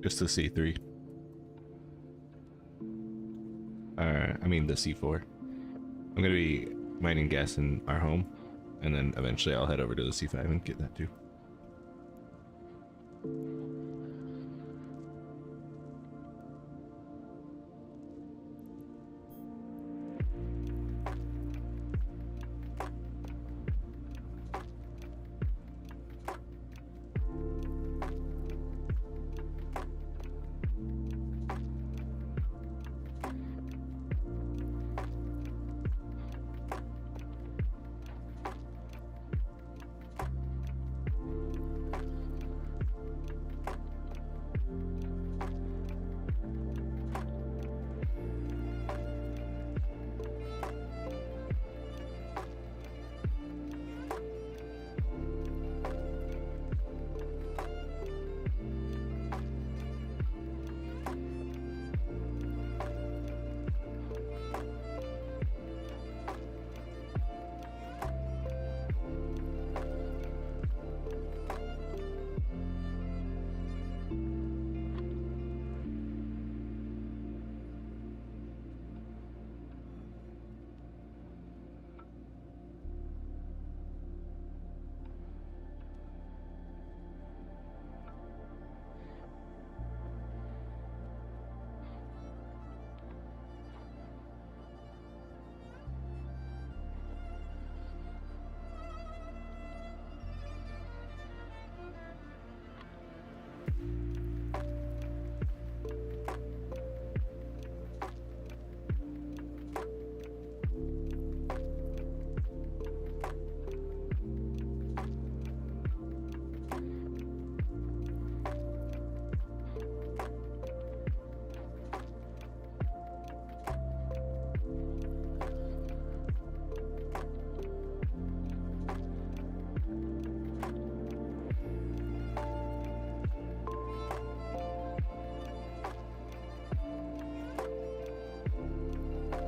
Just the C3. I mean the C4. I'm gonna be mining gas in our home, and then eventually I'll head over to the C5 and get that too.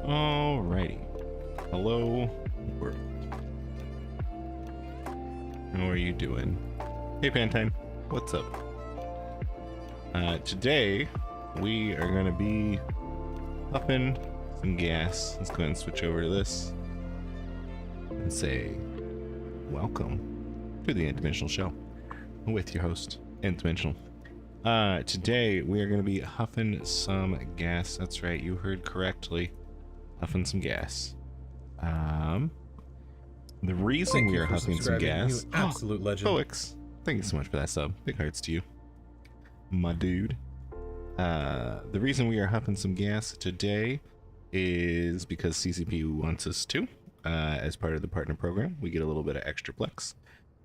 Alrighty. Hello, world. How are you doing? Hey, Pantine. What's up? Today, we are going to be puffing some gas. Let's go ahead and switch over to this and say, welcome to the Interdimensional Show with your host, Interdimensional. Today, we are going to be huffing some gas. That's right, you heard correctly. Huffing some gas. The reason we are huffing some gas. You absolute legend. Poix, thank you so much for that sub. Big hearts to you, my dude. The reason we are huffing some gas today is because CCP wants us to. As part of the partner program, we get a little bit of extra plex.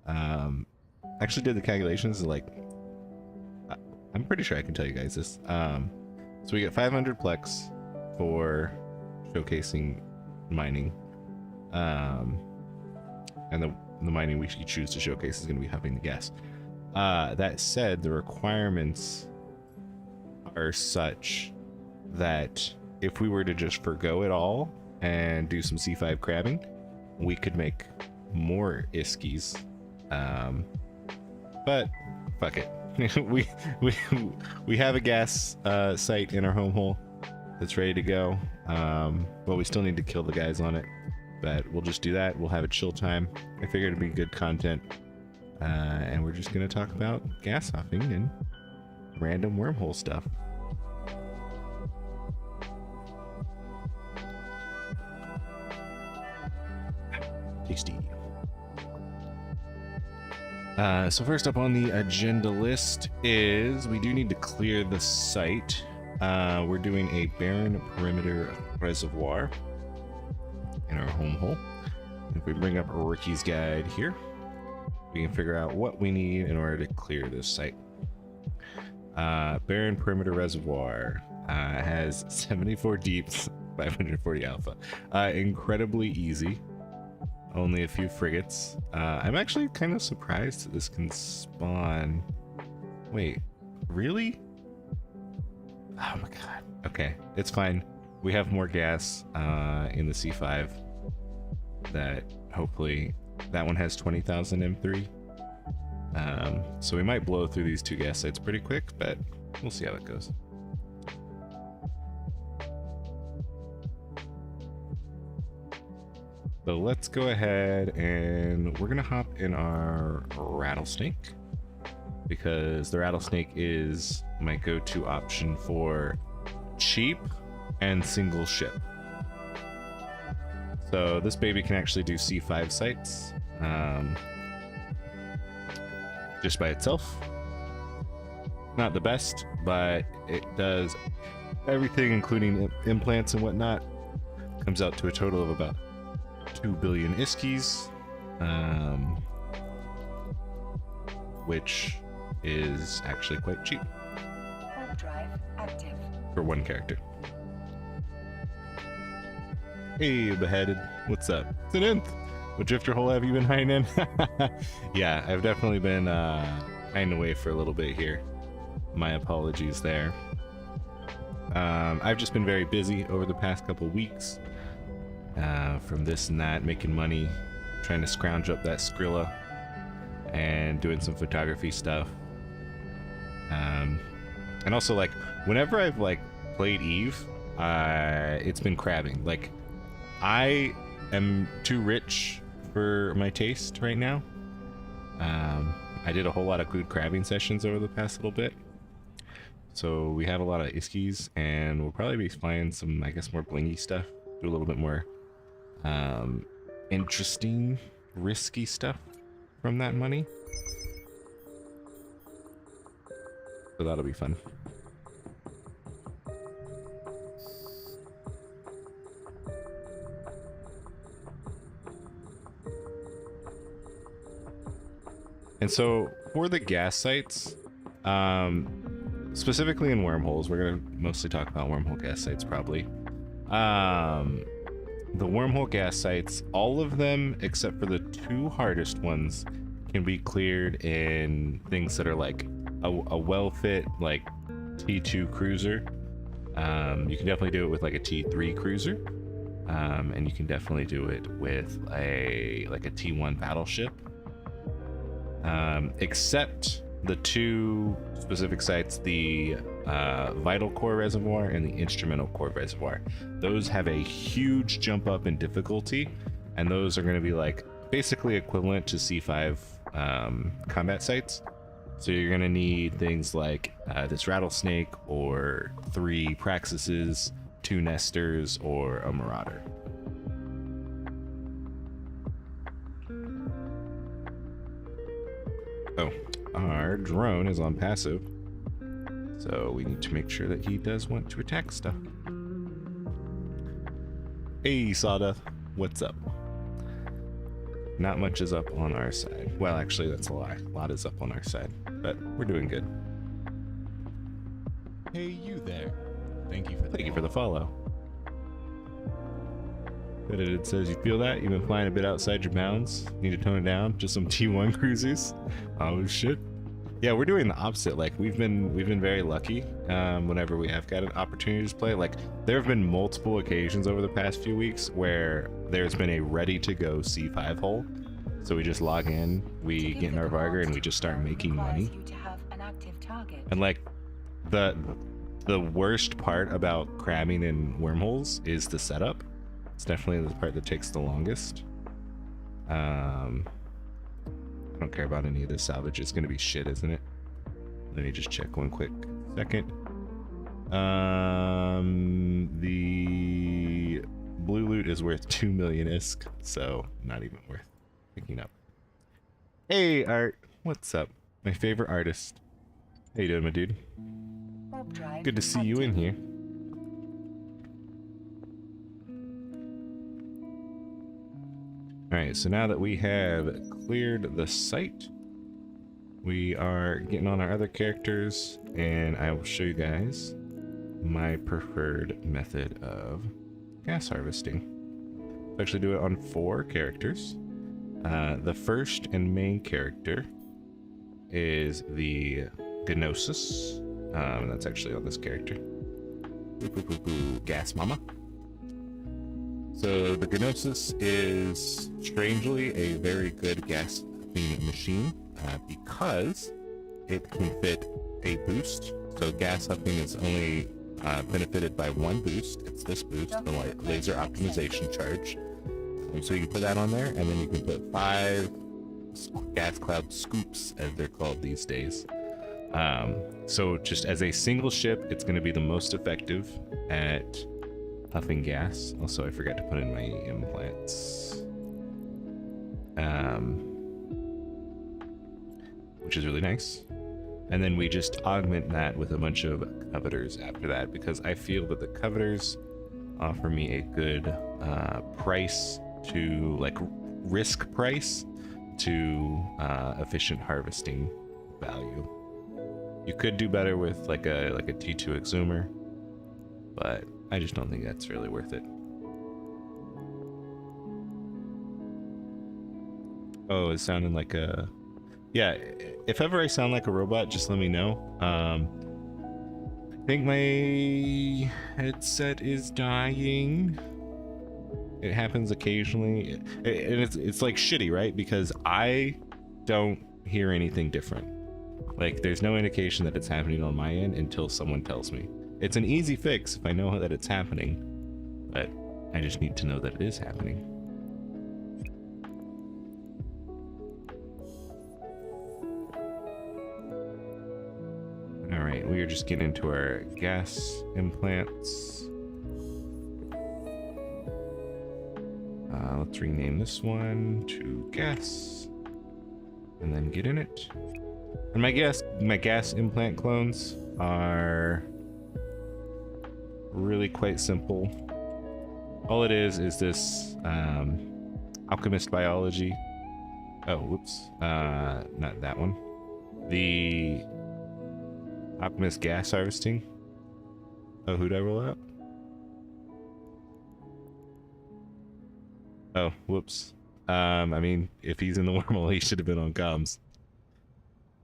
Actually did the calculations, like, I'm pretty sure I can tell you guys this. So we get 500 plex for showcasing mining, and the mining we choose to showcase is going to be huffing the gas. That said, the requirements are such that if we were to just forgo it all and do some C5 crabbing, we could make more iskies. But fuck it. we have a gas site in our home hole that's ready to go. But we still need to kill the guys on it. But we'll just do that. We'll have a chill time. I figured it'd be good content. And we're just gonna talk about gas huffing and random wormhole stuff. Tasty. So first up on the agenda list is we do need to clear the site. We're doing a barren perimeter reservoir in our home hole. If we bring up Ricky's guide here, we can figure out what we need in order to clear this site. Barren perimeter reservoir has 74 deeps, 540 alpha. Incredibly easy. only a few frigates. I'm actually kind of surprised that this can spawn. Wait, really? Oh my god. Okay, it's fine. We have more gas in the C5 that hopefully that one has 20,000 M3. So we might blow through these 2 gas sites pretty quick, but we'll see how it goes. So let's go ahead and we're gonna hop in our rattlesnake, because the rattlesnake is my go-to option for cheap and single ship. So this baby can actually do C5 sites just by itself. Not the best, but it does everything, including implants and whatnot. Comes out to a total of about 2 billion iskies, which is actually quite cheap drive active for one character. Hey, beheaded, what's up? It's an nth. What drifter hole have you been hiding in? Yeah, I've definitely been hiding away for a little bit here. My apologies there. I've just been very busy over the past couple weeks. From this and that, making money, trying to scrounge up that Skrilla, and doing some photography stuff. And also, like, whenever I've like played Eve, it's been crabbing. Like, I am too rich for my taste right now. I did a whole lot of good crabbing sessions over the past little bit, so we have a lot of iskies, and we'll probably be flying some, I guess, more blingy stuff. Do a little bit more interesting, risky stuff from that money. So that'll be fun. And so for the gas sites, specifically in wormholes, we're going to mostly talk about wormhole gas sites probably. The wormhole gas sites, all of them except for the 2 hardest ones, can be cleared in things that are like a well-fit like T2 cruiser. You can definitely do it with like a T3 cruiser, and you can definitely do it with a T1 battleship. Except the 2 specific sites, the vital core reservoir and the instrumental core reservoir. Those have a huge jump up in difficulty, and those are going to be like basically equivalent to C5 combat sites. So you're going to need things like this rattlesnake, or 3 praxises, 2 nesters, or a marauder. Oh, our drone is on passive, so we need to make sure that he does want to attack stuff. Hey, Sawduff, what's up? Not much is up on our side. Well, actually, that's a lie. A lot is up on our side, but we're doing good. Hey, you there. Thank you for the follow. But it says, you feel that? You've been flying a bit outside your bounds. Need to tone it down. Just some T1 cruisers. Oh shit. Yeah, we're doing the opposite. Like, we've been very lucky whenever we have got an opportunity to play. Like, there have been multiple occasions over the past few weeks where there's been a ready to go C5 hole. So we just log in, we get in our Vargar, and we just start making money. And like, the worst part about crabbing in wormholes is the setup. It's definitely the part that takes the longest. I don't care about any of this salvage. It's gonna be shit, isn't it? Let me just check one quick second. The blue loot is worth 2 million isk, so not even worth picking up. Hey, Art, what's up? My favorite artist. How you doing, my dude? Good to see you in here. Alright, so now that we have cleared the site, we are getting on our other characters, and I will show you guys my preferred method of gas harvesting. I actually do it on 4 characters. The first and main character is the Gnosis. That's actually on this character. Gas Mama. So the Gnosis is strangely a very good gas huffing machine because it can fit a boost. So gas huffing is only benefited by one boost. It's this boost, the laser optimization charge. So you can put that on there, and then you can put 5 gas cloud scoops, as they're called these days. So just as a single ship, it's going to be the most effective at huffing gas. Also, I forgot to put in my implants, which is really nice. And then we just augment that with a bunch of coveters after that, because I feel that the coveters offer me a good price to, like, risk price to efficient harvesting value. You could do better with like a T2 exhumer, but I just don't think that's really worth it. Oh, it sounded like a... Yeah, if ever I sound like a robot, just let me know. I think my headset is dying. It happens occasionally. And it's like shitty, right? Because I don't hear anything different. Like, there's no indication that it's happening on my end until someone tells me. It's an easy fix if I know that it's happening, but I just need to know that it is happening. Alright, we are just getting into our gas implants. Let's rename this one to gas, and then get in it. And my gas implant clones are really quite simple. All it is this alchemist biology. Oh, whoops. Not that one. The alchemist gas harvesting. Oh, who'd I roll out? Oh, whoops. I mean, if he's in the wormhole, he should have been on comms.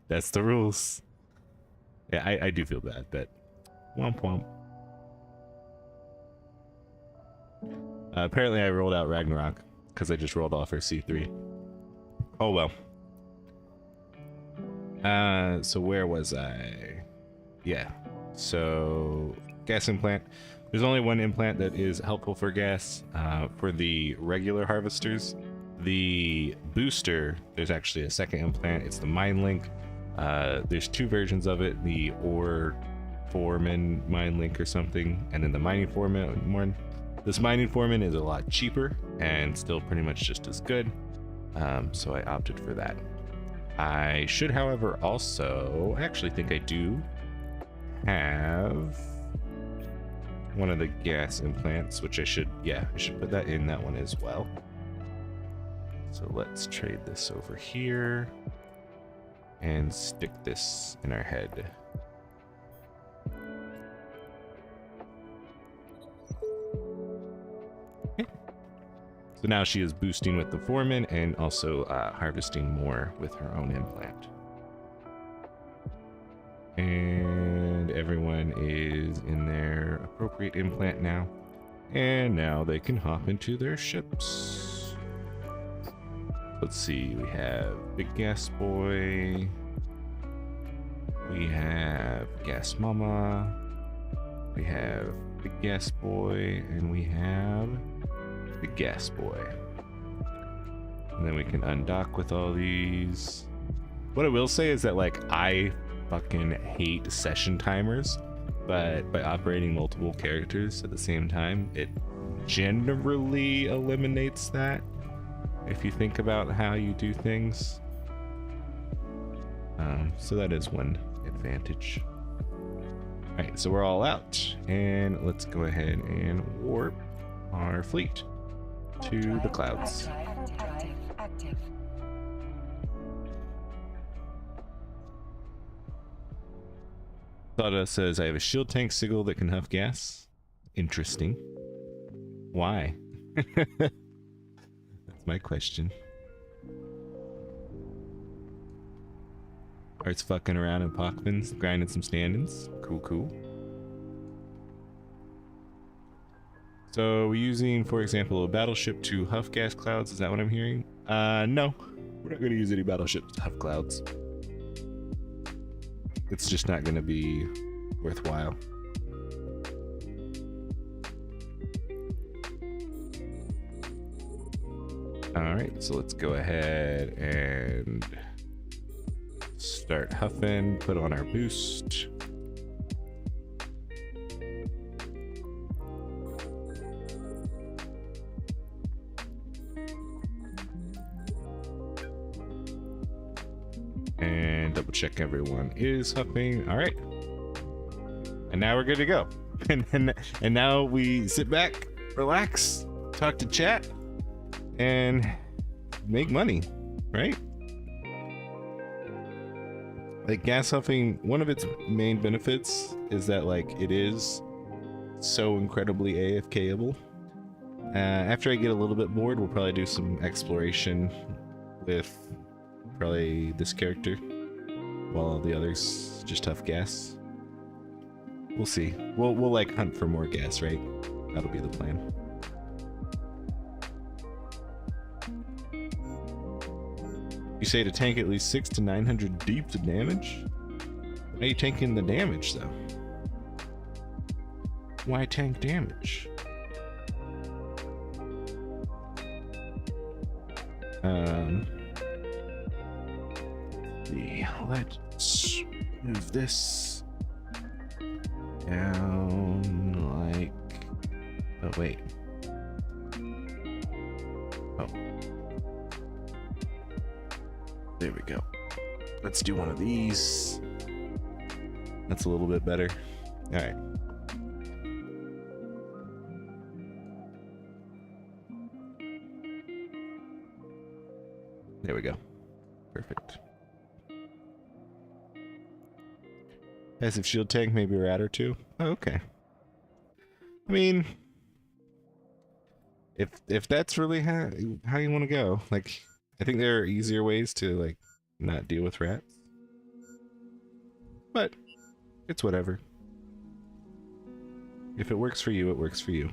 That's the rules. Yeah, I do feel bad, but womp womp. Apparently I rolled out Ragnarok because I just rolled off her C3. Oh well. So where was I? Yeah. So gas implant. There's only one implant that is helpful for gas. For the regular harvesters, the booster, there's actually a second implant. It's the Mind Link. There's 2 versions of it, the Ore Foreman Mind Link or something, and then the Mining Foreman one. This Mining Foreman is a lot cheaper and still pretty much just as good, so I opted for that. I should, however, also, I actually think I do have one of the gas implants, which I should put that in that one as well. So let's trade this over here and stick this in our head. Okay. So now she is boosting with the Foreman and also harvesting more with her own implant. And everyone is in their appropriate implant now. And now they can hop into their ships. Let's see, we have Big Gas Boy. We have Gas Mama. We have Big Gas Boy. And we have Big Gas Boy. And then we can undock with all these. What I will say is that, like, I fucking hate session timers, but by operating multiple characters at the same time, it generally eliminates that. If you think about how you do things. So that is one advantage. Alright, so we're all out. And let's go ahead and warp our fleet to the clouds. Active. Thought says, I have a shield tank sigil that can huff gas. Interesting. Why? That's my question. Art's fucking around in Pockman's, grinding some standings. Cool, cool. So we're using, for example, a battleship to huff gas clouds. Is that what I'm hearing? No. We're not going to use any battleships to huff clouds. It's just not going to be worthwhile. Alright, so let's go ahead and start huffing, put on our boost. And double check everyone is huffing. Alright. And now we're good to go. And now we sit back, relax, talk to chat, and make money, right? Like gas huffing, one of its main benefits is that like it is so incredibly AFKable. After I get a little bit bored, we'll probably do some exploration with probably this character while the others just huff gas. We'll see. We'll like hunt for more gas, right? That'll be the plan. You say to tank at least 600 to 900 deep to damage? Why are you tanking the damage though? Why tank damage? Let's move this down like, oh wait. Oh. There we go. Let's do one of these. That's a little bit better. All right. There we go. Perfect. Passive shield tank, maybe a rat or two. Oh, okay. I mean, if that's really how you want to go, like, I think there are easier ways to like not deal with rats, but it's whatever. If it works for you, it works for you.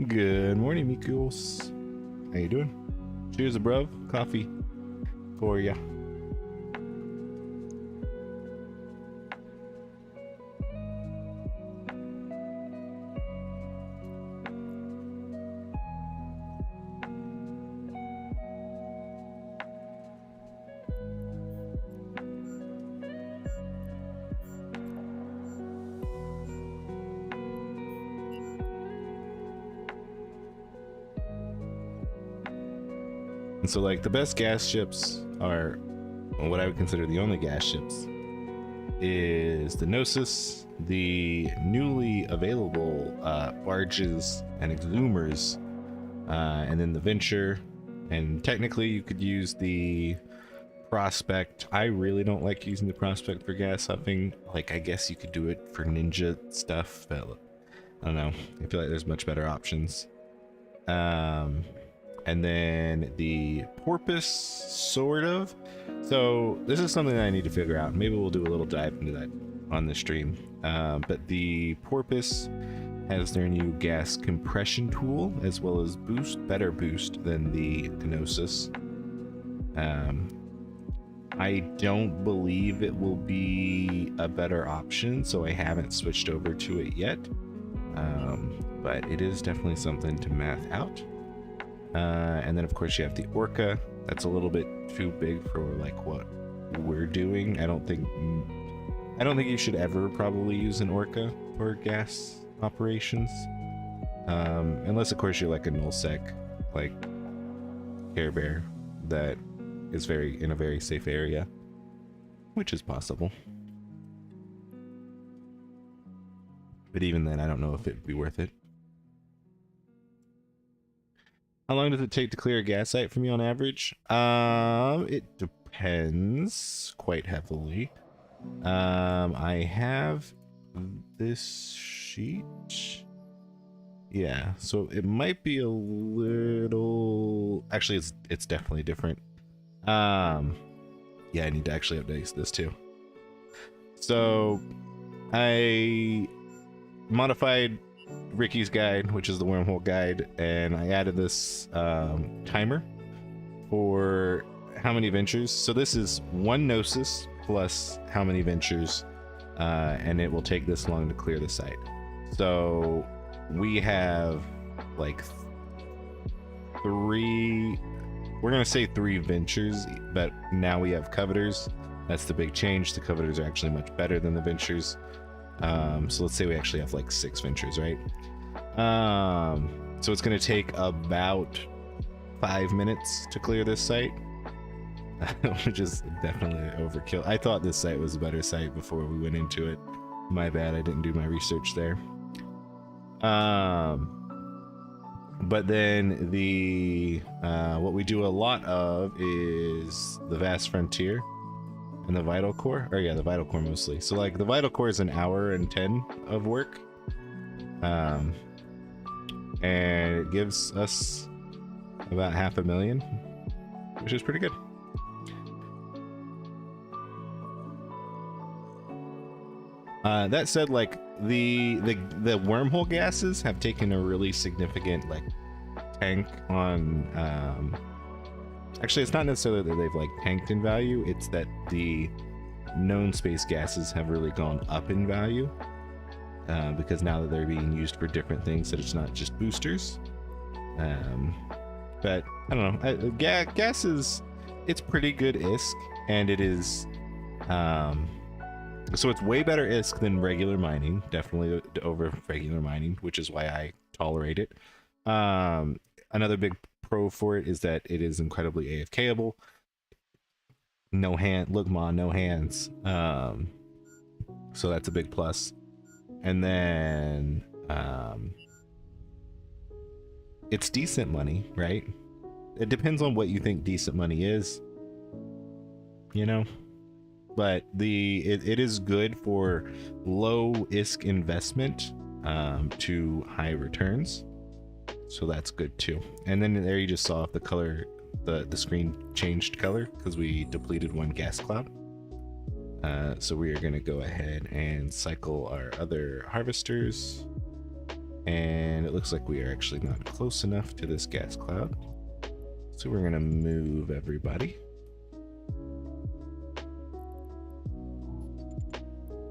Good morning, Mikos. How you doing? Cheers, bruv. Coffee for ya. And so like the best gas ships are, what I would consider the only gas ships, is the Nexus, the newly available barges and exhumers, and then the Venture, and technically you could use the Prospect. I really don't like using the Prospect for gas huffing. Like, I guess you could do it for ninja stuff, but I don't know. I feel like there's much better options. And then the Porpoise, sort of. So this is something that I need to figure out. Maybe we'll do a little dive into that on the stream. But the Porpoise has their new gas compression tool, as well as better boost than the Gnosis. I don't believe it will be a better option, so I haven't switched over to it yet. But it is definitely something to math out. And then of course you have the Orca. That's a little bit too big for like what we're doing. I don't think you should ever probably use an Orca for gas operations, unless of course you're like a null sec, like Care Bear, that is in a very safe area, which is possible. But even then, I don't know if it'd be worth it. How long does it take to clear a gas site from you on average? It depends quite heavily. I have this sheet. Yeah, so it might be a little... Actually, it's definitely different. Yeah, I need to actually update this too. So I modified Ricky's guide, which is the wormhole guide, and I added this timer for how many ventures. So this is one Gnosis plus how many ventures, and it will take this long to clear the site. So we have like we're gonna say 3 ventures, but now we have coveters. That's the big change. The coveters are actually much better than the ventures. So let's say we actually have like 6 ventures, right? So it's gonna take about 5 minutes to clear this site, which is definitely overkill. I thought this site was a better site before we went into it. My bad, I didn't do my research there. But then the what we do a lot of is the Vast Frontier and the Vital Core. Or yeah, the Vital Core mostly. So like the Vital Core is 1 hour and 10 of work. And it gives us about 500,000, which is pretty good. That said, like the wormhole gases have taken a really significant like tank on actually it's not necessarily that they've like tanked in value, it's that the known space gases have really gone up in value, because now that they're being used for different things, that it's not just boosters. But I don't know, gas is, it's pretty good ISK, and it is so it's way better ISK than regular mining, definitely over regular mining, which is why I tolerate it. Another big pro for it is that it is incredibly AFKable. No hand, look ma, no hands. So that's a big plus. And then it's decent money, right? It depends on what you think decent money is, you know? But it is good for low ISK investment to high returns, so that's good too. And then there you just saw if the color, the screen changed color because we depleted 1 gas cloud. So we are going to go ahead and cycle our other harvesters, and it looks like we are actually not close enough to this gas cloud, so we're going to move everybody.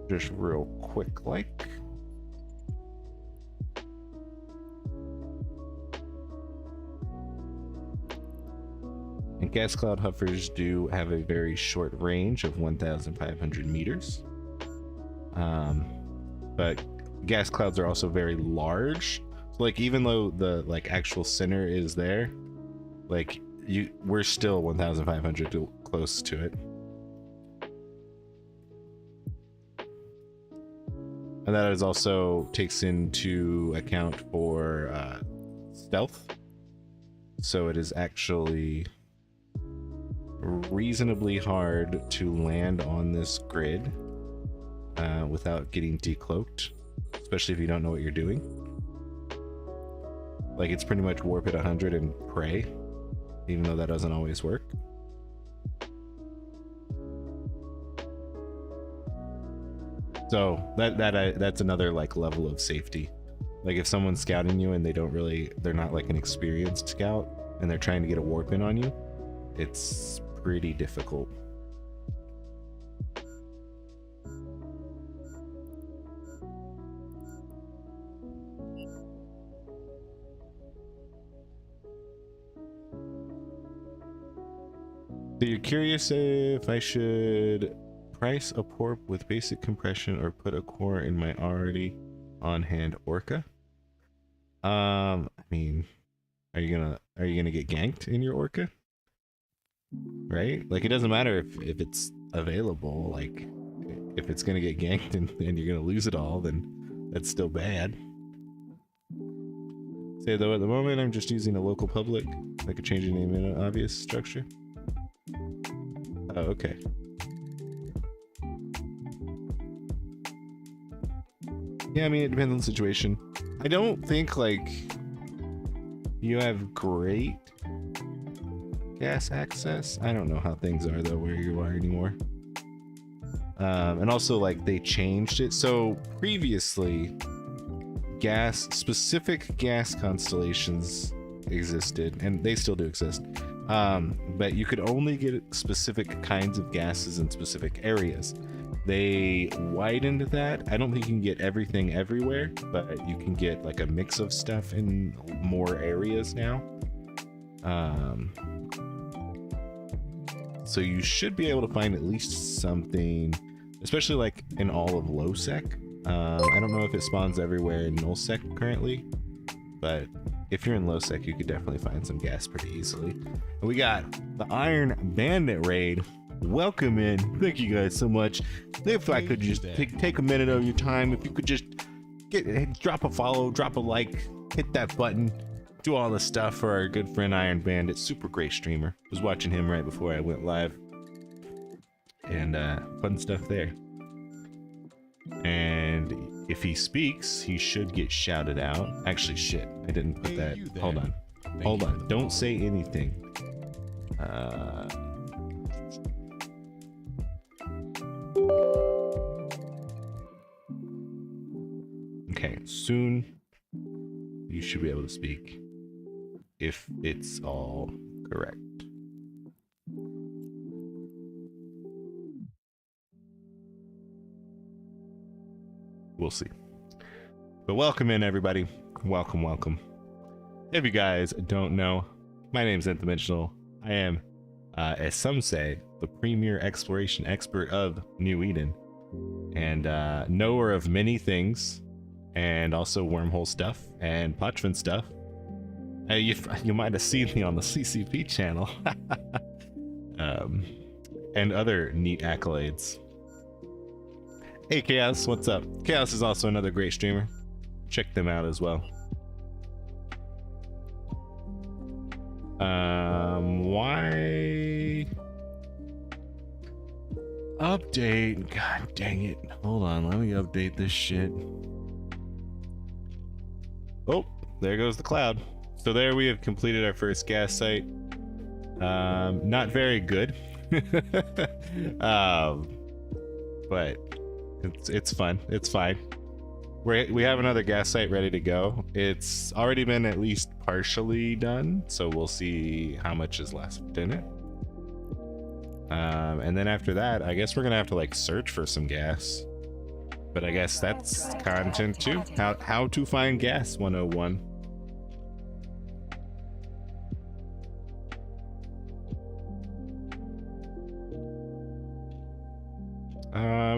Just real quick like. And gas cloud huffers do have a very short range of 1,500 meters. But gas clouds are also very large. So like even though the like actual center is there, like we're still 1,500 close to it. And that is also takes into account for stealth. So it is actually reasonably hard to land on this grid without getting decloaked, especially if you don't know what you're doing. Like it's pretty much warp at 100 and pray, even though that doesn't always work. So that's another like level of safety. Like if someone's scouting you and they're not like an experienced scout and they're trying to get a warp in on you, it's pretty difficult. So you're curious if I should price a porp with basic compression or put a core in my already on hand orca? I mean, are you gonna get ganked in your orca? Right? Like it doesn't matter if it's available. Like if it's gonna get ganked and you're gonna lose it all, then That's still bad. Say though, at the moment I'm just using a local public. I could change the name in an obvious structure. Oh, okay. Yeah, I mean, it depends on the situation. I don't think, like, you have great gas access. I don't know how things are, though, where you are anymore. And also, like, they changed it. So, previously, specific gas constellations existed, and they still do exist. But you could only get specific kinds of gases in specific areas. They widened that. I don't think you can get everything everywhere, but you can get like a mix of stuff in more areas now. So you should be able to find at least something, especially like in all of low-sec. I don't know if it spawns everywhere in null-sec currently, but if you're in low-sec, you could definitely find some gas pretty easily. And we got the Iron Bandit raid. Welcome in. Thank you guys so much. If I could just take a minute of your time, if you could just drop a follow, drop a like, hit that button, do all the stuff for our good friend Iron Bandit. Super great streamer. Was watching him right before I went live. And fun stuff there. And if he speaks, he should get shouted out. Actually, shit, I didn't put that. Hold on. Hold on. Don't say anything. Okay, soon you should be able to speak if it's all correct. We'll see. But welcome in, everybody. Welcome, welcome. If you guys don't know, my name's Nth-Dimensional. I am, as some say, the premier exploration expert of New Eden, and knower of many things, and also wormhole stuff and parchment stuff. You might have seen me on the CCP channel, and other neat accolades. Hey Chaos, what's up? Chaos is also another great streamer. Check them out as well. Why? Update. God dang it. Hold on, let me update this shit. Oh, there goes the cloud. So there we have completed our first gas site. Not very good. But it's fun. It's fine. We have another gas site ready to go. It's already been at least partially done, so we'll see how much is left in it. And then after that, I guess we're gonna have to like search for some gas. But I guess that's content too. How to find gas 101.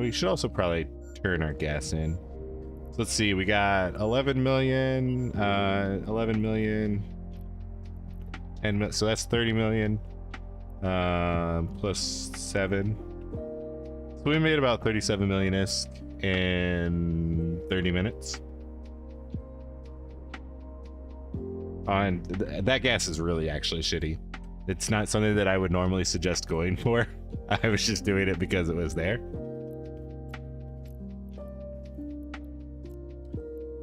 We should also probably turn our gas in. So let's see, we got 11 million, 11 million, and so that's 30 million, plus 7. So we made about 37 million-isk in 30 minutes. And that gas is really actually shitty. It's not something that I would normally suggest going for. I was just doing it because it was there.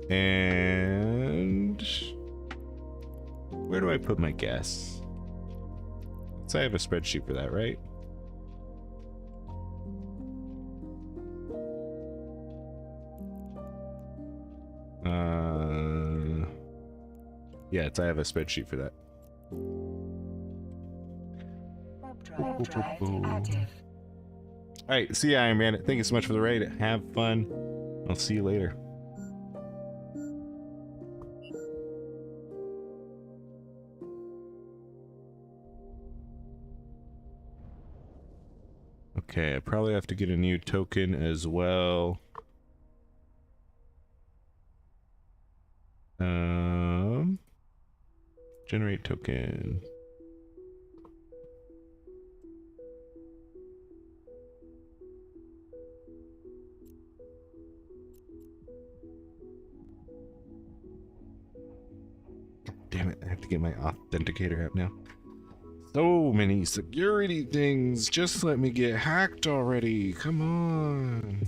And where do I put my gas? So I have a spreadsheet for that, right? Yeah, I have a spreadsheet for that. Alright, see ya, Iron Man. Thank you so much for the raid. Have fun. I'll see you later. Okay, I probably have to get a new token as well. Generate token. Damn it, I have to get my authenticator up now. So many security things. Just let me get hacked already. Come on.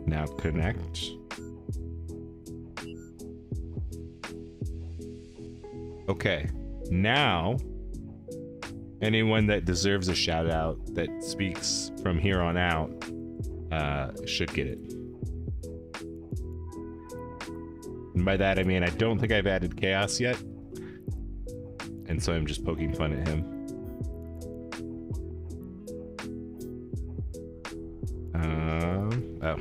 Now connect. Okay. Now, anyone that deserves a shout out that speaks from here on out should get it. And by that I mean I don't think I've added chaos yet, and so I'm just poking fun at him. Oh.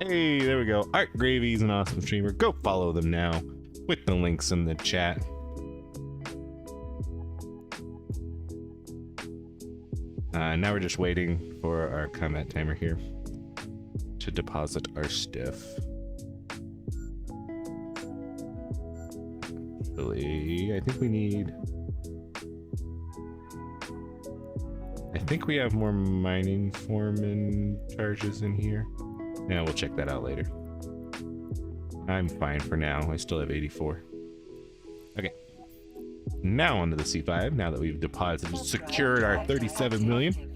Hey, there we go. Art Gravy's an awesome streamer. Go follow them now with the links in the chat. Now we're just waiting for our combat timer here to deposit our stuff. Actually, I think we have more mining foreman charges in here. Yeah, we'll check that out later. I'm fine for now. I still have 84. Okay. Now onto the C5, now that we've deposited, secured our 37 million.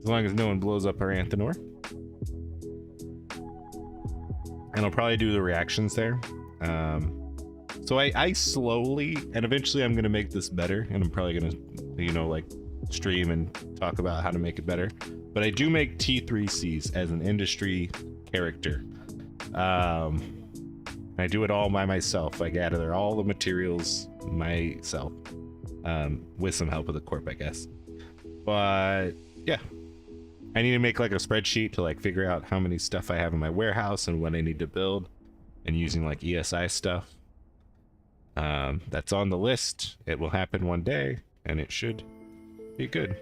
As long as no one blows up our Anthenor. And I'll probably do the reactions there. So I slowly, and eventually I'm going to make this better. And I'm probably going to, you know, like stream and talk about how to make it better. But I do make T3Cs as an industry character. I do it all by myself. I gather all the materials myself, with some help of the corp, I guess. But yeah, I need to make like a spreadsheet to like figure out how many stuff I have in my warehouse and what I need to build, and using like ESI stuff. That's on the list. It will happen one day, and it should be good.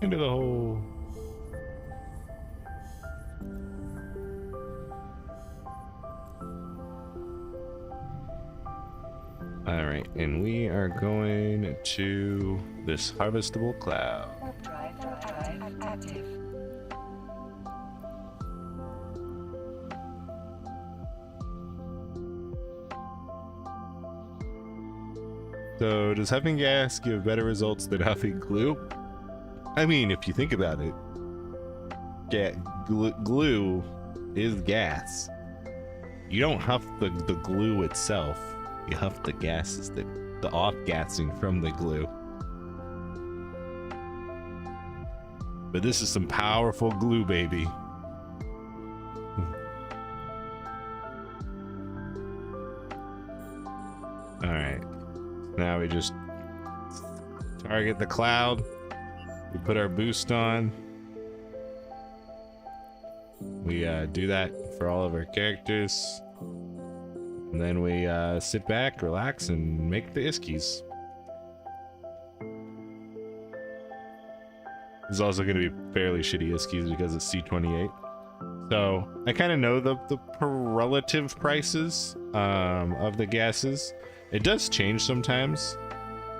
Into the hole. All right, and we are going to this harvestable cloud. Drive active. So does huffing gas give better results than huffing glue? I mean, if you think about it, glue is gas. You don't huff the glue itself. You huff the gases, the off-gassing from the glue. But this is some powerful glue, baby. Alright. Now we just target the cloud. We put our boost on. We do that for all of our characters. And then we sit back, relax, and make the iskies. This is also going to be fairly shitty iskies because it's C28. So I kind of know the relative prices of the gases. It does change sometimes,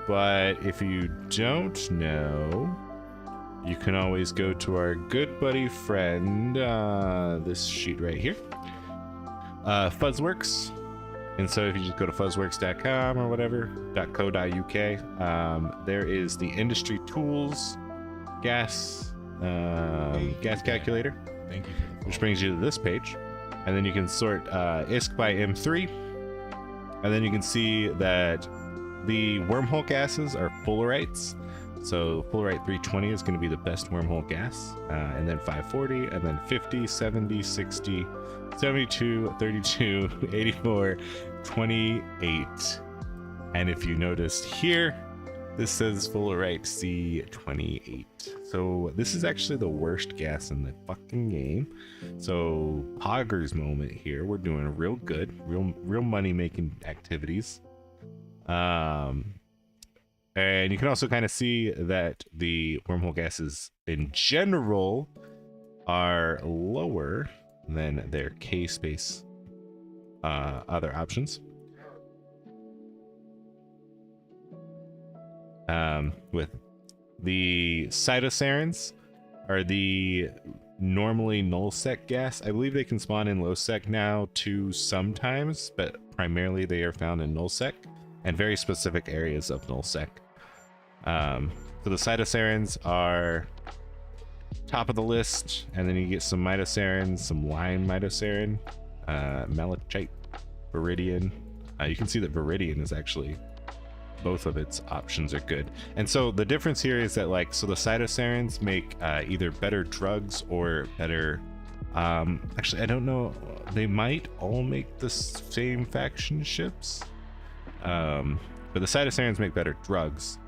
but if you don't know, you can always go to our good buddy friend, this sheet right here, Fuzzworks. And so if you just go to fuzzworks.com or whatever, .co.uk, there is the industry tools gas calculator. Thank you. Which brings you to this page. And then you can sort ISK by M3. And then you can see that the wormhole gases are fulleretes. So fullerite 320 is going to be the best wormhole gas. And then 540, and then 50, 70, 60, 72, 32, 84, 28. And if you noticed here, This says Fullerite C28. So this is actually the worst gas in the fucking game. So Pogger's moment here. We're doing real good, real money making activities. And you can also kind of see that the wormhole gases in general are lower than their K space other options. With the cytocerans are the normally null sec gas. I believe they can spawn in low sec now too sometimes, but primarily they are found in null sec and very specific areas of null sec. So the cytocerans are top of the list, and then you get some mitocerans, some lime mitoceran, malachite, viridian. You can see that viridian is actually, both of its options are good. And so the difference here is that, like, so the cytocerans make either better drugs or better, actually I don't know, they might all make the same faction ships, but the cytocerans make better drugs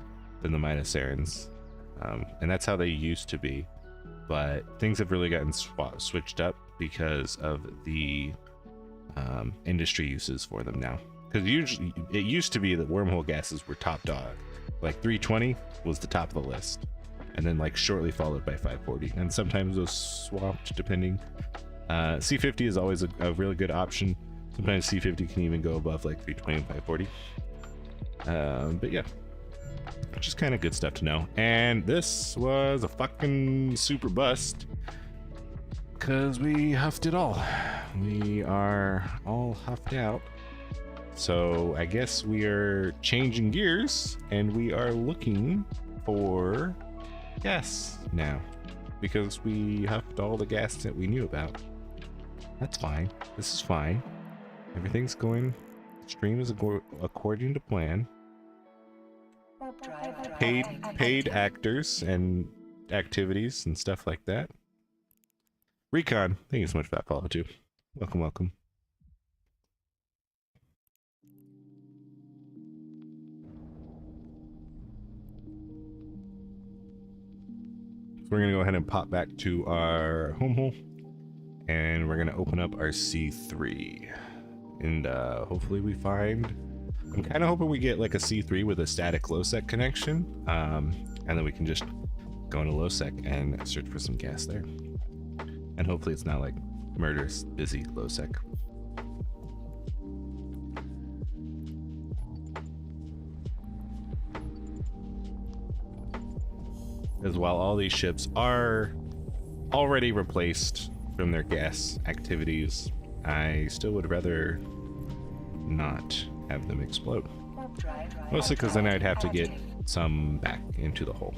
than the mitocerans, and that's how they used to be, but things have really gotten switched up because of the industry uses for them now. Because usually it used to be that wormhole gases were top dog, like 320 was the top of the list, and then like shortly followed by 540, and sometimes those swapped depending. C50 is always a really good option. Sometimes C50 can even go above like 320 and 540. But yeah, just kind of good stuff to know. And this was a fucking super bust because we huffed it all. We are all huffed out. So I guess we are changing gears and we are looking for gas now because we huffed all the gas that we knew about. That's fine. This is fine. Everything's going. Stream is according to plan. Paid actors and activities and stuff like that. Recon, thank you so much for that follow too. Welcome, welcome. So we're gonna go ahead and pop back to our Wormhole, and we're gonna open up our C3, and hopefully we find. I'm kind of hoping we get like a C3 with a static low sec connection, and then we can just go into low sec and search for some gas there, and hopefully it's not like murderous busy low sec. As while all these ships are already replaced from their gas activities, I still would rather not have them explode. Mostly because then I'd have to get some back into the hole.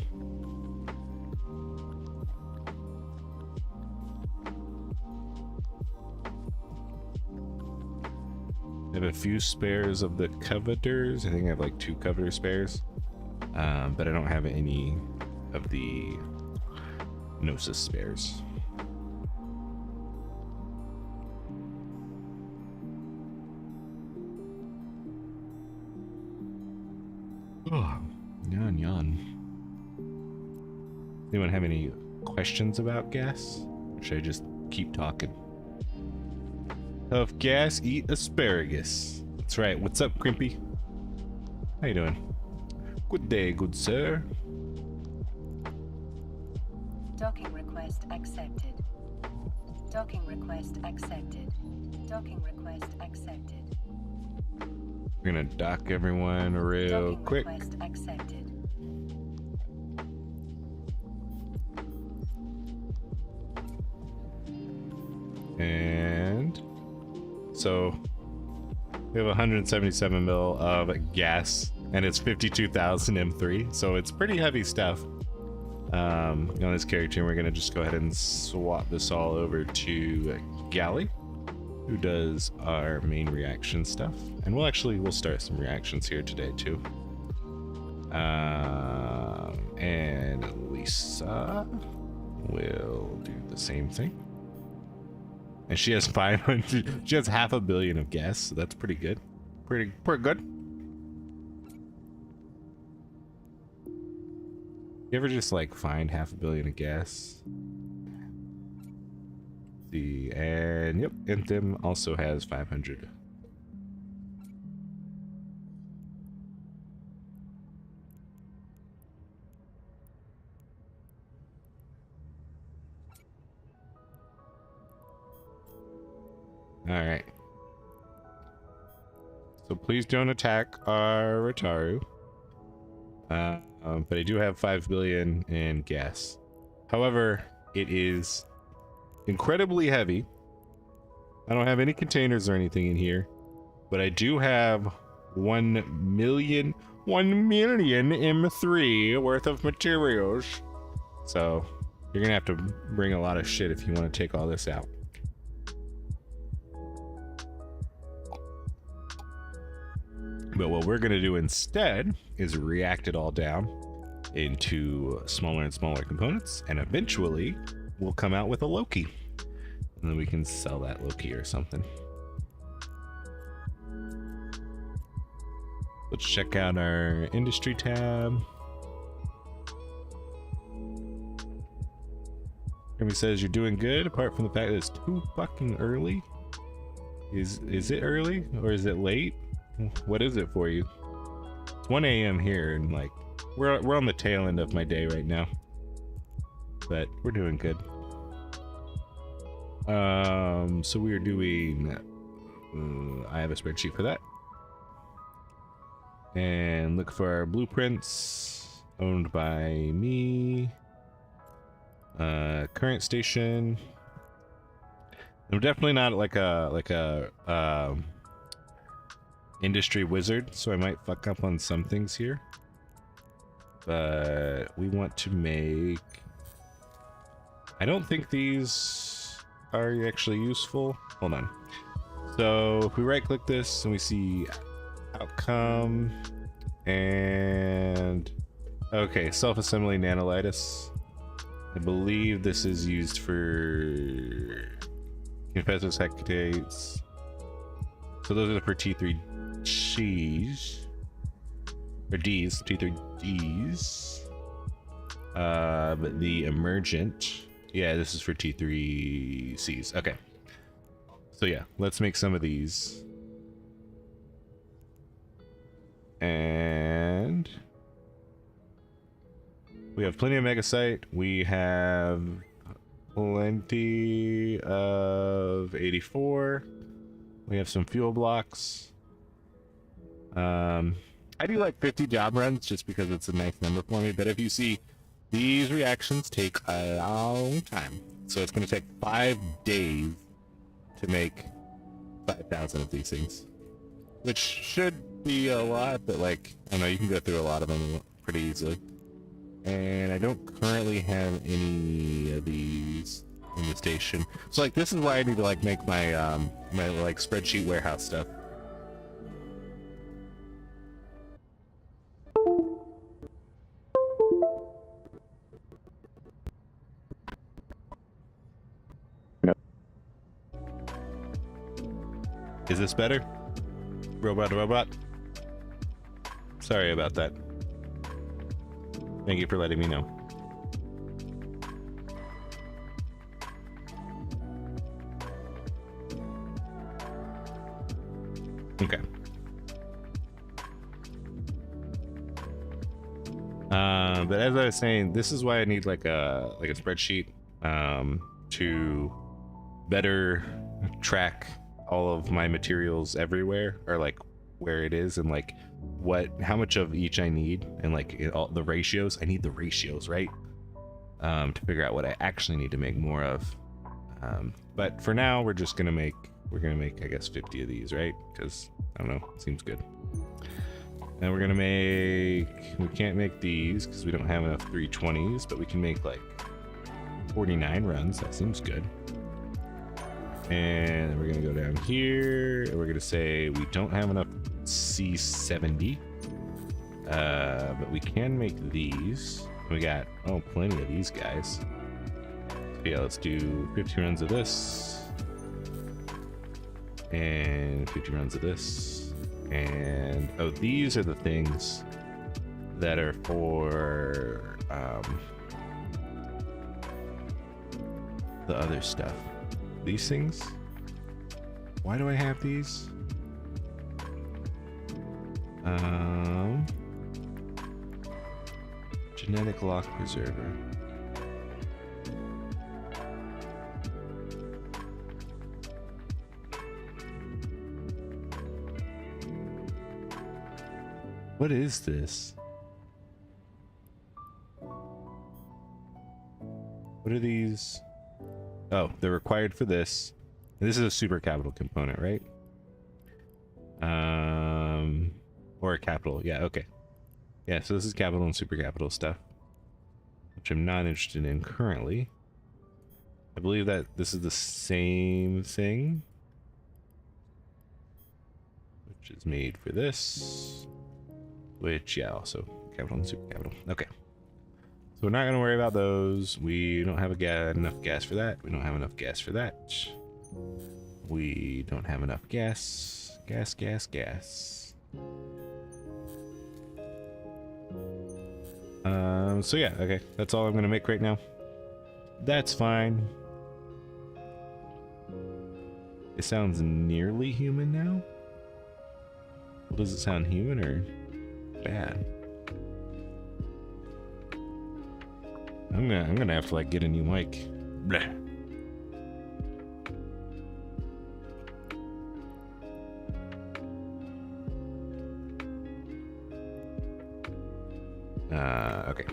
I have a few spares of the covetors. I think I have like 2 covetor spares, but I don't have any of the Gnosis spares. Oh, yawn. Anyone have any questions about gas? Or should I just keep talking? Tough gas, eat asparagus. That's right. What's up, Crimpy? How you doing? Good day, good sir. Docking request accepted. Docking request accepted. Docking request accepted. We're gonna dock everyone real Docking quick. Request accepted. And so we have 177 mil of gas, and it's 52,000 M3, so it's pretty heavy stuff. On this character, we're gonna just go ahead and swap this all over to Galley, who does our main reaction stuff, and we'll start some reactions here today too. And Lisa will do the same thing, and she has 500. She has 500 million of gas, so that's pretty good. Pretty good. You ever just like find 500 million of gas? See, and yep, Anthem also has 500. All right. So please don't attack our Rataru. But I do have 5 billion in gas. However, it is incredibly heavy. I don't have any containers or anything in here, but I do have 1 million M3 worth of materials. So you're gonna have to bring a lot of shit if you want to take all this out. But what we're gonna do instead is react it all down into smaller and smaller components, and eventually we'll come out with a Loki, and then we can sell that Loki or something. Let's check out our industry tab. Jeremy says you're doing good, apart from the fact that it's too fucking early. Is it early or is it late? What is it for you? It's 1 a.m. here, and like we're on the tail end of my day right now, but we're doing good. So we are doing. I have a spreadsheet for that, and look for our blueprints owned by me. Current station. I'm definitely not like a industry wizard, so I might fuck up on some things here, but we want to make, I don't think these are actually useful. Hold on. So if we right click this and we see outcome and okay, self-assembly nanolitis. I believe this is used for confessors hectates. So those are for T3 C's or D's, T3 D's. But the emergent, yeah, this is for T3 C's. Okay. So yeah, let's make some of these. And we have plenty of megasite. We have plenty of 84. We have some fuel blocks. I do like 50 job runs just because it's a nice number for me, but if you see, these reactions take a long time. So it's going to take 5 days to make 5,000 of these things, which should be a lot, but like, I don't know, you can go through a lot of them pretty easily. And I don't currently have any of these in the station. So like, this is why I need to like make my my like spreadsheet warehouse stuff. Is this better? Robot. Sorry about that. Thank you for letting me know. Okay. But as I was saying, this is why I need like a spreadsheet to better track all of my materials everywhere, or like where it is, and like how much of each I need, and like all the ratios. I need the ratios, right? To figure out what I actually need to make more of. But for now, we're gonna make I guess 50 of these, right? Because I don't know, seems good. And we're gonna make, we can't make these because we don't have enough 320s, but we can make like 49 runs. That seems good. And then we're gonna go down here and we're gonna say we don't have enough C70, but we can make these. We got plenty of these guys. So yeah, let's do 50 runs of this and 50 runs of this. And these are the things that are for the other stuff. These things? Why do I have these? Genetic lock preserver. What is this? What are these? Oh, they're required for this. This is a super capital component, right? Or a capital. Yeah, okay. Yeah, so this is capital and super capital stuff, which I'm not interested in currently. I believe that this is the same thing, which is made for this, which, yeah, also capital and super capital. Okay. So we're not going to worry about those. We don't have enough gas for that. We don't have enough gas for that. We don't have enough gas. Gas. So yeah, okay. That's all I'm going to make right now. That's fine. It sounds nearly human now. Well, does it sound human or bad? I'm gonna have to like get a new mic. Blah. Okay.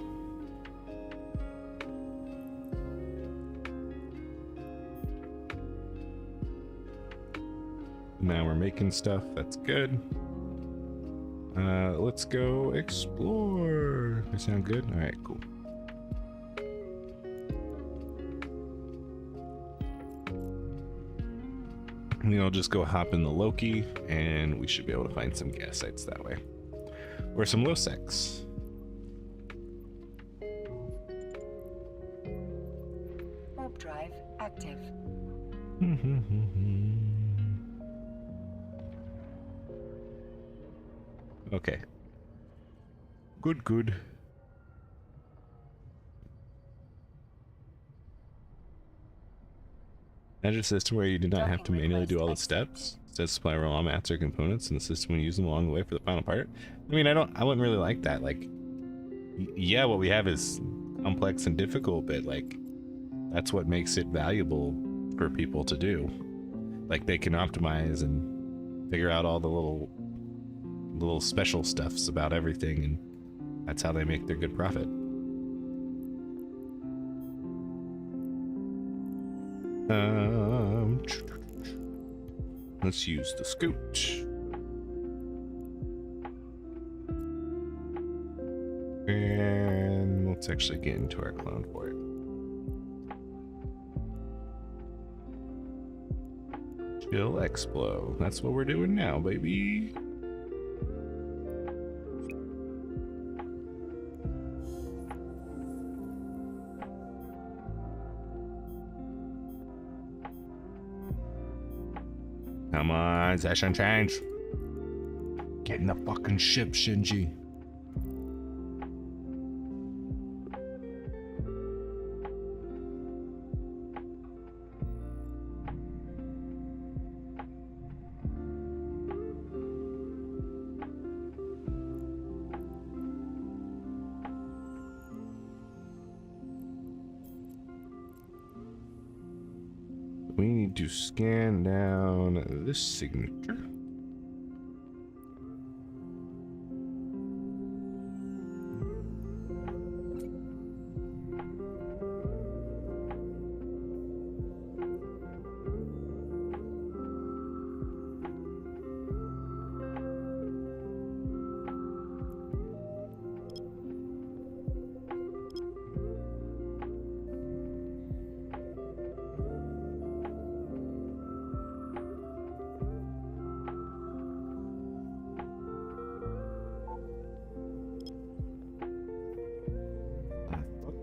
Now we're making stuff. That's good. Let's go explore. That sound good? All right, cool. And then I'll just go hop in the Loki, and we should be able to find some gas sites that way. Or some Loseks. Warp drive active. Okay. Good. Manage a system where you do not have to manually do all the steps. Instead, supply raw mats or components in the system and use them along the way for the final part. I mean, I wouldn't really like that. Like, yeah, what we have is complex and difficult, but like, that's what makes it valuable for people to do. Like, they can optimize and figure out all the little special stuffs about everything, and that's how they make their good profit. Let's use the scoot. And let's actually get into our clone for it. Chill Explo. That's what we're doing now, baby. Come on, session change. Get in the fucking ship, Shinji. We need to scan down this signature.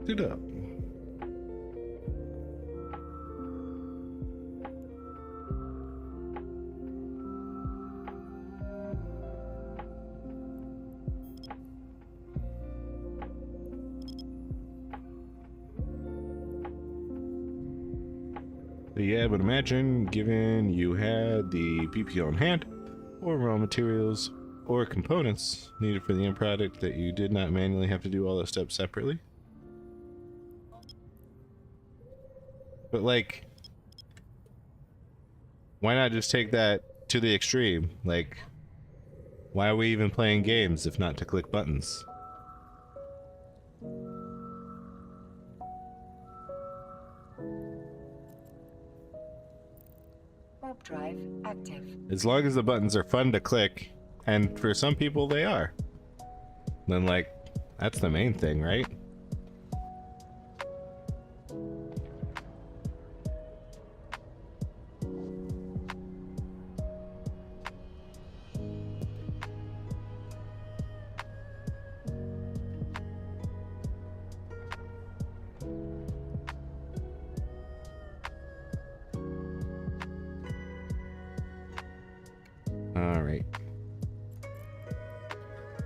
It up. But yeah, but imagine given you had the PPO on hand, or raw materials, or components needed for the end product that you did not manually have to do all those steps separately. But like, why not just take that to the extreme? Like, why are we even playing games if not to click buttons? Warp drive active. As long as the buttons are fun to click, and for some people they are, then like, that's the main thing, right? All right.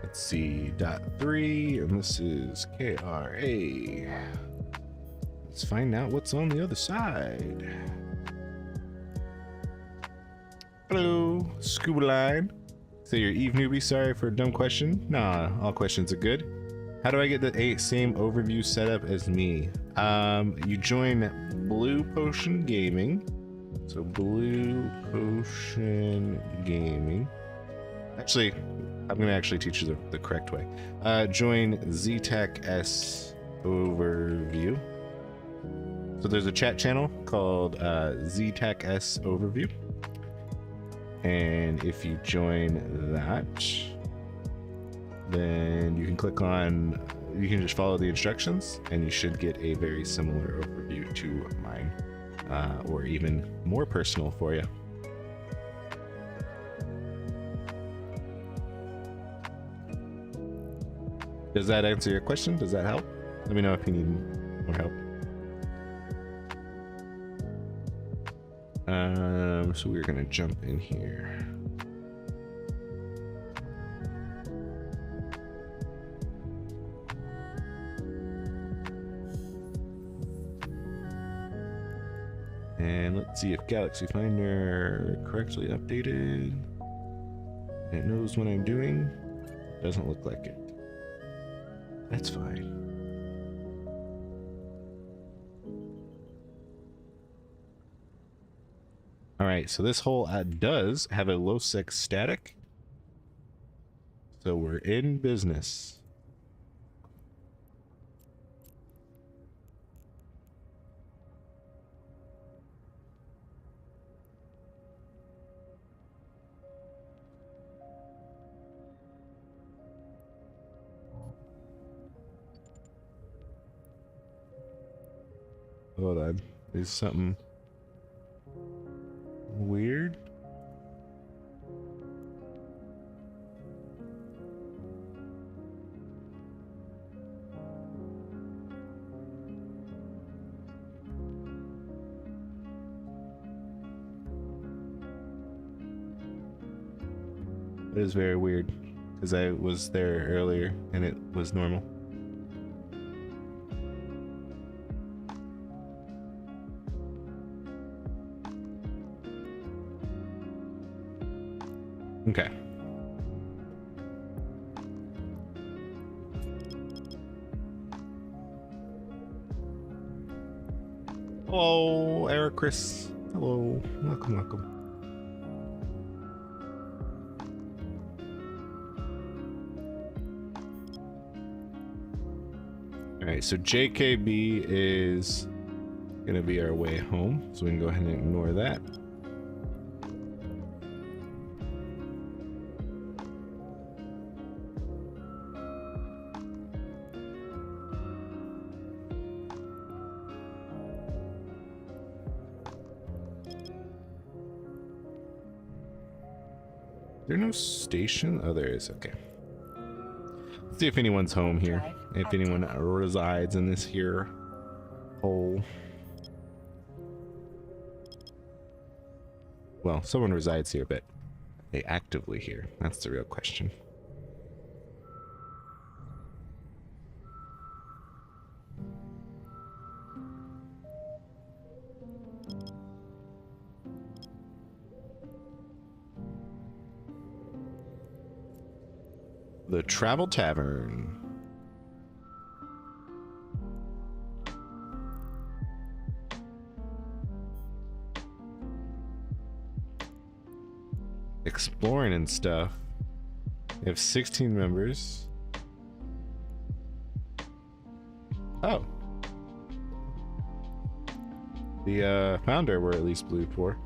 Let's see, .3, and this is KRA. Let's find out what's on the other side. Hello, Scuba Line. Say your Eve newbie, sorry for a dumb question. Nah, all questions are good. How do I get the same overview setup as me? You join Blue Potion Gaming. So Blue Potion Gaming. Actually, I'm gonna actually teach you the correct way. Join ZTAC S Overview. So there's a chat channel called ZTAC S Overview. And if you join that, then you can click on, you can just follow the instructions and you should get a very similar overview to mine, or even more personal for you. Does that answer your question? Does that help? Let me know if you need more help. So we're gonna jump in here. And let's see if galaxyfinder correctly updated. It knows what I'm doing. Doesn't look like it. That's fine. Alright, so this hole does have a low sec static. So we're in business. Hold on. There's something weird. It is very weird because I was there earlier and it was normal. Okay. Hello, Eric Chris. Hello. Welcome, welcome. Alright, so JKB is gonna be our way home, so we can go ahead and ignore that. Is there no station? Oh, there is. Okay. Let's see if anyone's home here. If anyone resides in this here hole. Well, someone resides here, but they actively here. That's the real question. The Travel Tavern. Exploring and stuff. We have 16 members. Oh. The founder we're at least blue for.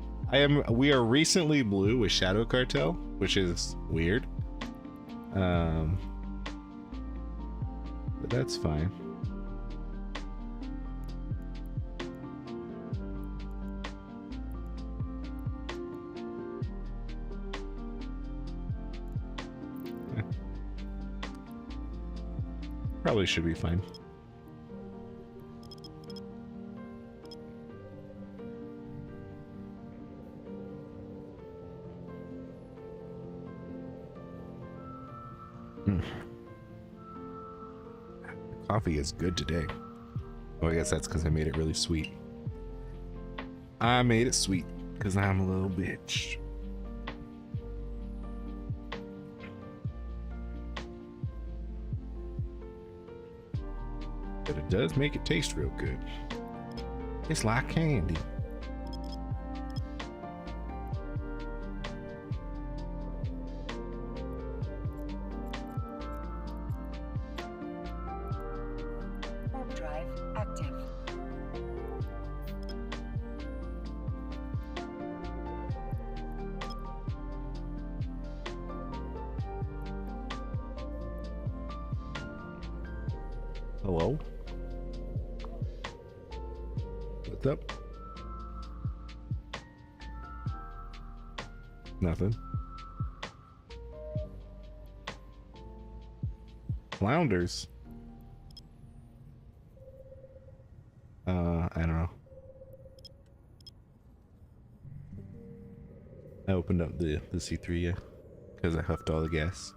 We are recently blue with Shadow Cartel, which is weird. But that's fine. Probably should be fine. Coffee is good today. Oh, I guess that's because I made it really sweet. I made it sweet because I'm a little bitch. But it does make it taste real good. It's like candy. Warp drive active. Hello? What's up? Nothing. Flounders. I don't know. I opened up the C3, yeah, because I huffed all the gas.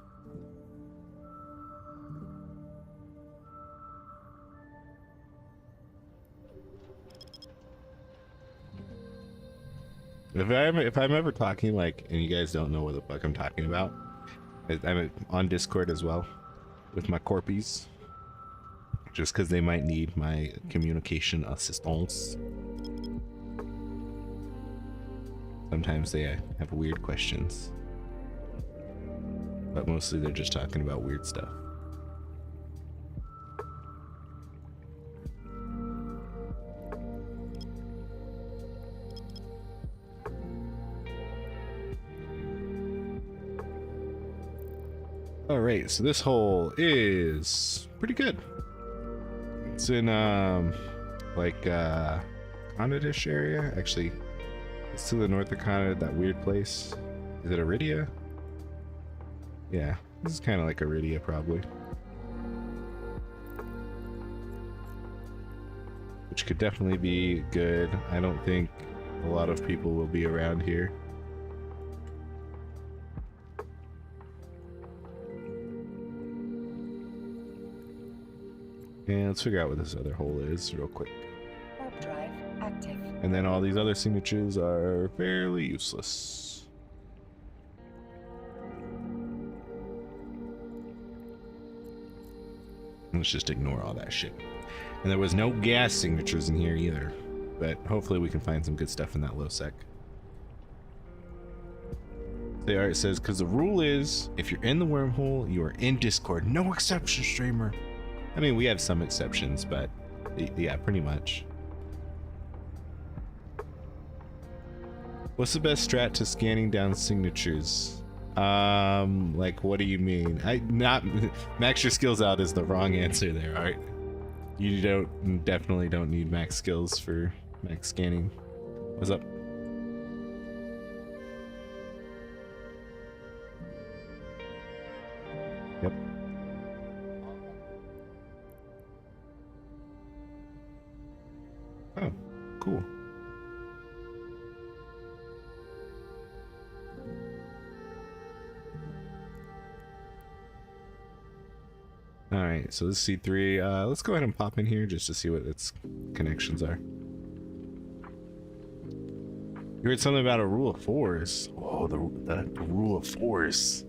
If I'm ever talking like, and you guys don't know what the fuck I'm talking about, I'm on Discord as well with my corpies, just because they might need my communication assistance. Sometimes they have weird questions, but mostly they're just talking about weird stuff. Alright, so this hole is pretty good. It's in like Conadish area. Actually, it's to the north of Conad, that weird place. Is it Iridia? Yeah, this is kind of like Iridia probably. Which could definitely be good. I don't think a lot of people will be around here. And let's figure out what this other hole is real quick. Warp drive active. And then all these other signatures are fairly useless. Let's just ignore all that shit. And there was no gas signatures in here either. But hopefully we can find some good stuff in that low sec. There it says, because the rule is, if you're in the wormhole, you are in Discord. No exception, streamer. I mean, we have some exceptions, but yeah, pretty much. What's the best strat to scanning down signatures? Like, what do you mean? Max your skills out is the wrong answer there, alright? You definitely don't need max skills for max scanning. What's up? Yep. Oh, cool. Alright, so this is C3. Let's go ahead and pop in here just to see what its connections are. You heard something about a rule of fours. Oh, the rule of fours.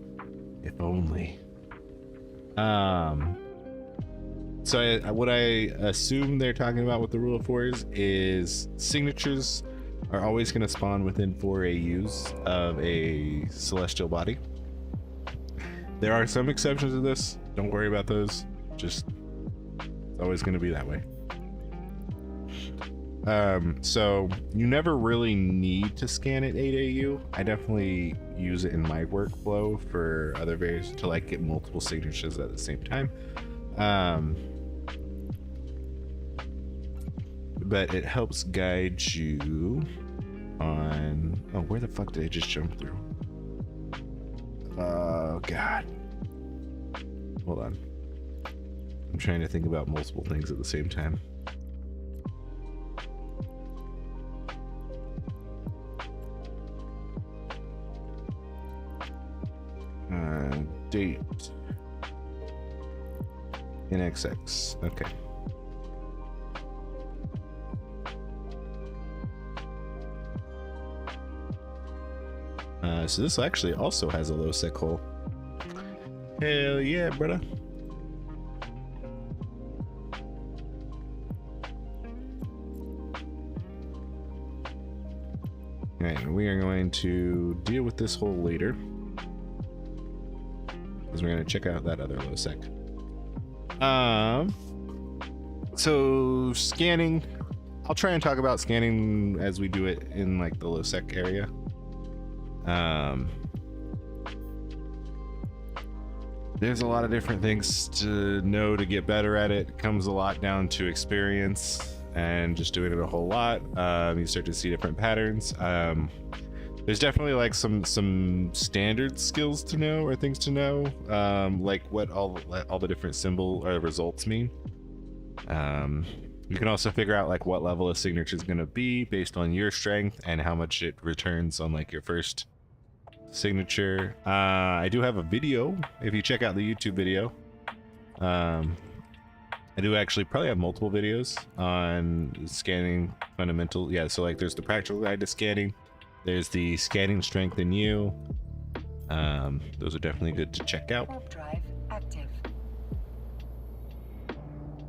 If only. So what I assume they're talking about with the rule of fours is signatures are always going to spawn within 4 AUs of a celestial body. There are some exceptions to this. Don't worry about those. Just, it's always going to be that way. So you never really need to scan at 8 AU. I definitely use it in my workflow for other variants to like get multiple signatures at the same time. But it helps guide you on, oh, where the fuck did I just jump through? Oh god, hold on, I'm trying to think about multiple things at the same time. Date NXX, okay. So this actually also has a low sec hole. Hell yeah, brother. Alright, we are going to deal with this hole later, because we're going to check out that other low sec. So scanning, I'll try and talk about scanning as we do it in like the low sec area. There's a lot of different things to know to get better at it. It comes a lot down to experience and just doing it a whole lot. You start to see different patterns. There's definitely like some standard skills to know or things to know, like what all the different symbol or results mean. You can also figure out like what level a signature is going to be based on your strength and how much it returns on like your first signature. I do have a video if you check out the YouTube video. I do actually probably have multiple videos on scanning fundamental. Yeah, so like there's the practical guide to scanning, there's the scanning strength in you. Those are definitely good to check out. Warp drive active.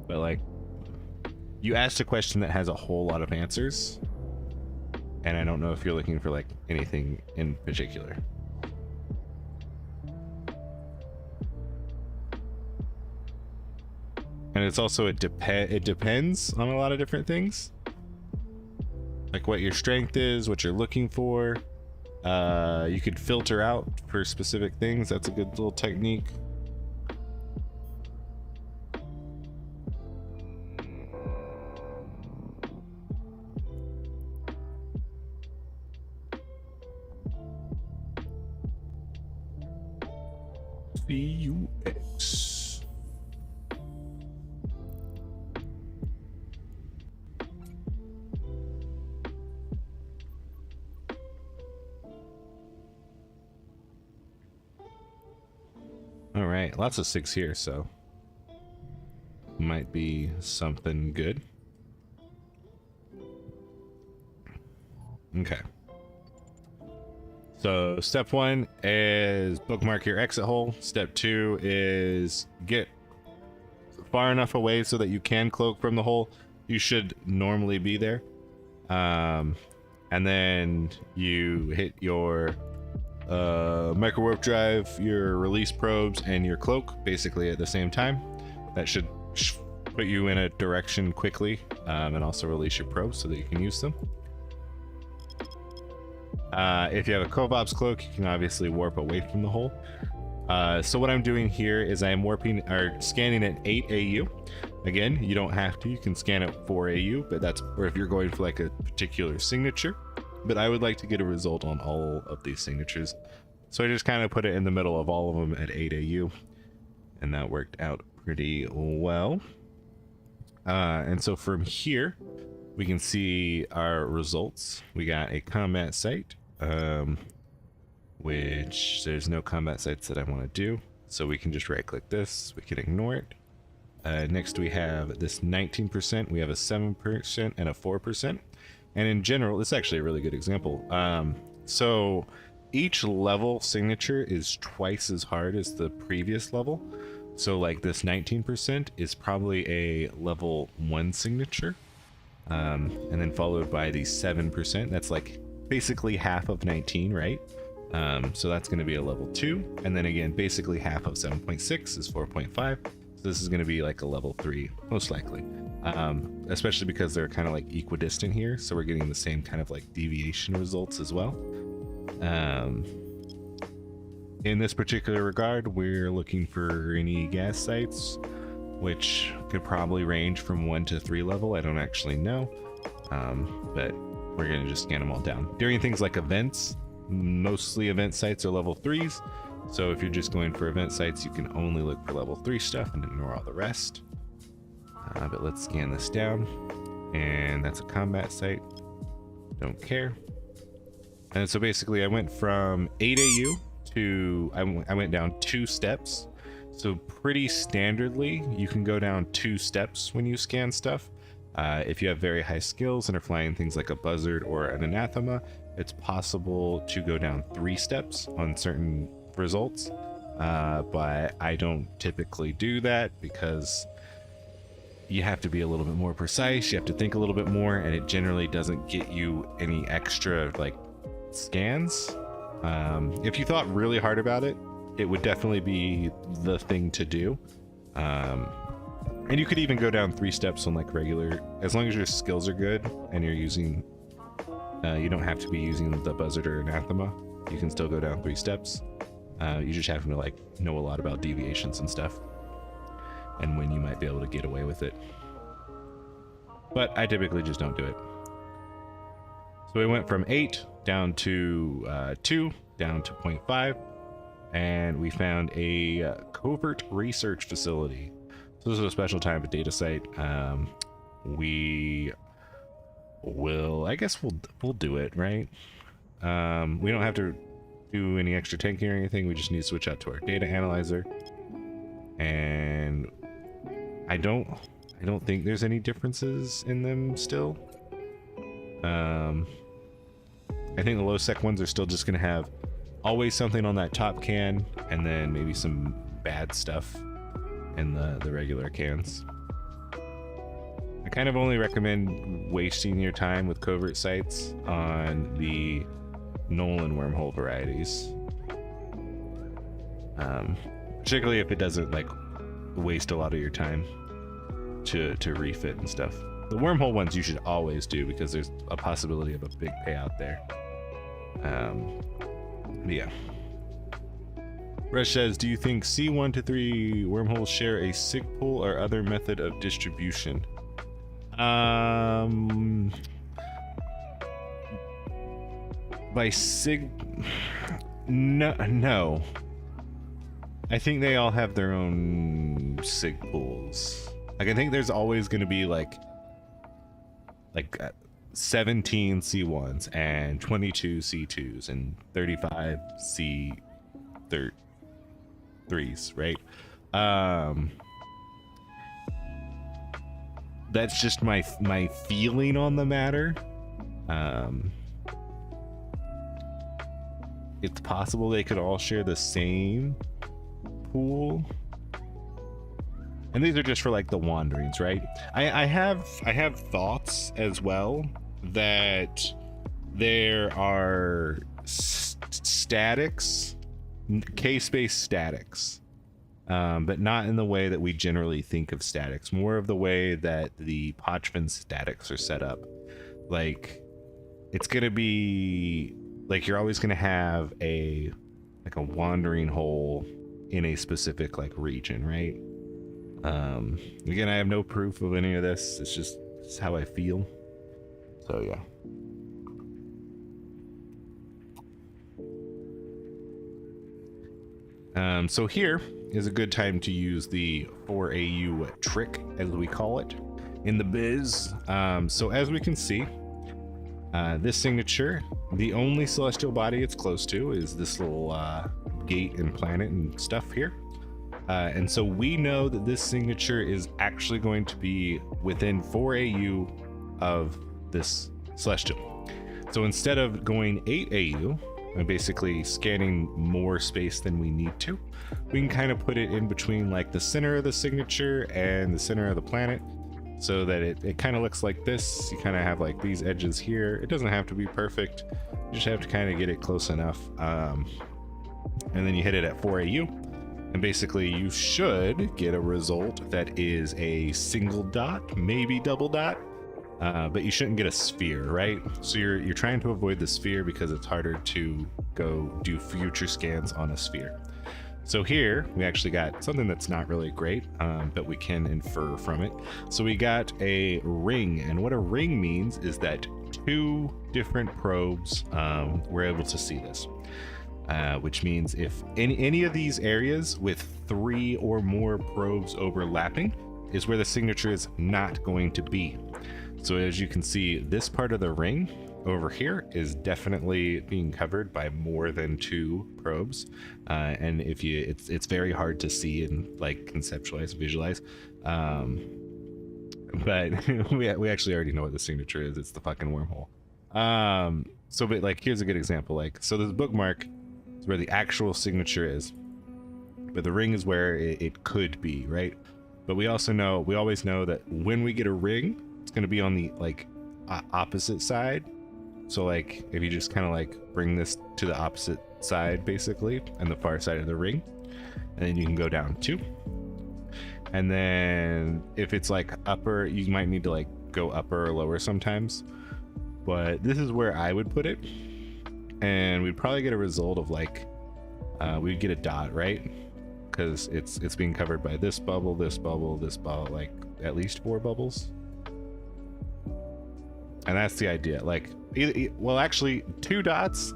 But like, you asked a question that has a whole lot of answers, and I don't know if you're looking for like anything in particular. And it's also, it depends on a lot of different things, like what your strength is, what you're looking for. You could filter out for specific things. That's a good little technique. CUX. All right, lots of 6 here, so might be something good. Okay. So step 1 is bookmark your exit hole. Step 2 is get far enough away so that you can cloak from the hole. You should normally be there. And then you hit your micro warp drive, your release probes, and your cloak basically at the same time. That should put you in a direction quickly, and also release your probes so that you can use them. If you have a Covop's cloak, you can obviously warp away from the hole. So what I'm doing here is I am warping or scanning at 8 AU. Again, you don't have to, you can scan at 4 AU, but that's, or if you're going for like a particular signature. But I would like to get a result on all of these signatures. So I just kind of put it in the middle of all of them at 8 AU. And that worked out pretty well. And so from here, we can see our results. We got a combat site, which there's no combat sites that I want to do. So we can just right click this, we can ignore it. Next we have this 19%, we have a 7% and a 4%. And in general, it's actually a really good example. So each level signature is twice as hard as the previous level. So like this 19% is probably a level 1 signature, and then followed by the 7%. That's like basically half of 19, right? So that's going to be a level 2, and then again basically half of 7.6 is 4.5. So this is going to be like a level 3 most likely, especially because they're kind of like equidistant here, so we're getting the same kind of like deviation results as well. In this particular regard, we're looking for any gas sites, which could probably range from 1 to 3 level. I don't actually know, but we're going to just scan them all down. During things like events, mostly event sites are level 3s. So if you're just going for event sites, you can only look for level 3 stuff and ignore all the rest. But let's scan this down. And that's a combat site. Don't care. And so basically I went from 8 AU to, I went down 2 steps. So pretty standardly, you can go down 2 steps when you scan stuff. If you have very high skills and are flying things like a buzzard or an anathema, it's possible to go down 3 steps on certain results. But I don't typically do that because you have to be a little bit more precise. You have to think a little bit more, and it generally doesn't get you any extra like scans. If you thought really hard about it, it would definitely be the thing to do. And you could even go down 3 steps on like regular, as long as your skills are good and you're using, you don't have to be using the buzzard or anathema. You can still go down 3 steps. You just have to like know a lot about deviations and stuff, and when you might be able to get away with it. But I typically just don't do it. So we went from 8 down to 2, down to 0.5, and we found a covert research facility. So this is a special type of data site. We will, I guess we'll do it, right? We don't have to do any extra tanking or anything. We just need to switch out to our data analyzer, and I don't think there's any differences in them still. I think the low sec ones are still just gonna have always something on that top can, and then maybe some bad stuff in the regular cans. I kind of only recommend wasting your time with covert sites on the Null and Wormhole varieties, particularly if it doesn't like waste a lot of your time to refit and stuff. The Wormhole ones you should always do because there's a possibility of a big payout there. Yeah. Rush says, do you think C1 to 3 wormholes share a sig pool or other method of distribution? By sig, no. I think they all have their own sig pools. Like I think there's always going to be like 17 C1s and 22 C2s and 35 C3s, right? That's just my feeling on the matter. It's possible they could all share the same pool. And these are just for like the wanderings, right? I have thoughts as well that there are statics, K-space statics, but not in the way that we generally think of statics. More of the way that the Pochvin statics are set up. Like, it's gonna be like you're always gonna have a wandering hole in a specific like region, right? Again, I have no proof of any of this. It's just how I feel. So yeah. So here is a good time to use the 4AU trick, as we call it in the biz. So as we can see, this signature, the only celestial body it's close to is this little gate and planet and stuff here. And so we know that this signature is actually going to be within 4 AU of this celestial. So instead of going 8 AU and basically scanning more space than we need to. We can kind of put it in between like the center of the signature and the center of the planet, so that it kind of looks like this. You kind of have like these edges here. It doesn't have to be perfect. You just have to kind of get it close enough. And then you hit it at 4 AU. And basically you should get a result that is a single dot, maybe double dot. But you shouldn't get a sphere, right? So you're trying to avoid the sphere because it's harder to go do future scans on a sphere. So here we actually got something that's not really great, but we can infer from it. So we got a ring, and what a ring means is that 2 different probes were able to see this, which means if any of these areas with 3 or more probes overlapping is where the signature is not going to be. So as you can see, this part of the ring over here is definitely being covered by more than 2 probes, and if you it's very hard to see and like conceptualize, visualize, but we actually already know what the signature is. It's the fucking wormhole. So but like here's a good example. Like, so this bookmark is where the actual signature is, but the ring is where it could be, right? But we always know that when we get a ring, it's going to be on the like opposite side. So like if you just kind of like bring this to the opposite side basically, and the far side of the ring, and then you can go down 2. And then if it's like upper, you might need to like go upper or lower sometimes, but this is where I would put it, and we'd probably get a result of like we'd get a dot, right? Because it's being covered by this bubble, this bubble, this bubble, like at least 4 bubbles. And that's the idea. Like, well, actually 2 dots.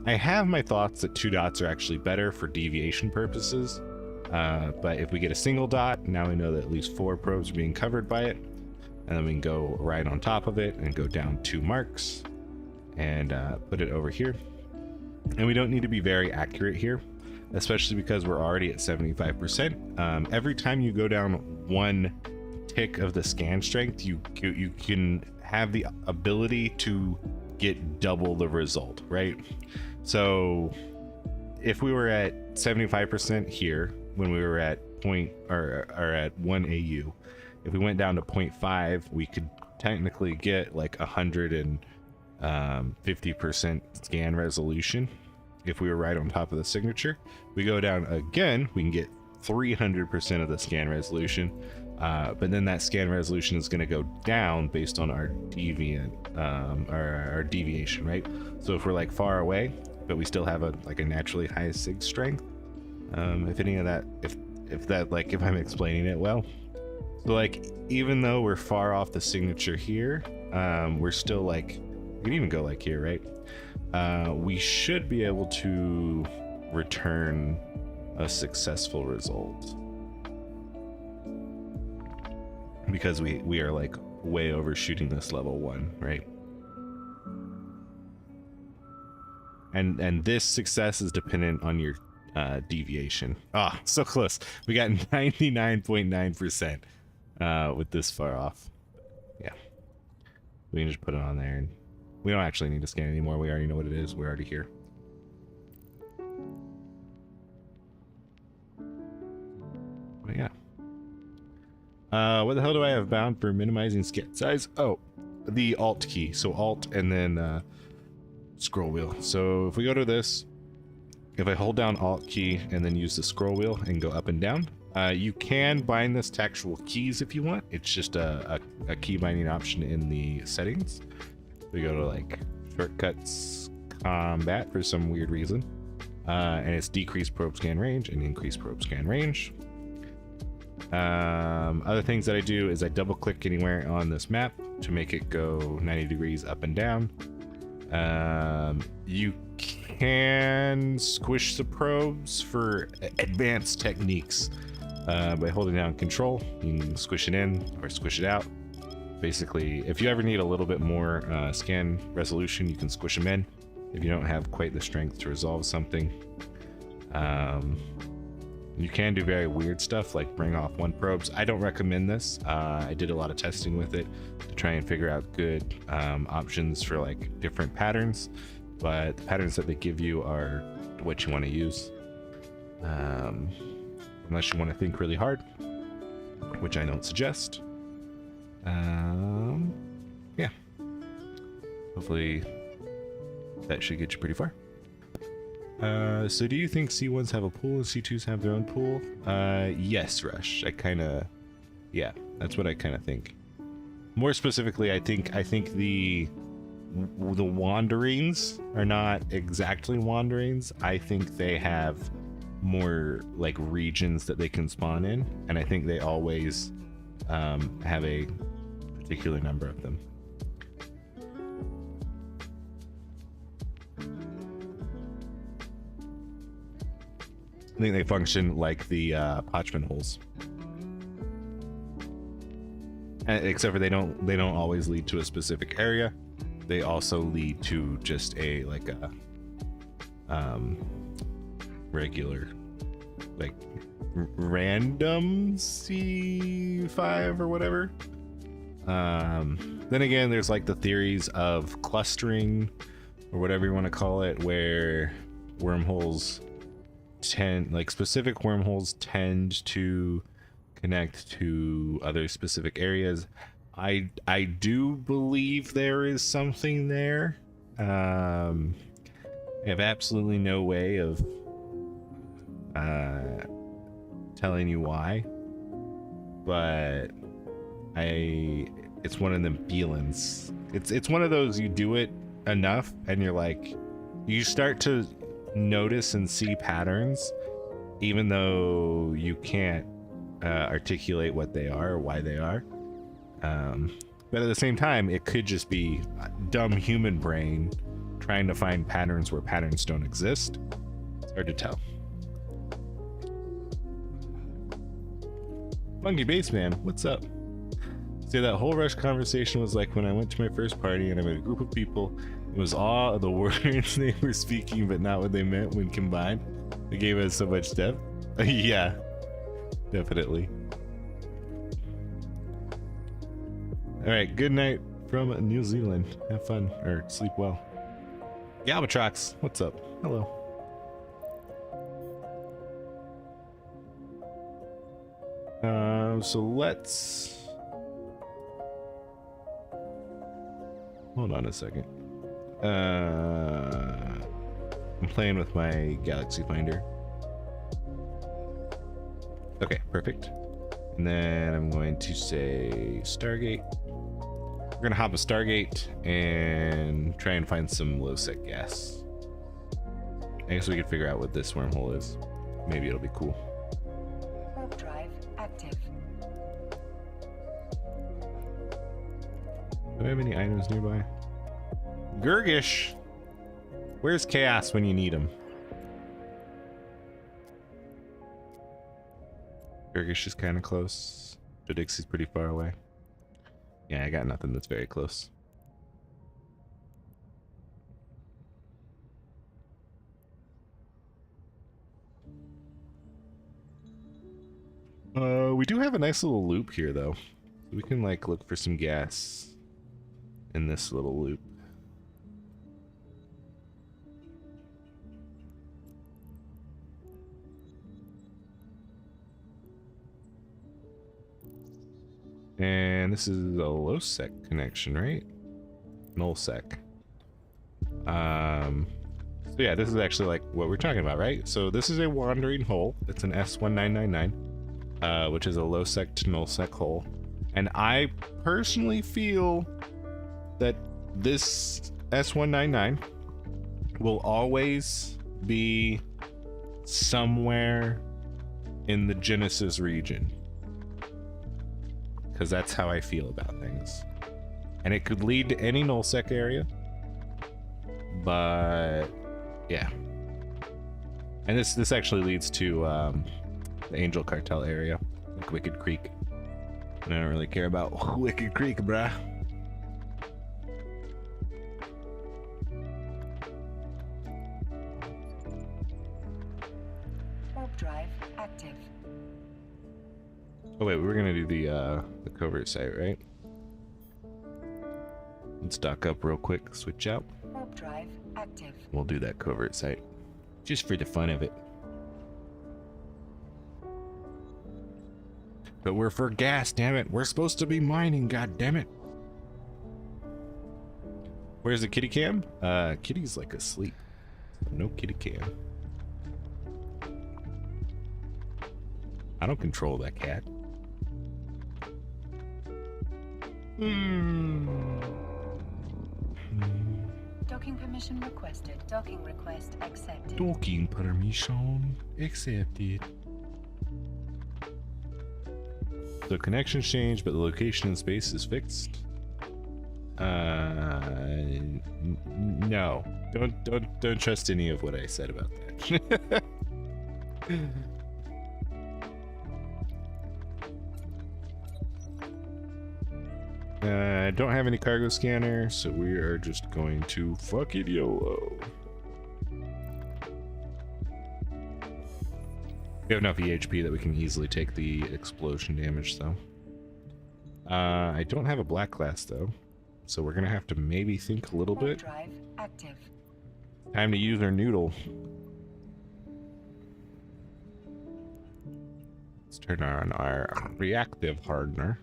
I have my thoughts that 2 dots are actually better for deviation purposes. But if we get a single dot, now we know that at least 4 probes are being covered by it. And then we can go right on top of it and go down 2 marks and put it over here. And we don't need to be very accurate here, especially because we're already at 75%. Every time you go down 1 tick of the scan strength, you can have the ability to get double the result, right? So if we were at 75% here when we were at at 1 AU, if we went down to 0.5, we could technically get like 150% scan resolution. If we were right on top of the signature, we go down again, we can get 300% of the scan resolution. But then that scan resolution is going to go down based on our deviant, our deviation, right? So if we're like far away, but we still have a naturally high sig strength, if any of that, if I'm explaining it well, so like even though we're far off the signature here, we're still like, we can even go like here, right? We should be able to return a successful result, because we are like way overshooting this level 1, right? And this success is dependent on your deviation. So close. We got 99.9% with this far off. Yeah, we can just put it on there, and we don't actually need to scan anymore. We already know what it is. We're already here. But yeah. What the hell do I have bound for minimizing scan size? Oh, the Alt key. So Alt and then scroll wheel. So if we go to this, if I hold down Alt key and then use the scroll wheel and go up and down, you can bind this to actual keys if you want. It's just a key binding option in the settings. We go to like shortcuts, combat for some weird reason, and it's decreased probe scan range and increased probe scan range. Other things that I do is I double click anywhere on this map to make it go 90 degrees up and down. You can squish the probes for advanced techniques by holding down control. You can squish it in or squish it out. Basically, if you ever need a little bit more scan resolution, you can squish them in if you don't have quite the strength to resolve something. You can do very weird stuff like bring off 1 probes. I don't recommend this. I did a lot of testing with it to try and figure out good options for like different patterns. but the patterns that they give you are what you want to use. Unless you want to think really hard, which I don't suggest. Yeah. Hopefully that should get you pretty far. So do you think C1s have a pool and C2s have their own pool? Yes, Rush. Yeah, that's what I kind of think. More specifically, I think the wanderings are not exactly wanderings. I think they have more like regions that they can spawn in, and I think they always have a particular number of them. I think they function like the parchment holes, except for they don't always lead to a specific area. They also lead to just a like a regular like random C5 or whatever. Then again, there's like the theories of clustering or whatever you want to call it, where wormholes specific wormholes tend to connect to other specific areas. I do believe there is something there. I have absolutely no way of telling you why, but it's one of them feelings. It's one of those, you do it enough and you're like, you start to notice and see patterns, even though you can't articulate what they are or why they are. But at the same time, it could just be a dumb human brain trying to find patterns where patterns don't exist. It's hard to tell. Funky Baseman, what's up? See, that whole Rush conversation was like when I went to my first party and I met a group of people. It was all the words they were speaking, but not what they meant when combined. They gave us so much depth. Yeah, definitely. All right, good night from New Zealand. Have fun, or sleep well. Galbatrox, what's up? Hello. So let's... Hold on a second. I'm playing with my galaxyfinder. Okay, perfect. And then I'm going to say Stargate. We're gonna hop a Stargate and try and find some low-sec gas. I guess we could figure out what this wormhole is. Maybe it'll be cool. Warp drive active. Do I have any items nearby? Gurgish! Where's Chaos when you need him? Gurgish is kind of close. Dodixie's pretty far away. Yeah, I got nothing that's very close. We do have a nice little loop here, though. We can, like, look for some gas in this little loop. And this is a low sec connection, right? Null sec. So yeah, this is actually like what we're talking about, right? So this is a wandering hole. It's an S1999, which is a low sec to null sec hole. And I personally feel that this S199 will always be somewhere in the Genesis region. Because that's how I feel about things. And it could lead to any nullsec area. But yeah. And this actually leads to the Angel Cartel area, like Wicked Creek. And I don't really care about Wicked Creek, bruh. Warp drive active. Oh wait, we were gonna do the covert site, right? Let's dock up real quick, switch out. Warp Warp drive active. We'll do that covert site. Just for the fun of it. But we're for gas, damn it. We're supposed to be mining, god damn it. Where's the kitty cam? Kitty's like asleep. No kitty cam. I don't control that cat. Docking permission requested. Docking request accepted. Docking permission accepted. The connection's changed, but the location in space is fixed. No. Don't trust any of what I said about that. I don't have any cargo scanner, so we are just going to fuck it YOLO. We have enough EHP that we can easily take the explosion damage, though. I don't have a black glass, though, so we're gonna have to maybe think a little bit. Drive active. Time to use our noodle. Let's turn on our reactive hardener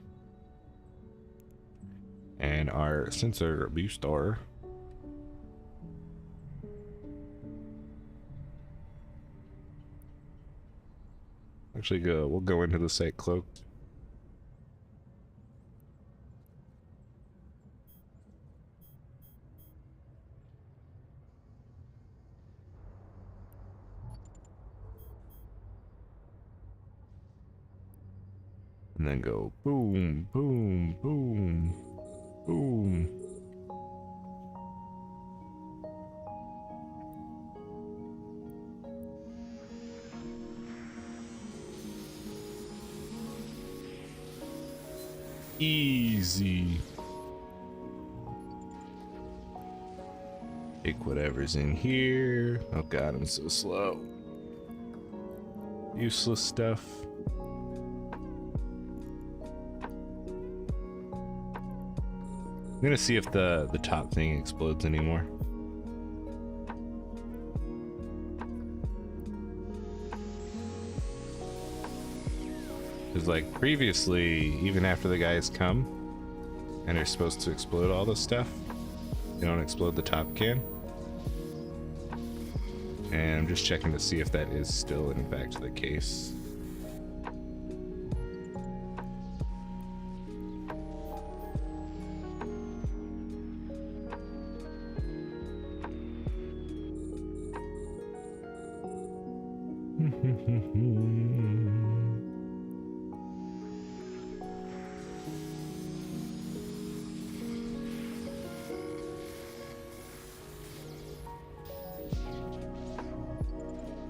and our sensor booster. Actually, we'll go into the site cloaked. And then go boom, boom, boom, boom. Easy. Take whatever's in here. Oh god, I'm so slow. Useless stuff. I'm gonna see if the top thing explodes anymore. Because like previously, even after the guys come and they're supposed to explode all this stuff, they don't explode the top can. And I'm just checking to see if that is still in fact the case.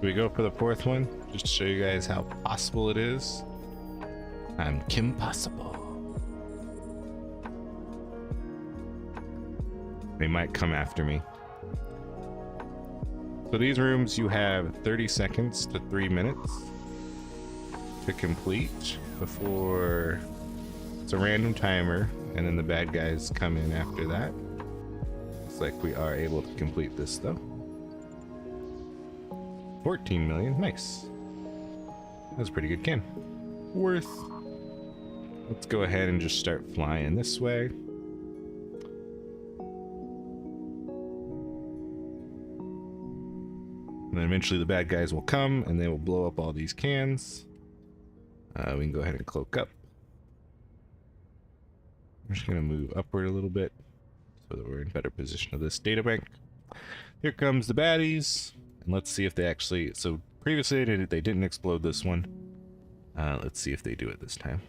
Do we go for the fourth one? Just to show you guys how possible it is. I'm Kim Possible. They might come after me. So these rooms you have 30 seconds to 3 minutes to complete before it's a random timer, and then the bad guys come in after that. Looks like we are able to complete this though. 14 million, nice. That's a pretty good can. Worth. Let's go ahead and just start flying this way. And then eventually the bad guys will come and they will blow up all these cans. We can go ahead and cloak up. I'm just gonna move upward a little bit so that we're in better position of this data bank. Here comes the baddies. And let's see if they actually, so previously they didn't explode this one. Let's see if they do it this time.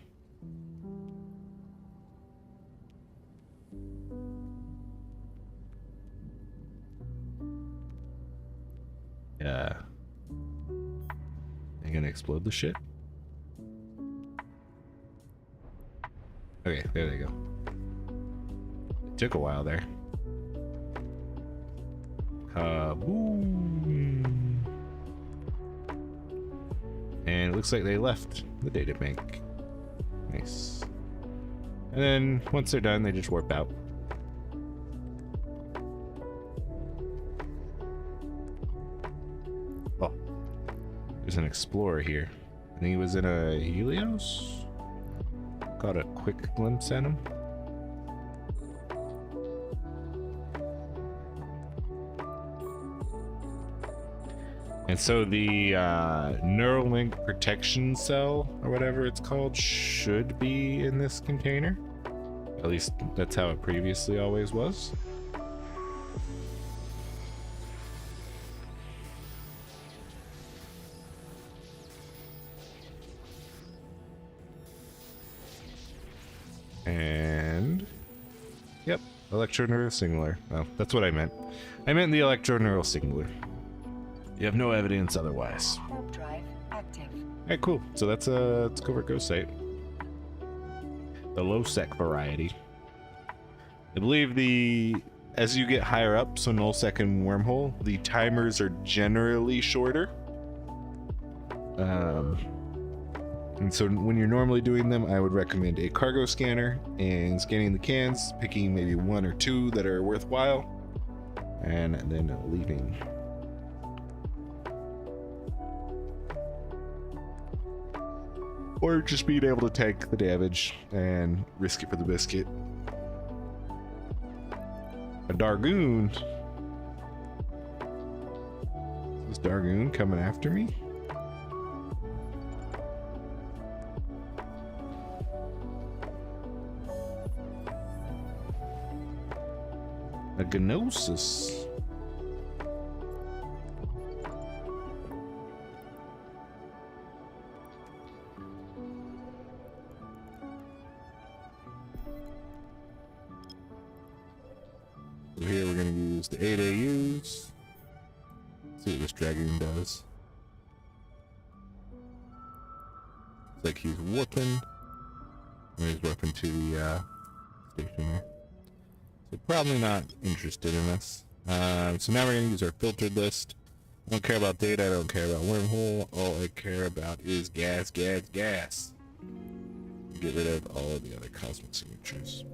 Yeah. They gonna explode the shit? Okay, there they go. It took a while there. Kaboom! And it looks like they left the data bank. Nice. And then once they're done, they just warp out. There's an explorer here. I think he was in a Helios. Got a quick glimpse at him. And so the Neuralink protection cell, or whatever it's called, should be in this container. At least that's how it previously always was. And yep, electroneural singular. Well, that's what I meant. I meant the electroneural singular. You have no evidence otherwise. Warp drive active. Alright, cool. So that's a let's go over Ghost Site. The low sec variety. I believe as you get higher up, so Null Sec and Wormhole, the timers are generally shorter. And so when you're normally doing them, I would recommend a cargo scanner and scanning the cans, picking maybe one or two that are worthwhile, and then leaving. Or just being able to tank the damage and risk it for the biscuit. A Dargoon. Is this Dargoon coming after me? A Gnosis. So here we're going to use the 8 AUs. See what this Dragoon does. Looks like he's warping. And he's warping to the station there. So probably not interested in this. So now we're going to use our filtered list. I don't care about data, I don't care about Wormhole. All I care about is gas, gas, gas. Get rid of all of the other cosmic signatures.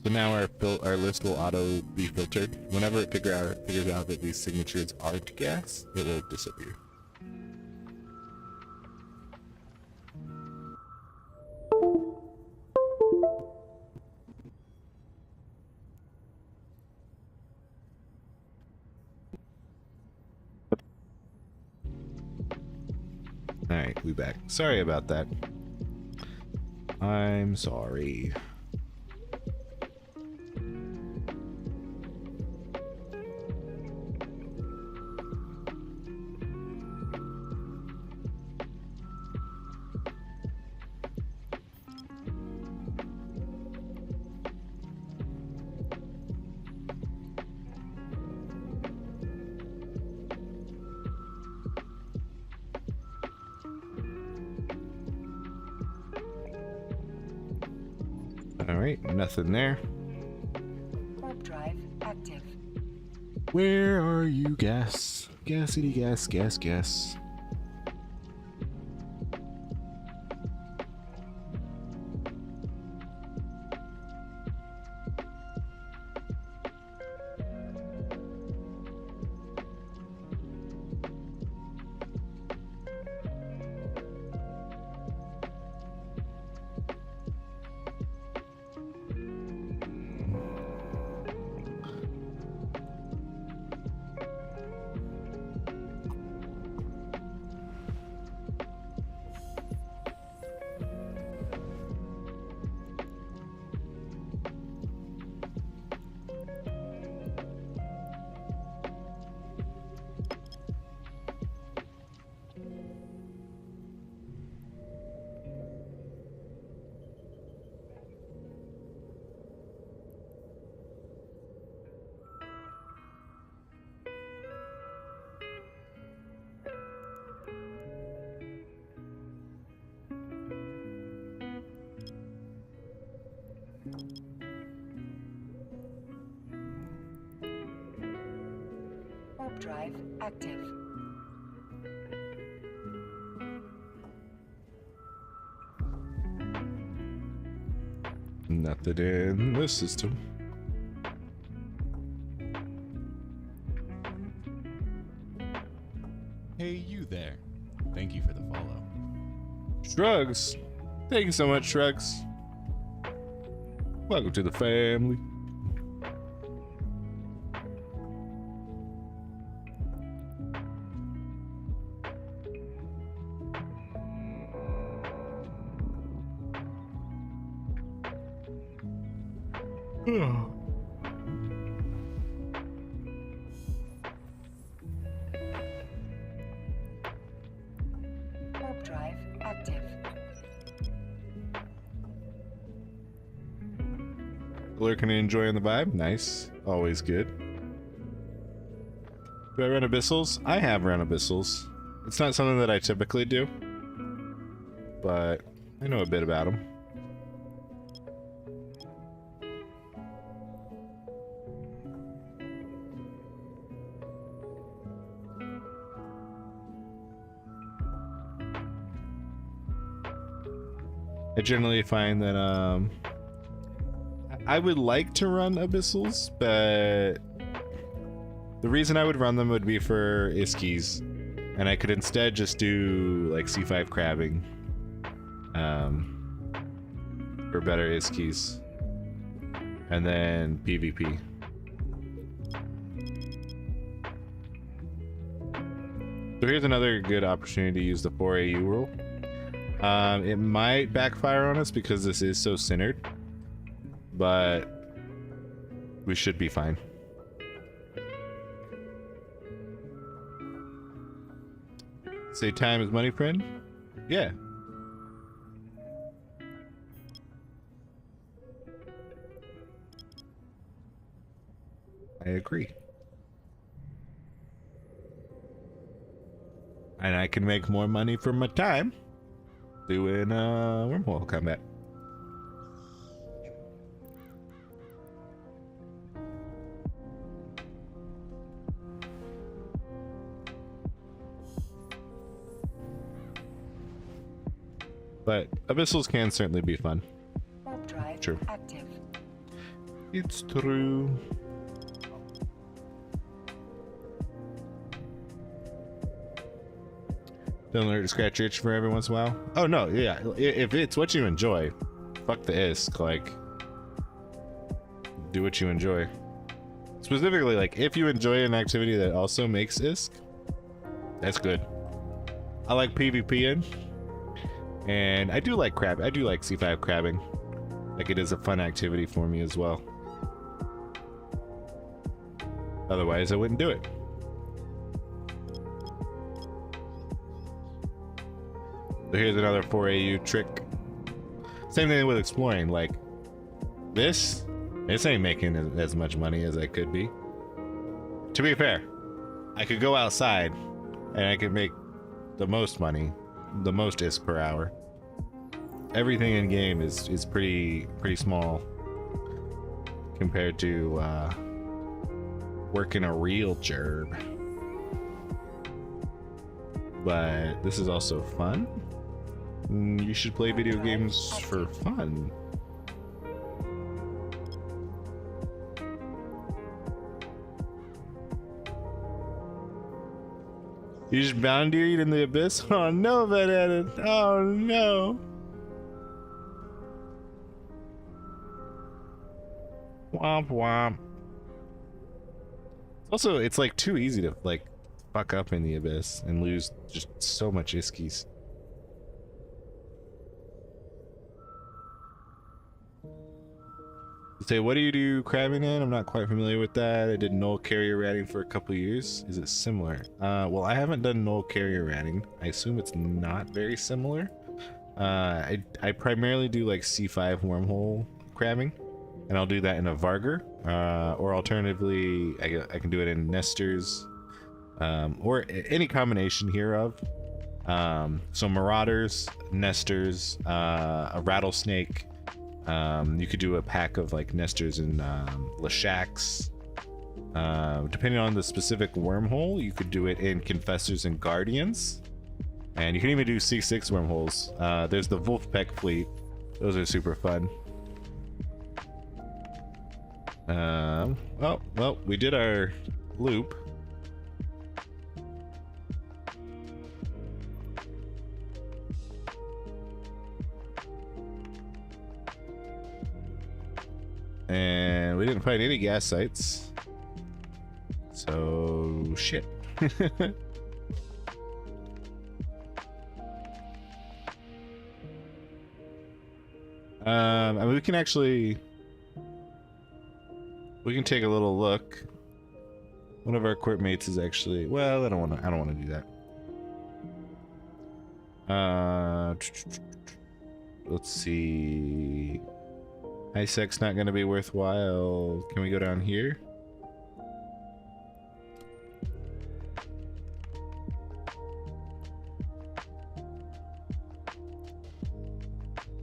So now our list will auto be filtered. Whenever it figures out that these signatures aren't gas, it will disappear. Alright, we back. Sorry about that. I'm sorry. Alright, nothing there. Warp drive active. Where are you, gas? Gassity gas, gas, gas. Warp drive active. Nothing in this system. Hey, you there. Shrugs. Thank you so much, Shrugs. Welcome to the family. Warp drive active. Lurking and enjoying the vibe. Nice. Always good. Do I run Abyssals? I have run Abyssals. It's not something that I typically do, but I know a bit about them. I generally find that I would like to run Abyssals, but the reason I would run them would be for Iskies, and I could instead just do like C5 crabbing for better Iskies, and then PvP. So here's another good opportunity to use the 4AU rule. It might backfire on us because this is so centered, but we should be fine. Say time is money, friend? Yeah. I agree. And I can make more money from my time doing wormhole combat. But Abyssals can certainly be fun. Warp drive True. active. It's true. Don't learn to scratch your itch for every once in a while. Oh no, yeah. If it's what you enjoy, fuck the ISK. Like, do what you enjoy. Specifically, like, if you enjoy an activity that also makes ISK, that's good. I like PvPing, and I do like crab. I do like C5 crabbing. Like, it is a fun activity for me as well. Otherwise, I wouldn't do it. So here's another 4AU trick. Same thing with exploring. Like, this ain't making as much money as I could be. To be fair, I could go outside and I could make the most money, the most ISK per hour. Everything in game is pretty small compared to working a real job. But this is also fun. You should play video games for fun. You just boundaried in the abyss? Oh no, Van. Oh no. Womp womp. Also, it's like too easy to like fuck up in the abyss and lose just so much Iskies. Say, what do you do crabbing in? I'm not quite familiar with that. I did null carrier ratting for a couple years. Is it similar? Well, I haven't done null carrier ratting. I assume it's not very similar. I primarily do like C5 wormhole crabbing, and I'll do that in a Varger, or alternatively, I can do it in nesters, or any combination hereof. So marauders, nesters, a rattlesnake. You could do a pack of like nesters and lashaks. Depending on the specific wormhole, you could do it in confessors and guardians, and you can even do C6 wormholes. There's the Wolfpeck fleet; those are super fun. Well, we did our loop. And we didn't find any gas sites. So, shit. I mean, we can take a little look. One of our court mates is actually, well, I don't want to do that. Let's see. ISEC's not going to be worthwhile. Can we go down here?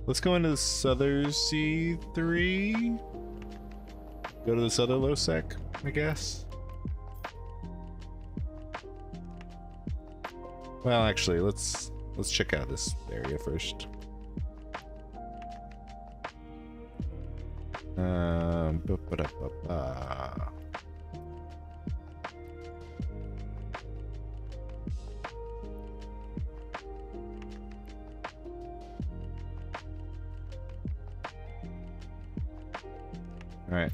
Let's go into the Souther C3. Go to this other lowsec, I guess. Well, actually, let's check out this area first. Ba-ba-da-ba-ba. All right.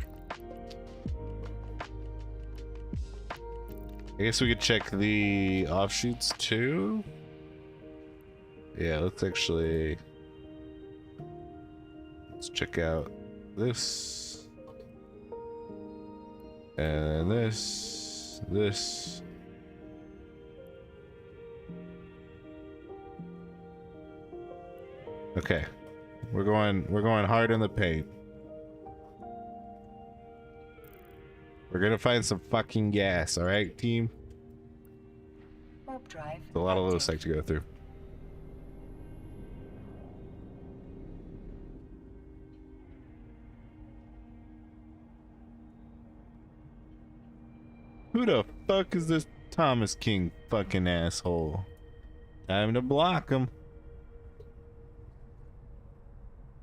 I guess we could check the offshoots too. Yeah, let's check out this and this. Okay, we're going hard in the paint. We're gonna find some fucking gas, all right, team? Warp drive. There's a lot of those to go through. Who the fuck is this Thomas King fucking asshole? Time to block him.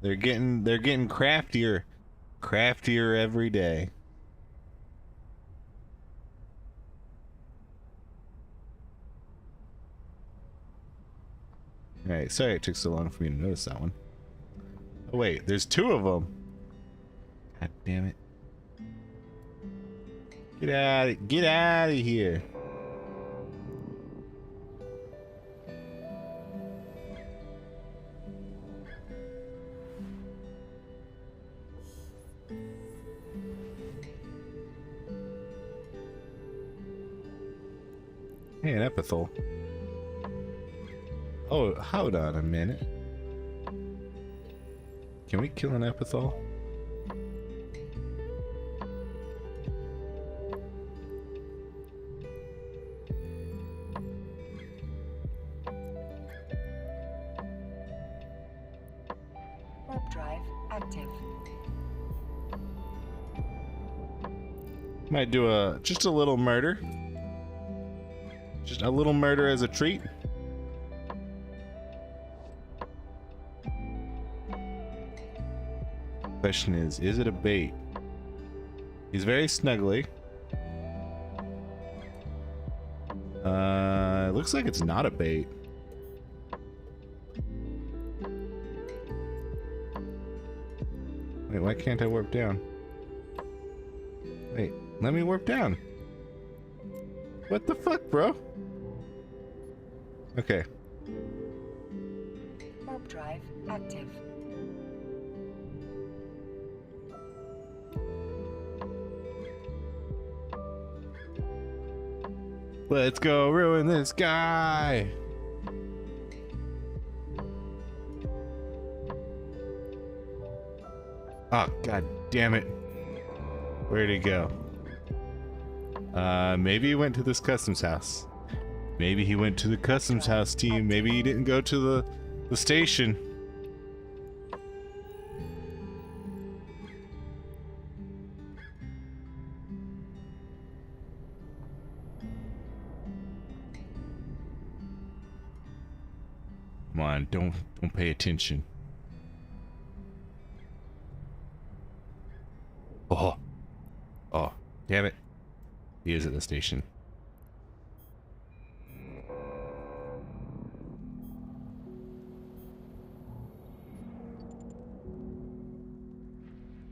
They're getting craftier every day. Alright, sorry it took so long for me to notice that one. Oh wait, there's two of them. God damn it. Get out of here. Hey, an epithel. Oh, hold on a minute. Can we kill an epithel? Warp drive active. Might do just a little murder. Just a little murder as a treat. Question is it a bait? He's very snuggly. It looks like it's not a bait. Wait, why can't I warp down? Wait, let me warp down. What the fuck, bro? Okay. Warp drive active. Let's go ruin this guy. Oh, god damn it. Where'd he go? Maybe he went to this customs house. Maybe he went to the customs house, team. Maybe he didn't go to the station. Come on, don't pay attention. Oh, damn it. He is at the station.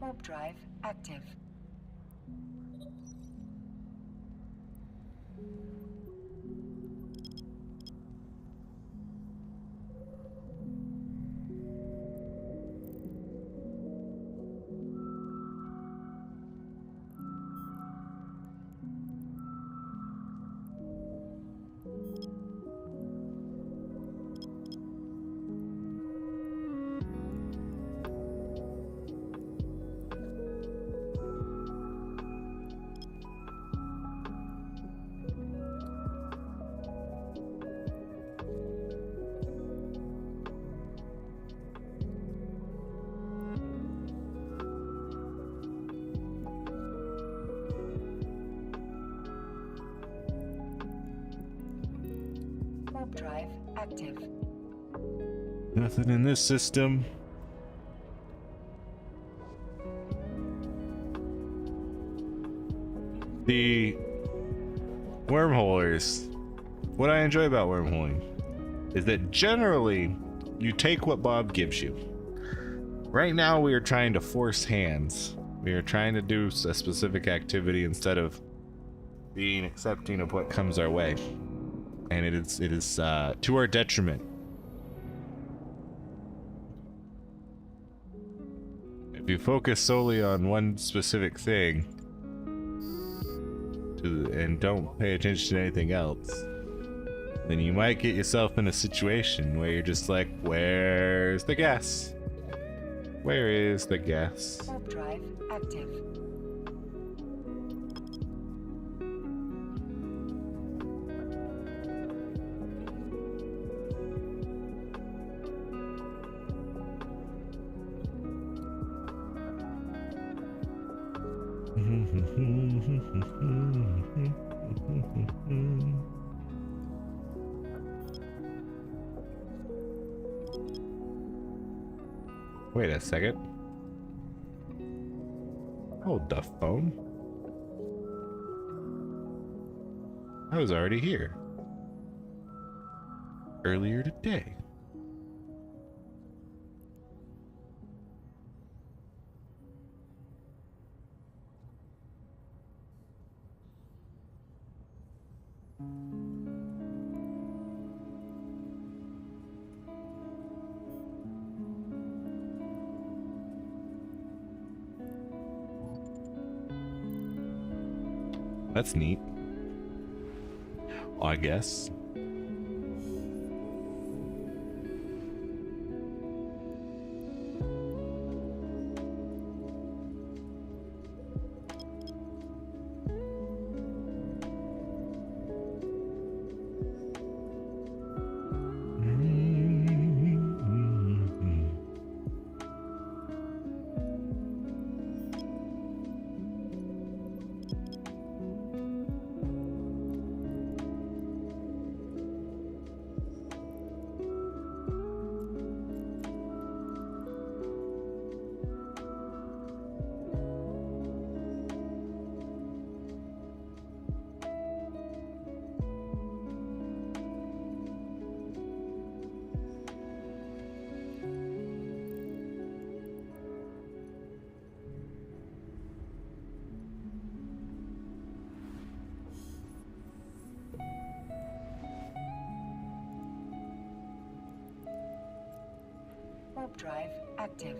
Warp drive active. Warp drive active. Nothing in this system. The wormholers. What I enjoy about wormholing is that generally you take what Bob gives you. Right now we are trying to force hands. We are trying to do a specific activity instead of being accepting of what comes our way. And it is to our detriment. If you focus solely on one specific thing and don't pay attention to anything else, then you might get yourself in a situation where you're just like, where's the gas? Where is the gas? Warp drive active. Wait a second. Hold the phone. I was already here. Earlier today. That's neat. I guess. Warp drive active.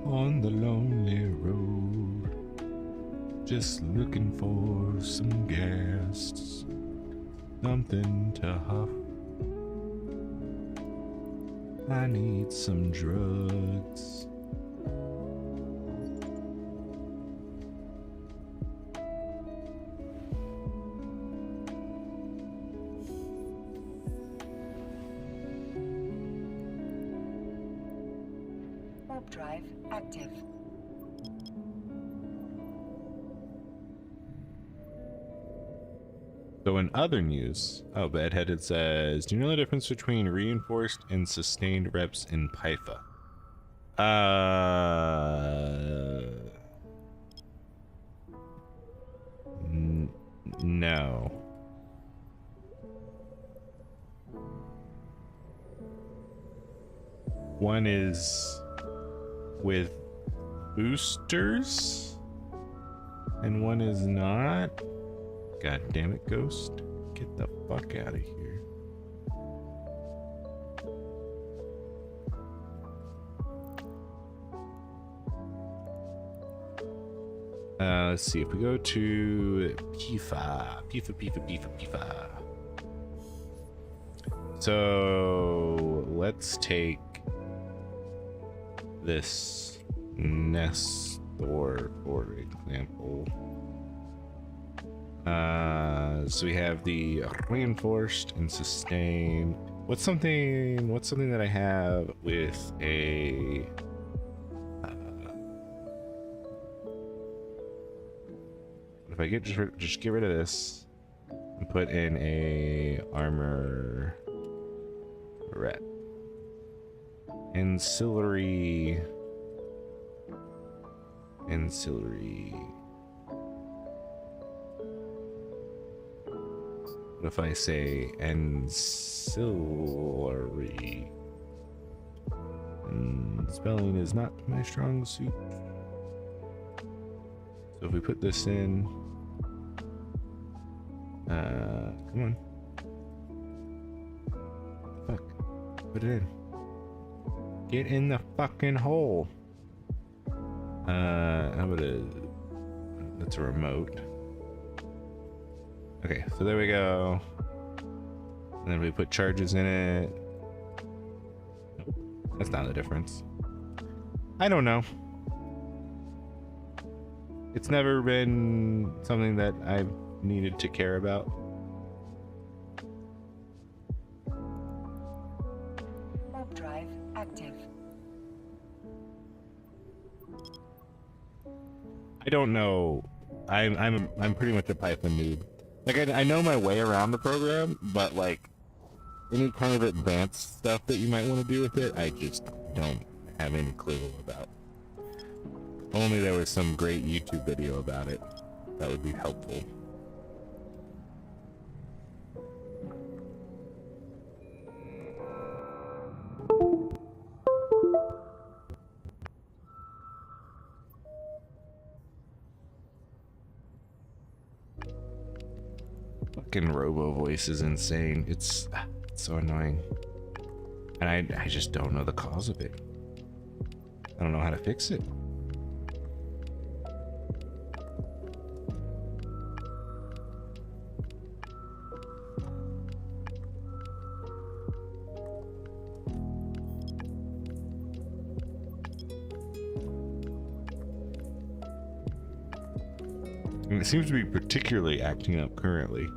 On the lonely road, just looking for some gas, something to huff. I need some drugs. Warp drive active. So in other news, oh, Bedheaded says, do you know the difference between reinforced and sustained reps in Pytha? No. One is with boosters, and one is not. God damn it, Ghost. Get the fuck out of here. Let's see, if we go to PIFA. So let's take this Nestor, for example. So we have the reinforced and sustained. What's something that I have with a if I just get rid of this and put in a armor ret. Ancillary. What if I say ancillary? And spelling is not my strong suit. So if we put this in, come on. Fuck. Put it in. Get in the fucking hole. How about that's a remote. Okay, so there we go. And then we put charges in it. Nope, that's not the difference. I don't know. It's never been something that I've needed to care about. Warp drive active. I don't know. I'm pretty much a Python noob. Like I know my way around the program, but like any kind of advanced stuff that you might want to do with it, I just don't have any clue about. Only there was some great YouTube video about it. That would be helpful. Fucking Robo voice is insane. It's so annoying. And I just don't know the cause of it. I don't know how to fix it. And it seems to be particularly acting up currently.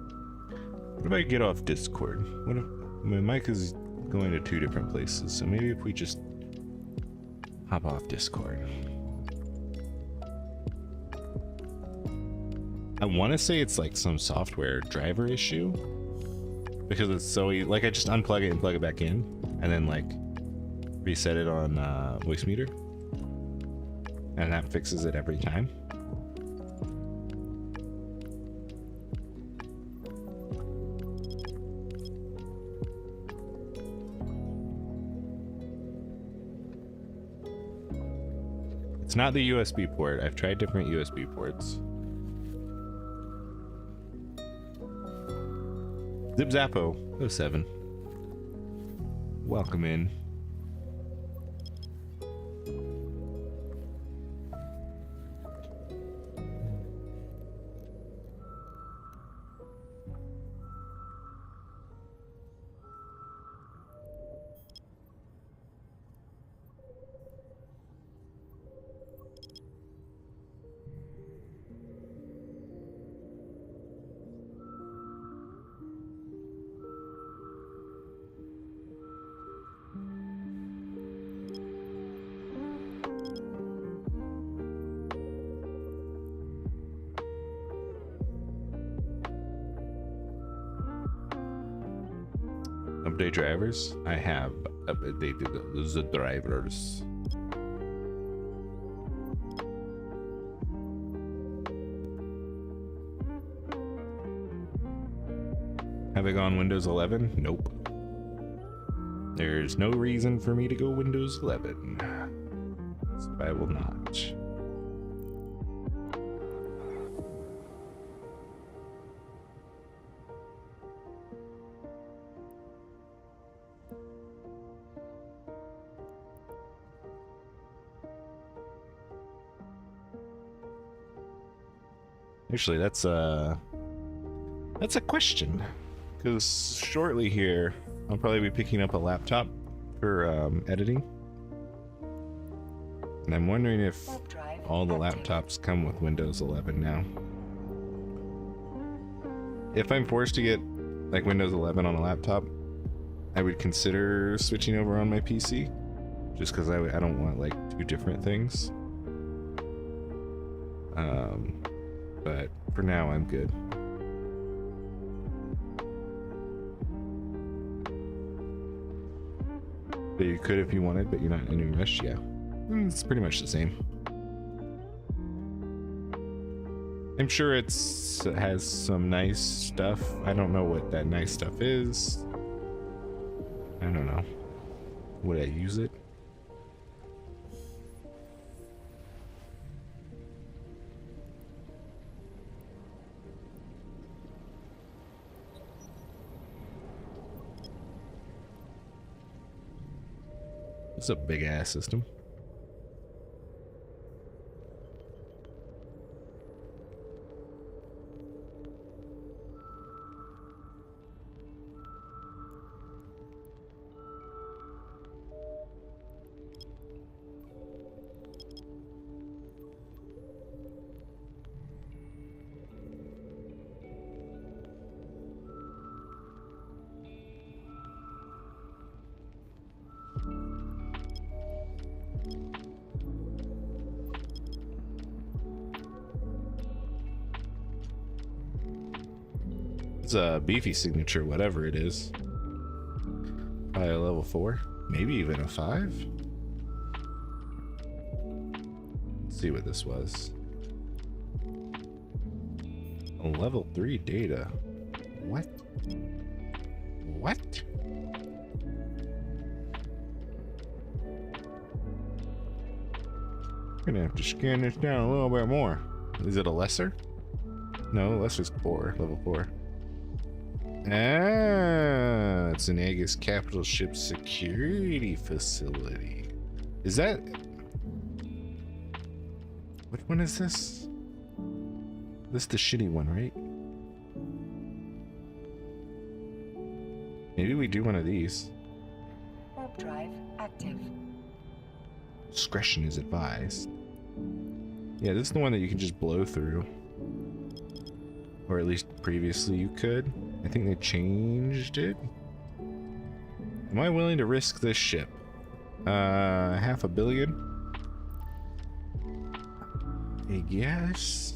What if I get off Discord? What if my mic is going to 2 different places? So maybe if we just hop off Discord. I want to say it's like some software driver issue because it's so easy. Like I just unplug it and plug it back in, and then like reset it on voice meter, and that fixes it every time. It's not the USB port. I've tried different USB ports. Zip Zappo 07. Welcome in. Update drivers. I have updated the drivers. Have I gone Windows 11? Nope. There's no reason for me to go Windows 11. So I will not. Actually, that's a question, because shortly here I'll probably be picking up a laptop for editing, and I'm wondering if all the laptops come with Windows 11 now. If I'm forced to get like Windows 11 on a laptop, I would consider switching over on my PC, just because I don't want like two different things. But for now, I'm good. But you could if you wanted, but you're not in any rush. Yeah, it's pretty much the same. I'm sure it has some nice stuff. I don't know what that nice stuff is. I don't know. Would I use it? It's a big ass system. It's a beefy signature, whatever it is. Probably a level 4, maybe even a 5. Let's see what this was. A level 3 data. What? What? Gonna have to scan this down a little bit more. Is it a lesser? No, lesser's 4, level 4. Ah, it's an Aegis capital ship security facility. Is that... Which one is this? This is the shitty one, right? Maybe we do one of these. Warp drive active. Discretion is advised. Yeah, this is the one that you can just blow through. Or at least previously you could. I think they changed it. Am I willing to risk this ship? $500 million? I guess.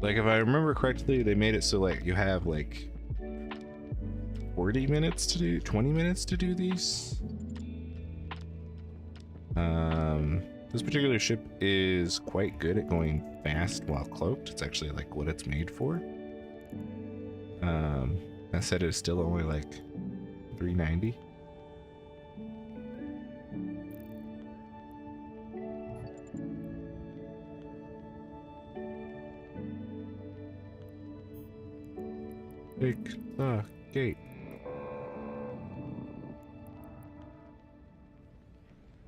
Like, if I remember correctly, they made it so like you have like 40 minutes to do, 20 minutes to do these. This particular ship is quite good at going fast while cloaked. It's actually like what it's made for. That said, it's still only like 390. Take the gate.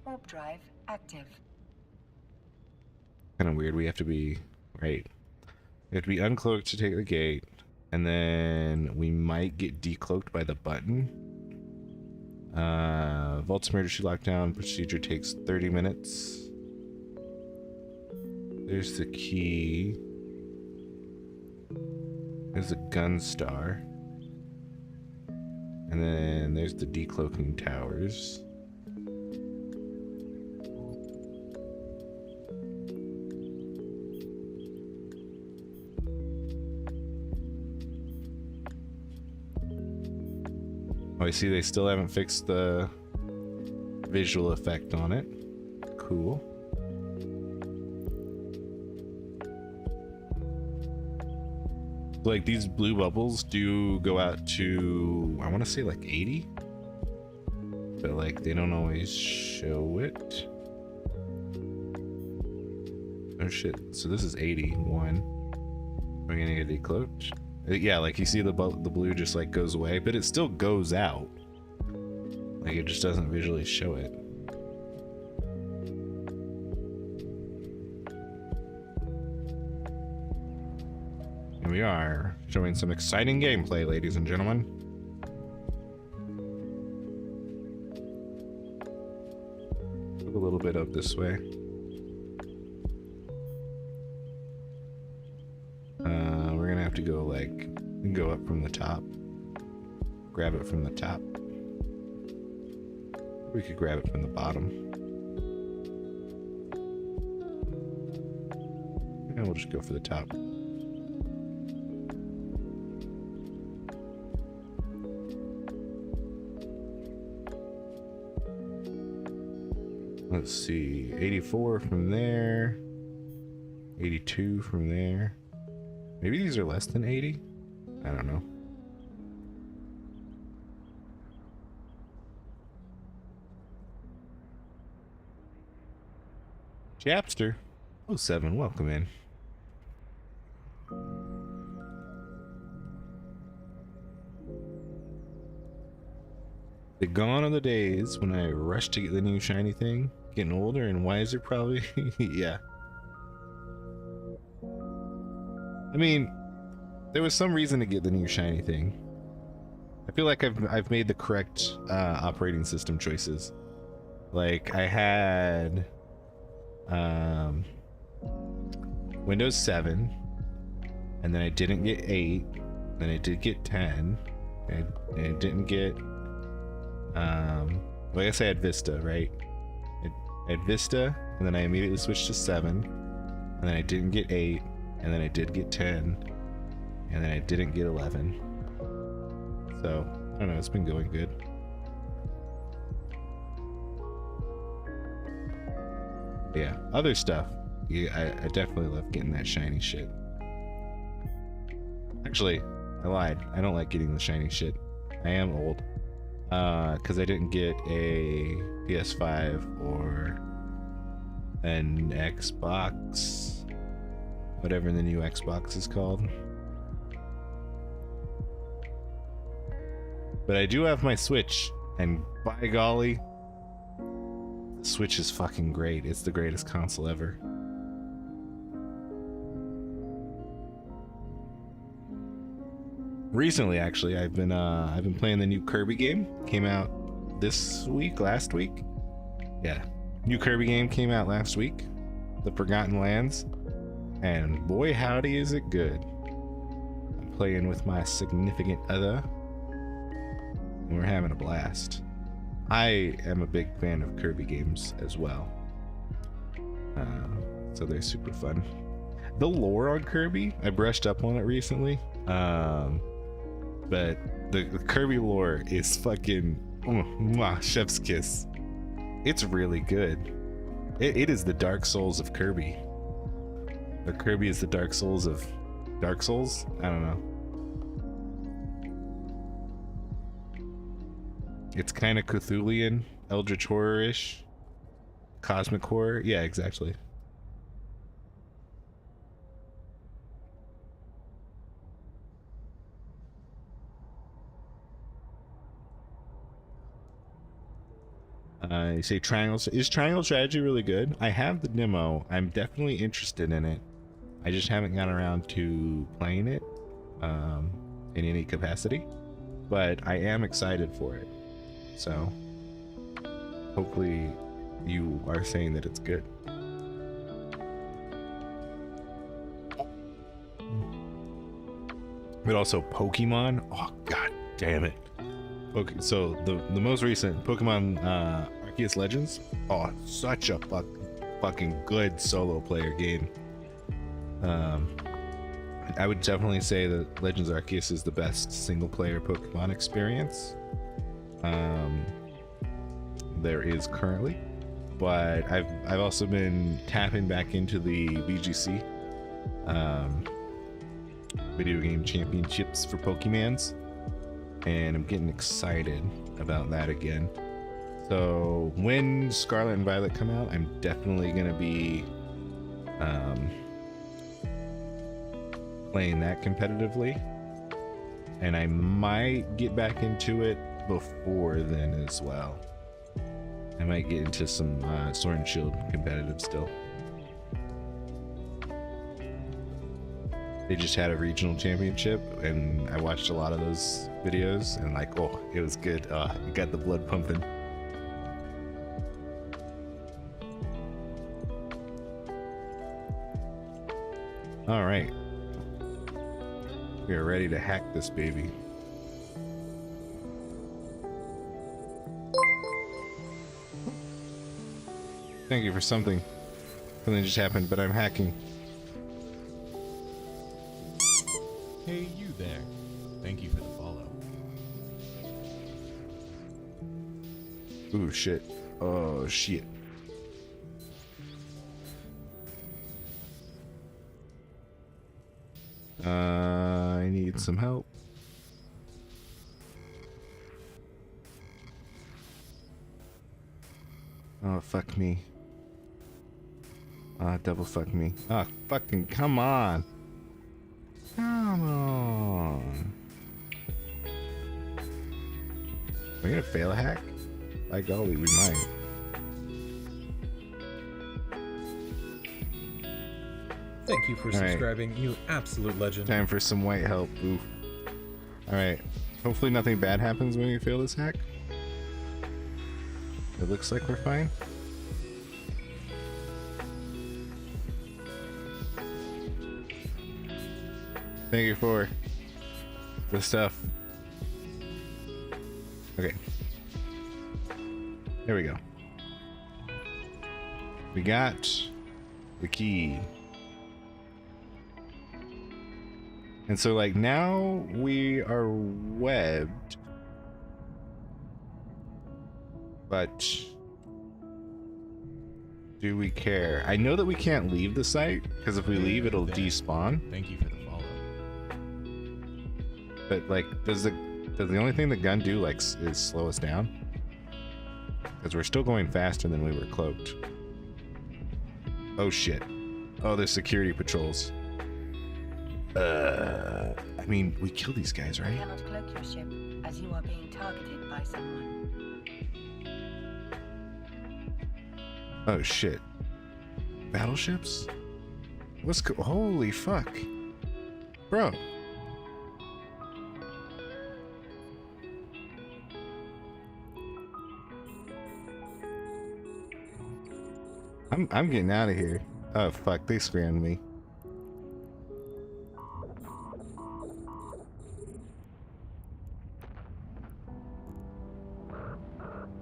Warp drive active. Kind of weird. We have to be right. We have to be uncloaked to take the gate, and then we might get decloaked by the button. Vault's emergency lockdown procedure takes 30 minutes. There's the key. There's the gun star. And then there's the decloaking towers. Oh, I see they still haven't fixed the visual effect on it. Cool. Like, these blue bubbles do go out to, I want to say like 80, but like they don't always show it. Oh shit, so this is 81. Are we gonna get decloaked? Yeah, like you see the blue just like goes away, but it still goes out. Like it just doesn't visually show it. Here we are, showing some exciting gameplay, ladies and gentlemen. Move a little bit up this way. We're gonna have to go like, go up from the top. Grab it from the top. We could grab it from the bottom. And we'll just go for the top. Let's see, 84 from there, 82 from there. Maybe these are less than 80? I don't know. Chapster 07, welcome in. The gone are the days when I rushed to get the new shiny thing. Getting older and wiser, probably. Yeah. I mean, there was some reason to get the new shiny thing. I feel like I've made the correct operating system choices. Like I had Windows 7, and then I didn't get 8, then I did get 10, and I didn't get well, I guess I had Vista, right? I had Vista, and then I immediately switched to 7, and then I didn't get 8, and then I did get 10, and then I didn't get 11. So, I don't know, it's been going good. But yeah, other stuff. Yeah, I definitely love getting that shiny shit. Actually, I lied. I don't like getting the shiny shit. I am old. Because I didn't get a PS5 or an Xbox, whatever the new Xbox is called. But I do have my Switch, and by golly, the Switch is fucking great. It's the greatest console ever. Recently, actually, I've been playing the new Kirby game. Came out last week. Yeah, new Kirby game came out last week, The Forgotten Lands, and boy howdy is it good. I'm playing with my significant other, and we're having a blast. I am a big fan of Kirby games as well, so they're super fun. The lore on Kirby, I brushed up on it recently. But the Kirby lore is fucking chef's kiss. It's really good. It is the Dark Souls of Kirby. Or Kirby is the Dark Souls of Dark Souls? I don't know. It's kind of Cthulhian, Eldritch Horror-ish, Cosmic Horror. Yeah, exactly. You say Triangle. Is Triangle Strategy really good? I have the demo. I'm definitely interested in it. I just haven't gotten around to playing it in any capacity, but I am excited for it. So hopefully you are saying that it's good. But also Pokemon. Oh god damn it. Okay, so the most recent Pokemon Arceus Legends. Oh, such a fucking good solo player game. I would definitely say that Legends Arceus is the best single player Pokemon experience there is currently. But I've also been tapping back into the VGC video game championships for Pokemans, and I'm getting excited about that again. So when Scarlet and Violet come out, I'm definitely gonna be playing that competitively, and I might get back into it before then as well. I might get into some Sword and Shield competitive still. They just had a regional championship, and I watched a lot of those videos, and like, oh, it was good. It got the blood pumping. All right, we are ready to hack this baby. Thank you for something. Something just happened, but I'm hacking. Hey, you there. Thank you for the follow. Ooh, shit. Oh, shit. I need some help. Oh, fuck me. Double fuck me. Ah, fucking come on. Come on. Are we gonna fail a hack? By golly, we might. Thank you for subscribing, you absolute legend. Time for some white help. Oof. Alright. Hopefully nothing bad happens when we fail this hack. It looks like we're fine. Thank you for the stuff. Okay. There we go. We got the key. And so like now we are webbed. But do we care? I know that we can't leave the site, because if we leave it'll despawn. Thank you for the follow. But like, does the only thing the gun do like is slow us down? Because we're still going faster than we were cloaked. Oh shit. Oh, there's security patrols. I mean, we kill these guys, right? You cannot cloak your ship, as you are being targeted by someone. Oh shit. Battleships? What's holy fuck. Bro. I'm getting out of here. Oh fuck, they scrammed me.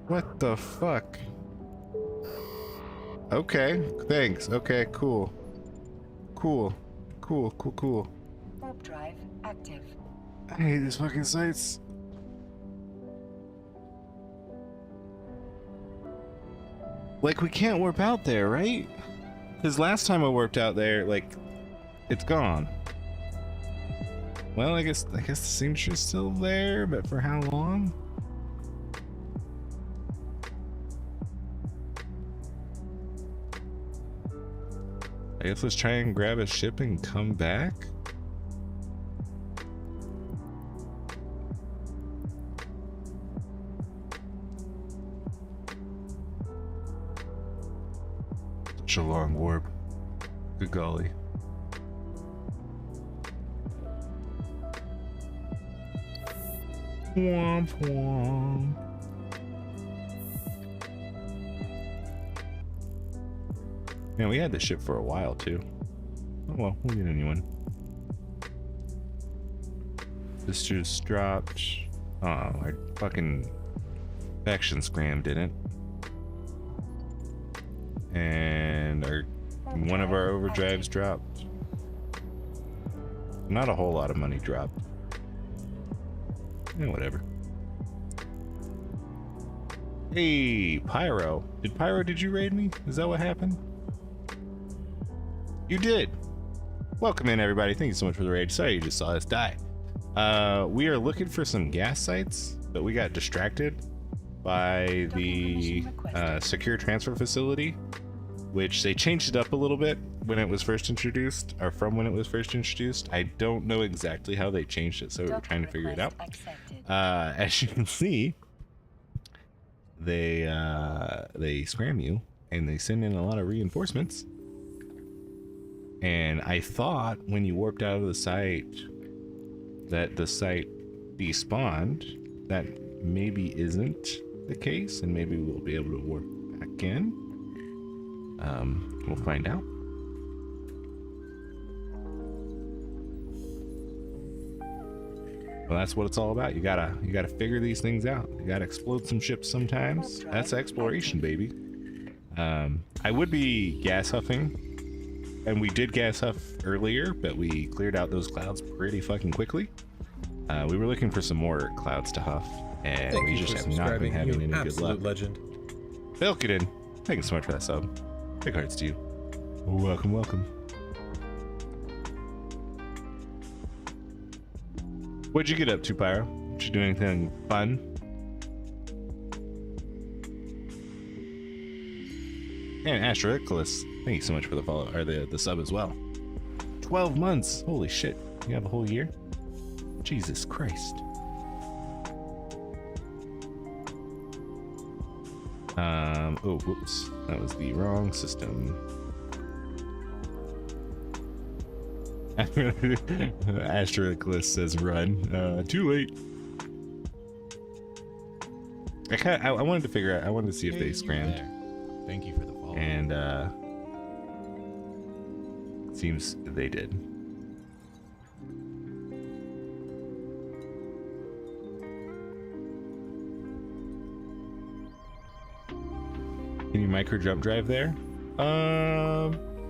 What the fuck? Okay, thanks. Okay, cool. Cool. Warp drive active. I hate these fucking sites. Like, we can't warp out there, right? Because last time I warped out there, like, it's gone. Well, I guess the signature's still there, but for how long? I guess let's try and grab a ship and come back. Such a long warp. Good golly. Womp womp. Man, we had this ship for a while too. Oh well, we'll get a new one. This just dropped. Oh, our fucking faction scram didn't. And one of our overdrives dropped. Not a whole lot of money dropped. Yeah, whatever. Hey, Pyro. Did you raid me? Is that what happened? You did. Welcome in, everybody. Thank you so much for the raid. Sorry you just saw us die. We are looking for some gas sites, but we got distracted by the secure transfer facility, which they changed it up a little bit when it was first introduced, or from when it was first introduced. I don't know exactly how they changed it, so we're trying to figure it out. As you can see, they scram you and they send in a lot of reinforcements. And I thought when you warped out of the site that the site despawned. That maybe isn't the case, and maybe we'll be able to warp back in. We'll find out. Well, that's what it's all about. You gotta figure these things out. You gotta explode some ships sometimes. That's exploration, baby. I would be gas huffing, and we did gas huff earlier, but we cleared out those clouds pretty fucking quickly. We were looking for some more clouds to huff, and we just have not been having any good luck. Legend. Belkiden, thank you so much for that sub. Big hearts to you. Welcome, welcome. What'd you get up to, Pyro? Did you do anything fun? And Astroclus, thank you so much for the follow, or the sub as well. 12 months, holy shit! You have a whole year? Jesus Christ. Oh, whoops, that was the wrong system. Astroclus says run. Too late. I wanted to figure out. I wanted to see if they scrammed. Thank you for the follow. And seems they did. Can you micro jump drive there?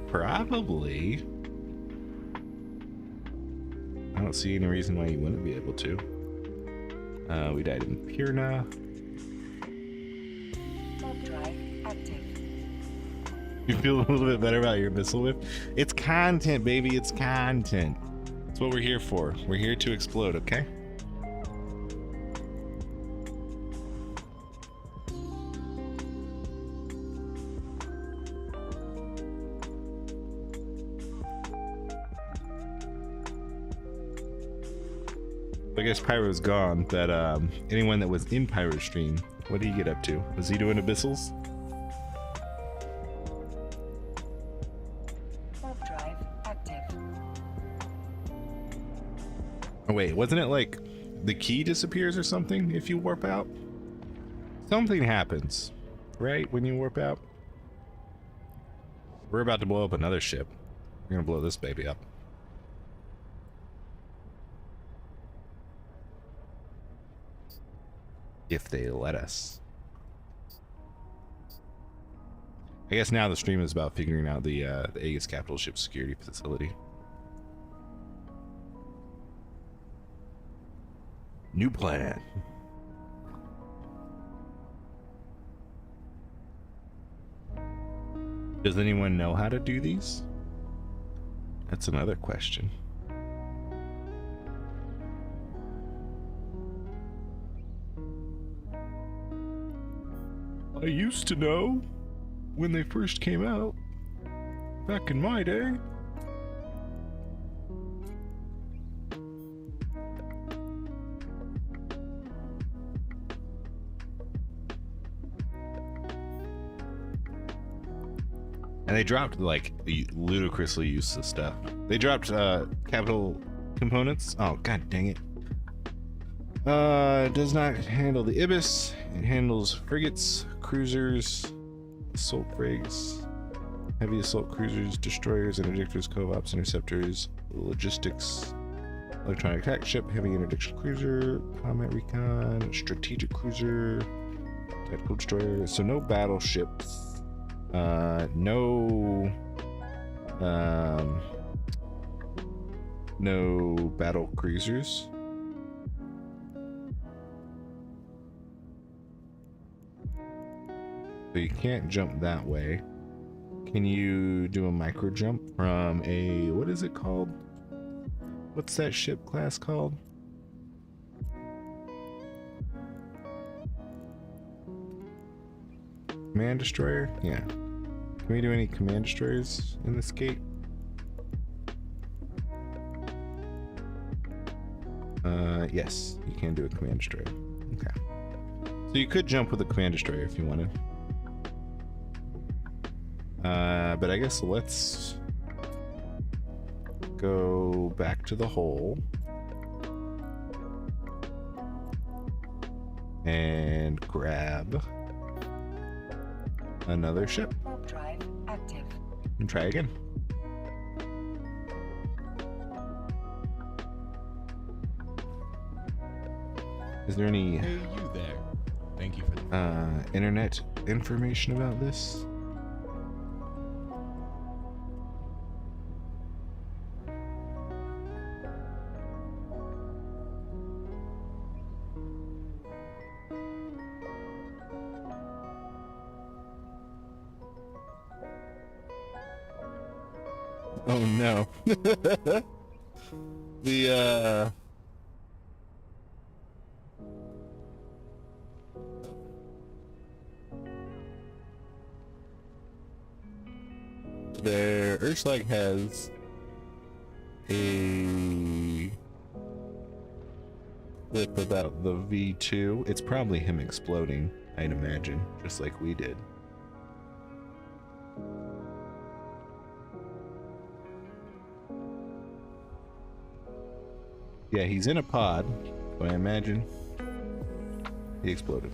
Probably. I don't see any reason why you wouldn't be able to. We died in Pirna. You feel a little bit better about your missile whip? It's content, baby. It's content. That's what we're here for. We're here to explode, okay? I guess Pyro's gone, but anyone that was in Pyro's stream, what did he get up to? Was he doing Abyssals? Drive active. Oh wait, wasn't it like the key disappears or something if you warp out? Something happens, right, when you warp out? We're about to blow up another ship. We're gonna blow this baby up. If they let us. I guess now the stream is about figuring out the Aegis capital ship security facility. New plan. Does anyone know how to do these? That's another question. I used to know when they first came out, back in my day. And they dropped like ludicrously useless stuff. They dropped capital components. Oh god dang it. It does not handle the Abyss. It handles frigates, cruisers, assault brigs, heavy assault cruisers, destroyers, interdictors, co-ops, interceptors, logistics, electronic attack ship, heavy interdiction cruiser, combat recon, strategic cruiser, tactical destroyer. So no battleships, no battle cruisers. So you can't jump that way. Can you do a micro jump from a, what is it called? What's that ship class called? Command destroyer? Yeah. Can we do any command destroyers in this gate? Yes, you can do a command destroyer. Okay. So you could jump with a command destroyer if you wanted. But I guess let's go back to the hole and grab another ship. Warp drive active. And try again. Is there any Hey, you there. Thank you for the internet information about this? Oh no. Their Urschlag has a clip about the V2. It's probably him exploding, I'd imagine, just like we did. Yeah, he's in a pod, so I imagine he exploded.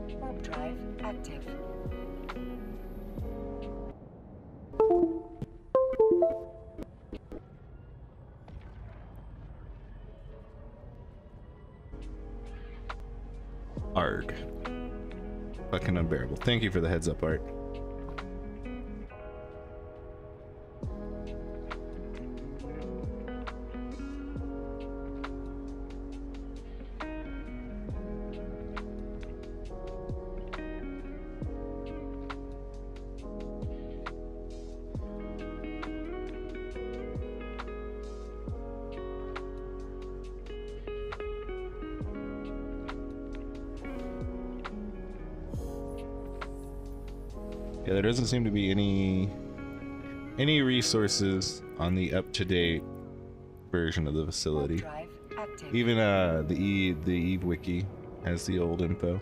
Warp drive active. Arg. Fucking unbearable. Thank you for the heads up, Art. Yeah, there doesn't seem to be any resources on the up-to-date version of the facility. Drive active. Even the Eve wiki has the old info.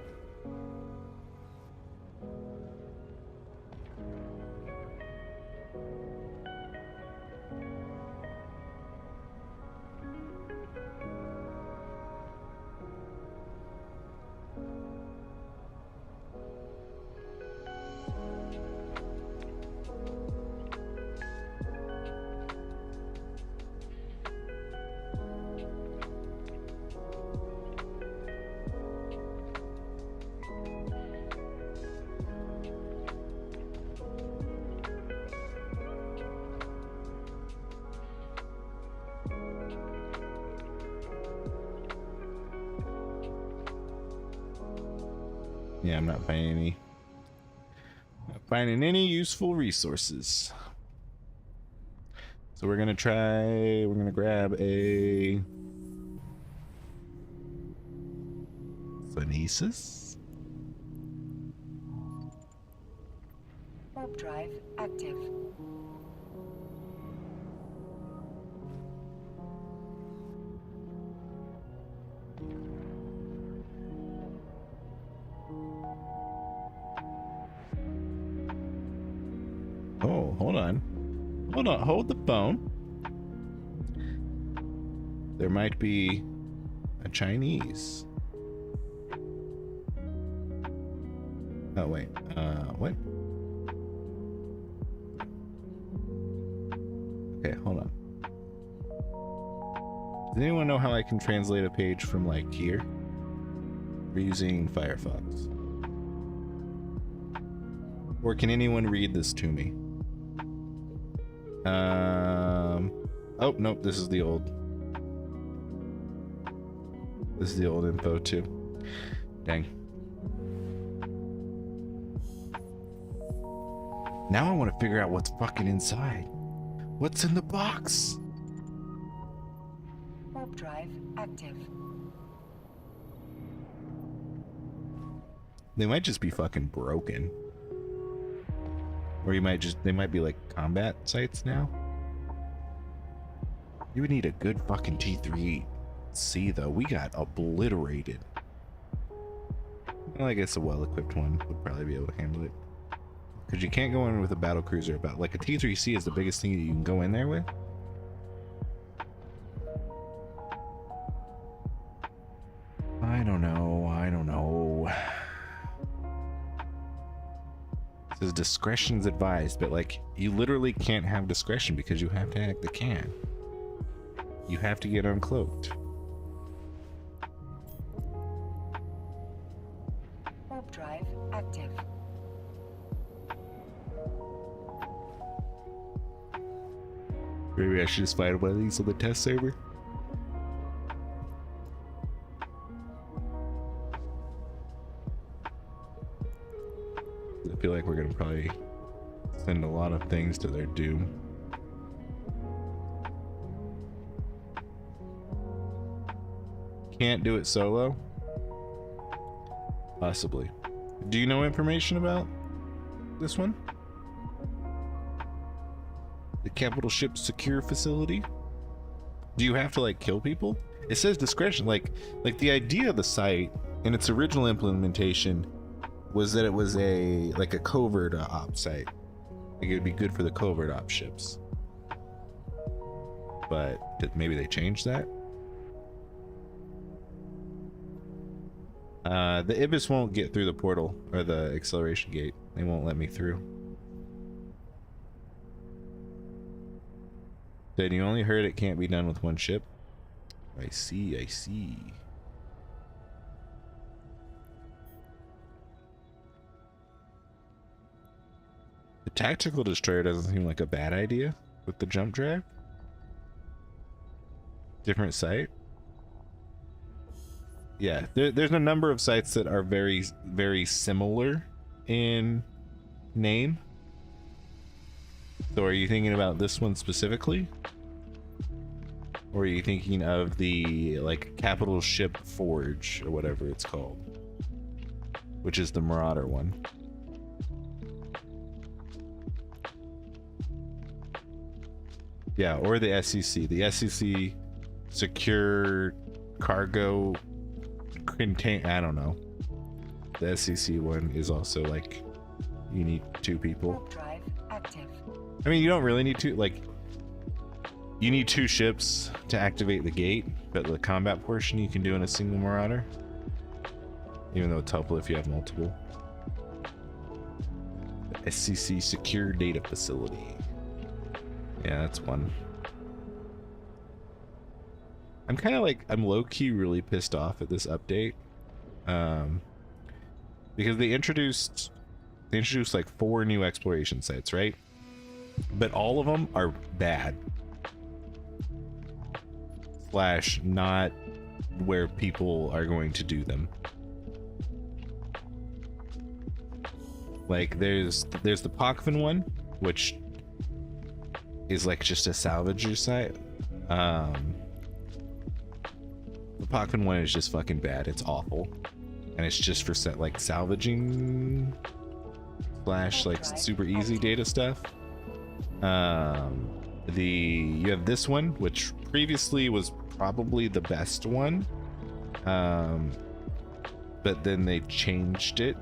Yeah, I'm not finding any useful resources. So we're gonna grab a Phonesis. Warp drive active. Oh, hold on, hold the phone. There might be a Chinese. Oh wait, what? Okay, hold on. Does anyone know how I can translate a page from like here? We're using Firefox. Or can anyone read this to me? Oh, nope, this is the old. This is the old info too. Dang. Now I want to figure out what's fucking inside. What's in the box? Warp drive active. They might just be fucking broken. Or they might be like combat sites now. You would need a good fucking T3C though. We got obliterated. Well, I guess a well-equipped one would probably be able to handle it. Because you can't go in with a battle cruiser about like a T3C is the biggest thing that you can go in there with. I don't know. It says discretion's advised, but like you literally can't have discretion because you have to hack the can. You have to get uncloaked. Warp drive active. Maybe I should just find one of these on the test server. I feel like we're gonna probably send a lot of things to their doom. Can't do it solo? Possibly. Do you know information about this one? The capital ship secure facility? Do you have to like kill people? It says discretion, like the idea of the site in its original implementation was that it was a covert op site. Like it would be good for the covert op ships. But maybe they changed that? The Ibis won't get through the portal or the acceleration gate. They won't let me through. Then you only heard it can't be done with one ship. I see. The tactical destroyer doesn't seem like a bad idea with the jump drive. Different site. Yeah, there's a number of sites that are very, very similar in name. So are you thinking about this one specifically? Or are you thinking of the like capital ship forge or whatever it's called? Which is the Marauder one. Yeah, or the SEC. The SEC secure cargo contain, I don't know. The SEC one is also like you need 2 people. Warp drive active. I mean, you don't really need to, like, you need 2 ships to activate the gate, but the combat portion you can do in a single Marauder. Even though it's helpful if you have multiple. The SCC Secure Data Facility. Yeah, that's one. I'm kind of like, I'm low-key really pissed off at this update. Because they introduced like 4 new exploration sites, right? But all of them are bad. / not where people are going to do them. Like there's the Pochvan one, which is like just a salvager site. The Pochvan one is just fucking bad. It's awful. And it's just for like salvaging / like super easy data stuff. You have this one, which previously was probably the best one, but then they changed it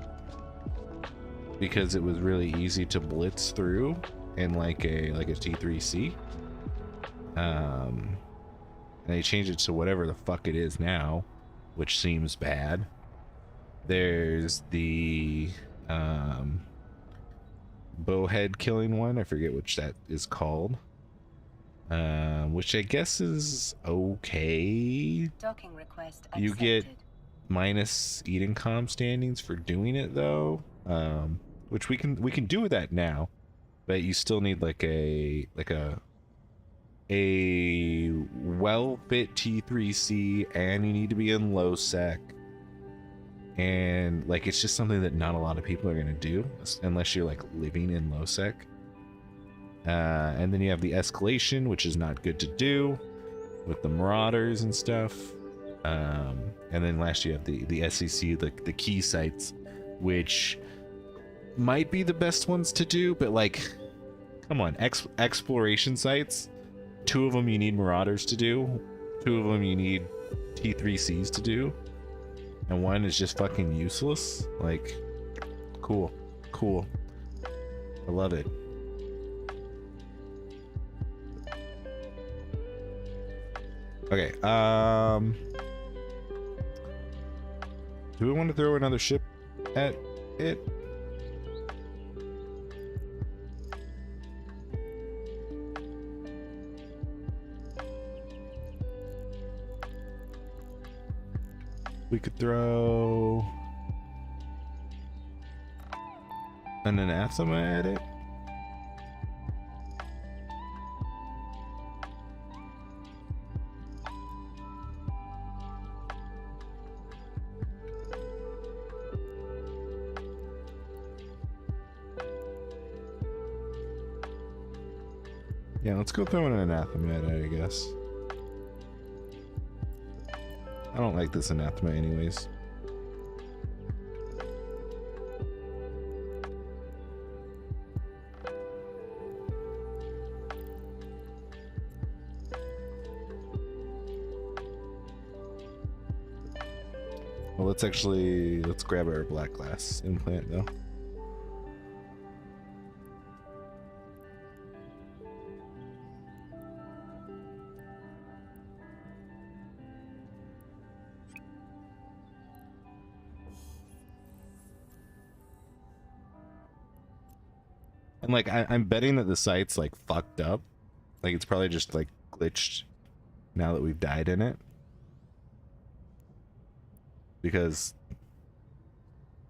because it was really easy to blitz through in like a T3C. and they changed it to whatever the fuck it is now, which seems bad. There's the bowhead killing one. I forget which that is called. Which I guess is okay. Docking request accepted. You get minus Eden comm standings for doing it though, which we can do that now, but you still need like a well fit T3C, and you need to be in low sec, and like it's just something that not a lot of people are gonna do unless you're like living in low sec. And then you have the escalation, which is not good to do with the marauders and stuff. And then last you have the SEC, the key sites, which might be the best ones to do, but like, come on, exploration sites. 2 of them you need marauders to do, 2 of them you need T3Cs to do, and 1 is just fucking useless. Like, cool. I love it. Okay, do we want to throw another ship at it? We could throw an anathema at it. Yeah, let's go throw in an anathema at it, I guess. I don't like this anathema anyways. Well, let's grab our black glass implant though. And like I'm betting that the site's like fucked up. Like it's probably just like glitched now that we've died in it. Because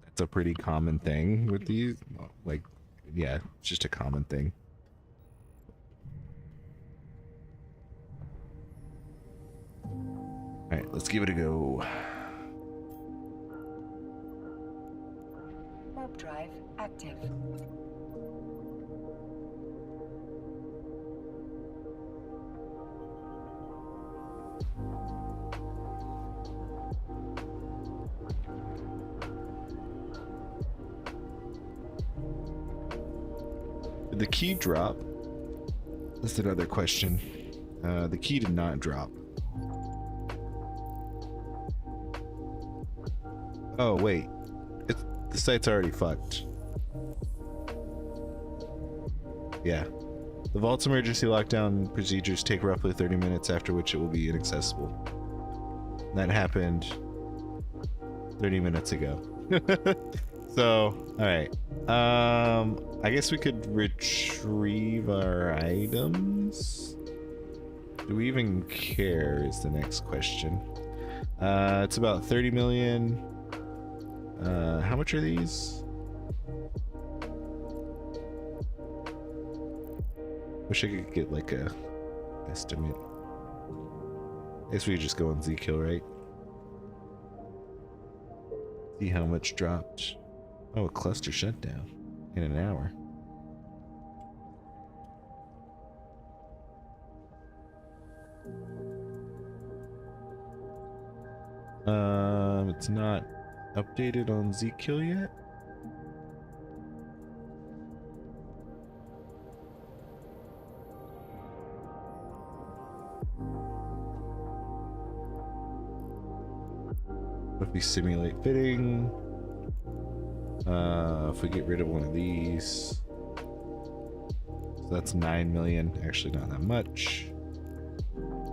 that's a pretty common thing with these. Like, yeah, it's just a common thing. Alright, let's give it a go. Warp drive active. Did the key drop? That's another question. The key did not drop. Oh wait, the site's already fucked. Yeah. The vault's emergency lockdown procedures take roughly 30 minutes, after which it will be inaccessible. That happened 30 minutes ago. So, alright. I guess we could retrieve our items. Do we even care is the next question. It's about 30 million. How much are these? Wish I could get like a estimate. I guess we could just go on Z-Kill, right? See how much dropped. Oh, a cluster shutdown in an hour. It's not updated on Z-Kill yet. If we simulate fitting, if we get rid of one of these, so that's 9 million. Actually, not that much.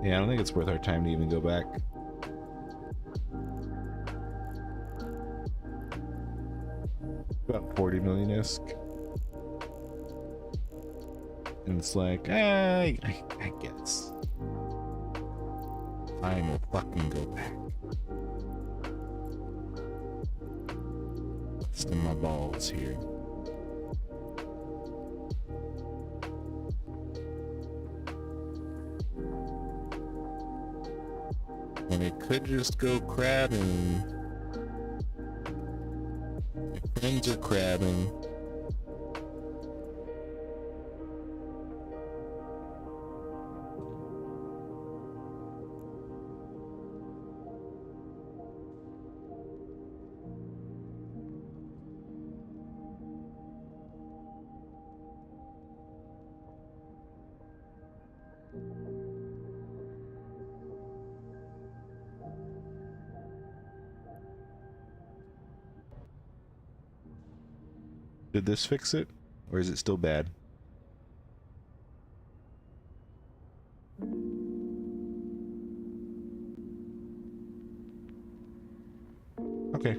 Yeah, I don't think it's worth our time to even go back. About 40 million-esque. And it's like, I guess. I will fucking go back. Busting my balls here. And it could just go crabbing. My friends are crabbing. Did this fix it? Or is it still bad? Okay.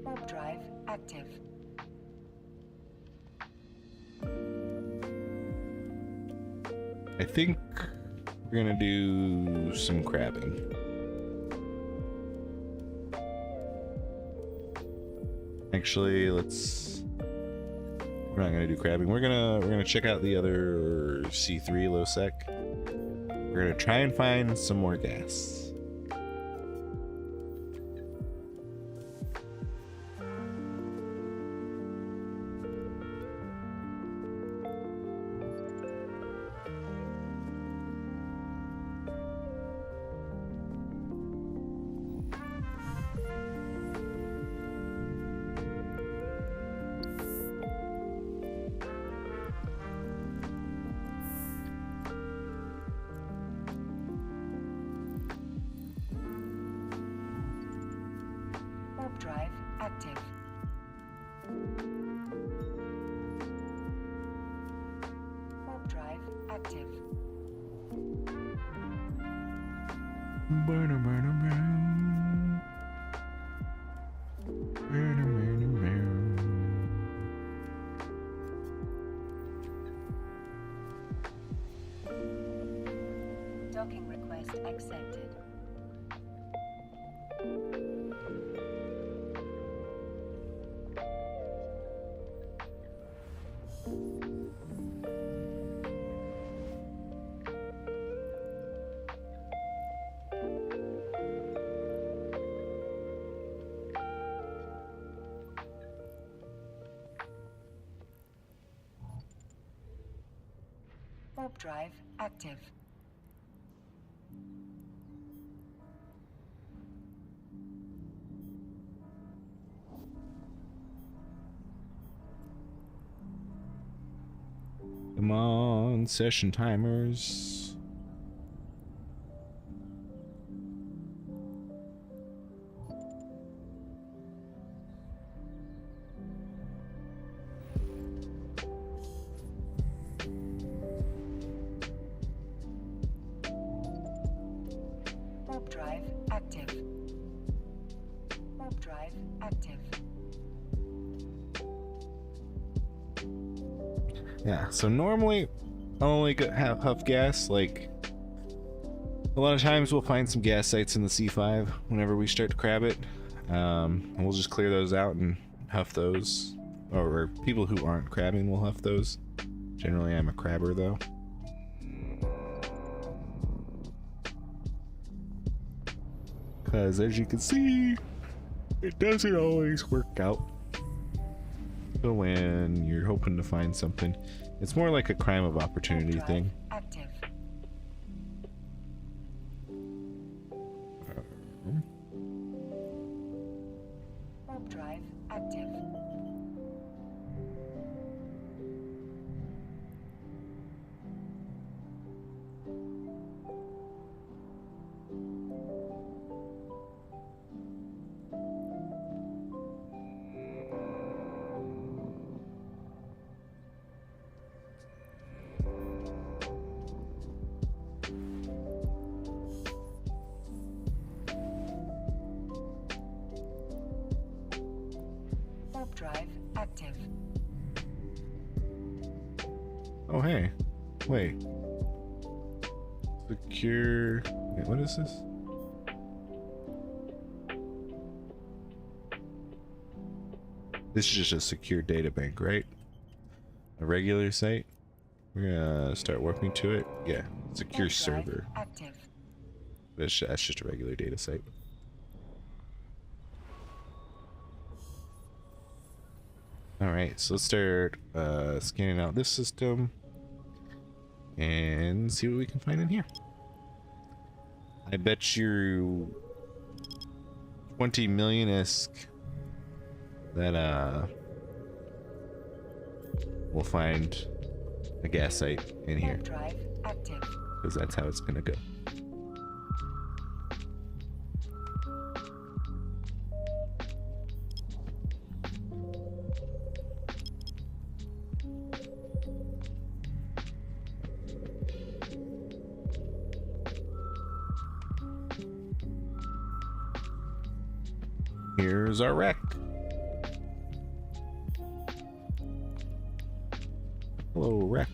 Warp drive active. I think we're gonna do some crabbing. Actually, we're not gonna do crabbing. We're gonna check out the other C3 low sec. We're gonna try and find some more gas. Warp drive active. Warp drive active. Docking request accepted. Warp drive active. Come on, session timers. Warp drive active. Warp drive active. Yeah, so normally I'll only have huff gas. Like, a lot of times we'll find some gas sites in the C5 whenever we start to crab it. And we'll just clear those out and huff those. Or people who aren't crabbing will huff those. Generally I'm a crabber though. Because as you can see, it doesn't always work out. So when you're hoping to find something, it's more like a crime of opportunity thing. Active. Warp drive active. active. Oh, hey. Wait. Secure. Wait, what is this? This is just a secure data bank, right? A regular site? We're gonna start warping to it. Yeah, secure server. Active. That's just a regular data site. Alright, so let's start scanning out this system and see what we can find in here. I bet you 20 million-esque that we'll find a gas site in here. Drive active. Because that's how it's gonna go. Here's our wreck. Hello, wreck.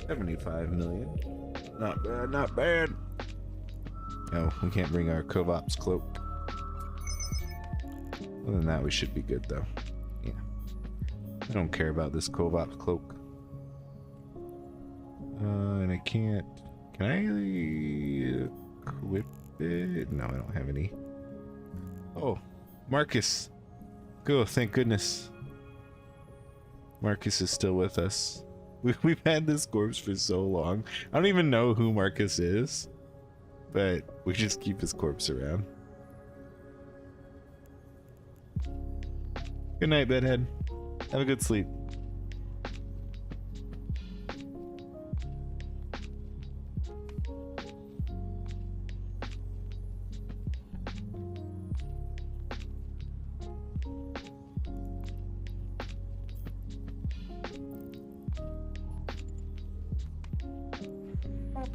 $75 million. Not bad, not bad. Oh, we can't bring our Covop's cloak. Other than that, we should be good though. Yeah. I don't care about this Covop's cloak. And I can't. Can I equip it? No, I don't have any. Oh, Marcus. Go, thank goodness. Marcus is still with us. We've had this corpse for so long. I don't even know who Marcus is, but we just keep his corpse around. Good night, bedhead. Have a good sleep.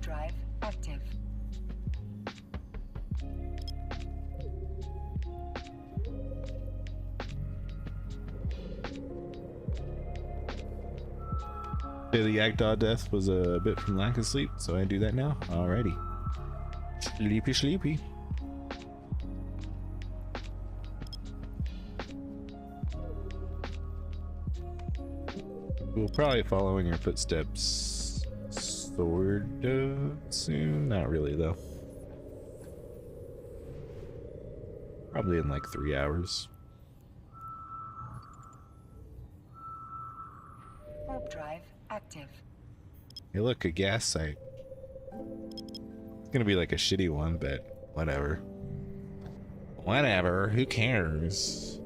Drive active. The Yagdaw death was a bit from lack of sleep, so I do that now. Alrighty. Sleepy, sleepy. We'll probably follow in your footsteps sort of soon. Not really, though. Probably in like 3 hours. Warp drive active. Hey, look, a gas site. It's gonna be like a shitty one, but whatever. Whatever, who cares?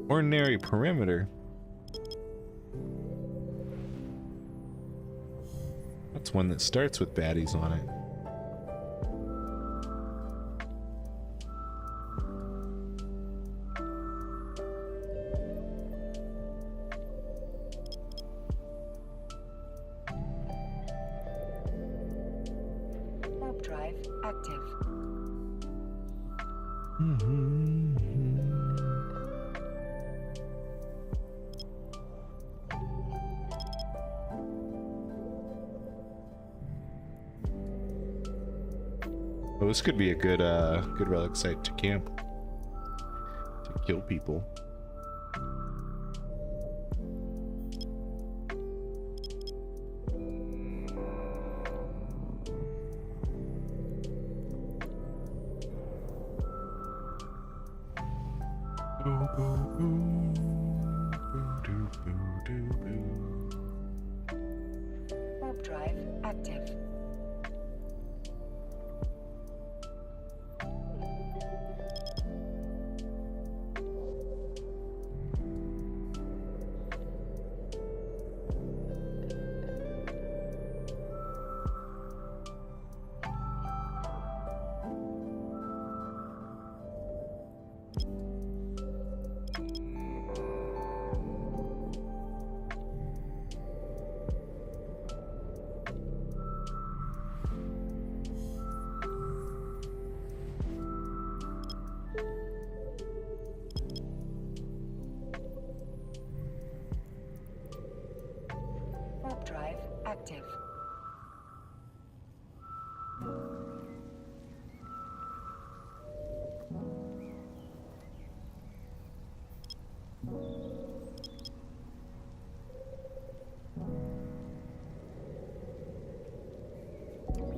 Ordinary perimeter. That's one that starts with baddies on it. Warp drive active. Oh, this could be a good good relic site to camp. To kill people. Warp drive active. active.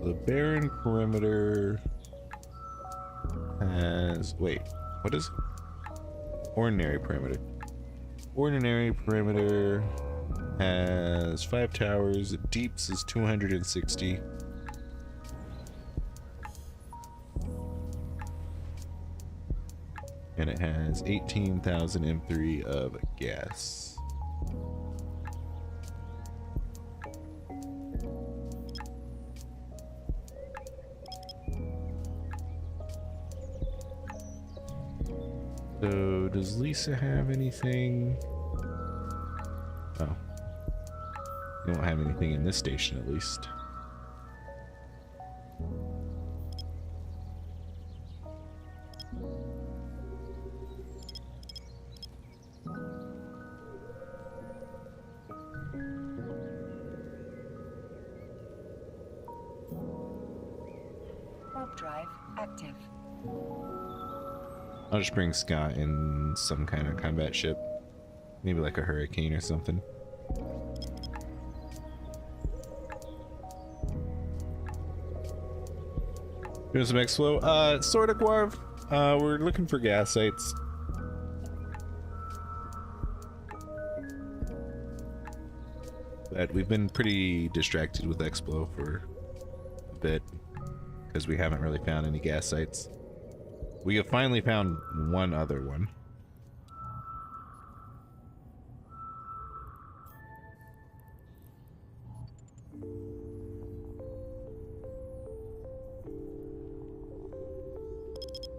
The barren perimeter has... Wait, what is it? Ordinary perimeter. Ordinary perimeter has 5 towers. Deeps is 260. And it has 18,000 M3 of gas. So, does Lisa have anything? Oh. You don't have anything in this station, at least. Warp drive active. I'll just bring Scott in some kind of combat ship. Maybe like a hurricane or something. Doing some X-Flow. Sorta, Guarv. We're looking for gas sites. But we've been pretty distracted with X-Flow for a bit. Because we haven't really found any gas sites. We have finally found one other one.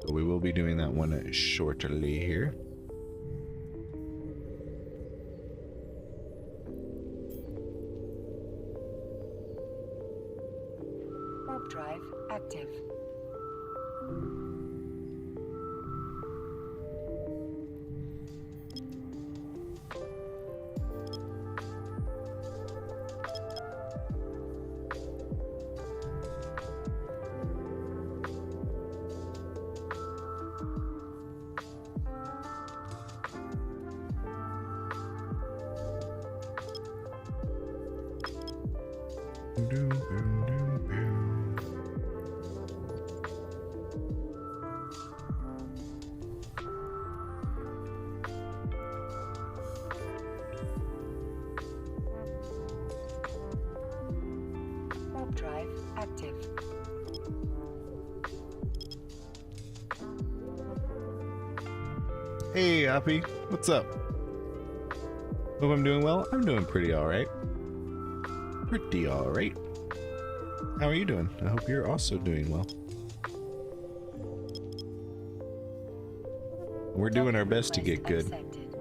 So we will be doing that one shortly here. Warp drive active. Warp drive active. Hey, Appy. What's up? Hope I'm doing well. I'm doing pretty alright. Pretty alright. How are you doing? I hope you're also doing well. We're doing our best to get good. Accepted.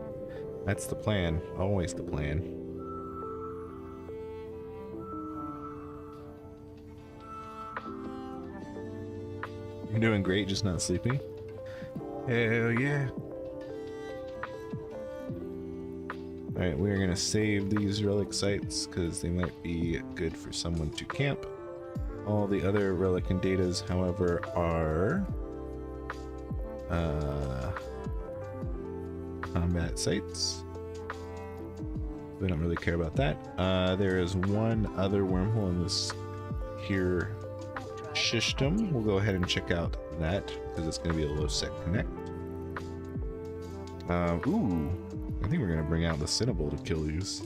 That's the plan. Always the plan. You're doing great, just not sleeping? Hell yeah. Alright, we're gonna save these relic sites because they might be good for someone to camp. All the other relic and datas, however, are combat sites. We don't really care about that. There is one other wormhole in this here system. We'll go ahead and check out that because it's going to be a low sec connect. Ooh, I think we're going to bring out the Cinnable to kill these.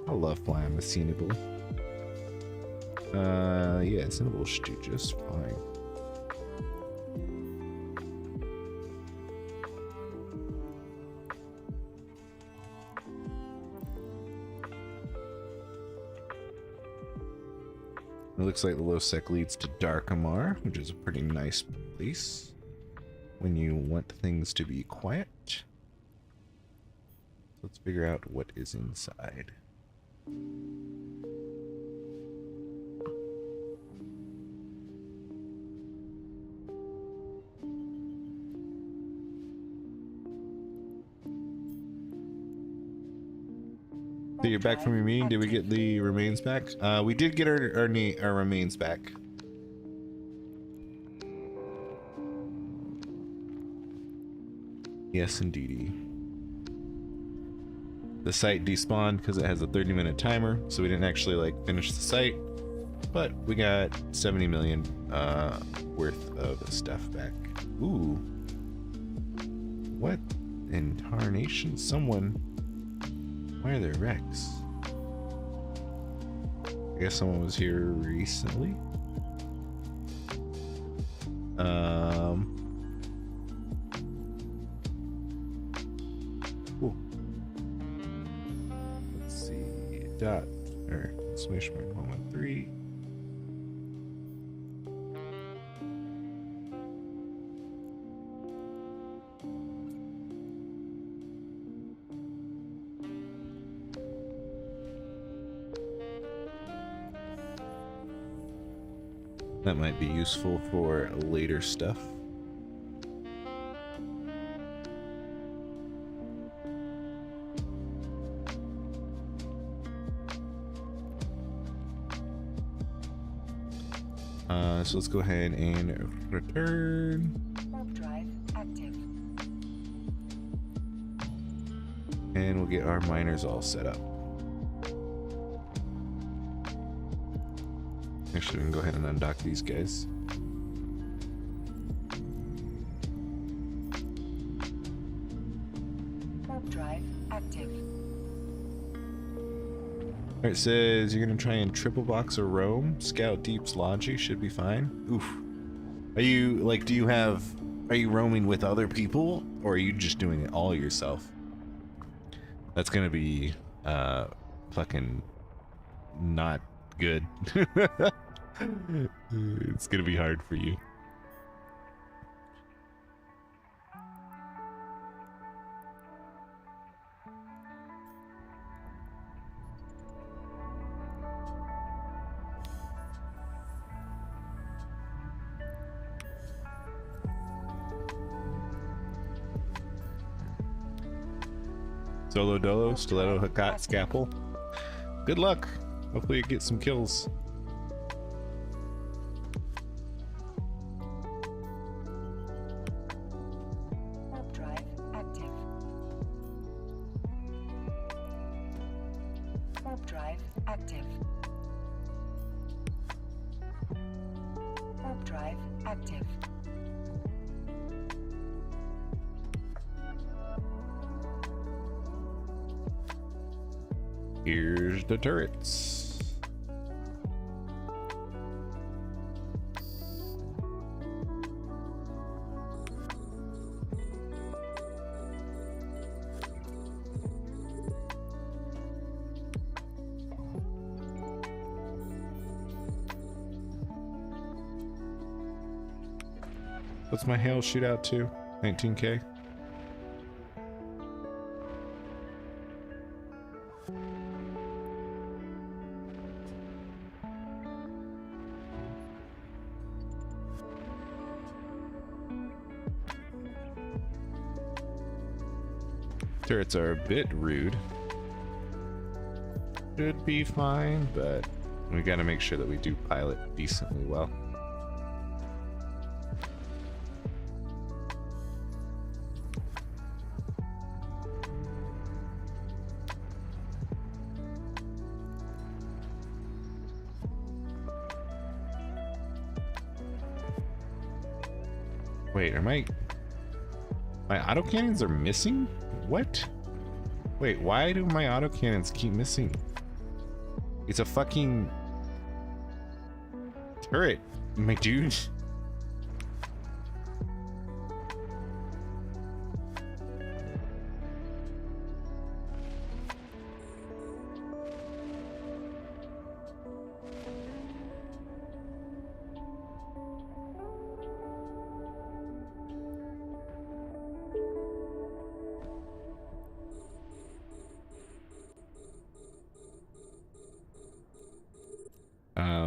I love flying the Cinnable. Yeah, Cinnable should do just fine. It looks like the low sec leads to Darkamar, which is a pretty nice place when you want things to be quiet. Let's figure out what is inside. So you're back from your meeting. Did we get the remains back? We did get our remains back. Yes, indeedy. The site despawned because it has a 30-minute timer, so we didn't actually like finish the site, but we got 70 million worth of stuff back. Ooh, what in tarnation? Someone. Why are there wrecks? I guess someone was here recently. Cool. Let's see. Dot or exclamation mark 113. That might be useful for later stuff. So let's go ahead and return. Warp drive active. And we'll get our miners all set up. Actually, we can go ahead and undock these guys. Warp drive active. Alright, it says you're gonna try and triple box a roam. Scout Deep's Logi should be fine. Oof. Are you, like, are you roaming with other people? Or are you just doing it all yourself? That's gonna be, fucking not good. It's gonna be hard for you. Solo Dolo, Stiletto, Hakat, Scalpel. Good luck. Hopefully you get some kills. Warp drive active. Warp drive active. Warp drive active. Here's the turrets. What's my hail shootout to? 19K? Turrets are a bit rude. Should be fine, but we gotta make sure that we do pilot decently well. Wait, are my autocannons are missing? What? Wait, why do my autocannons keep missing? It's a fucking turret, my dude.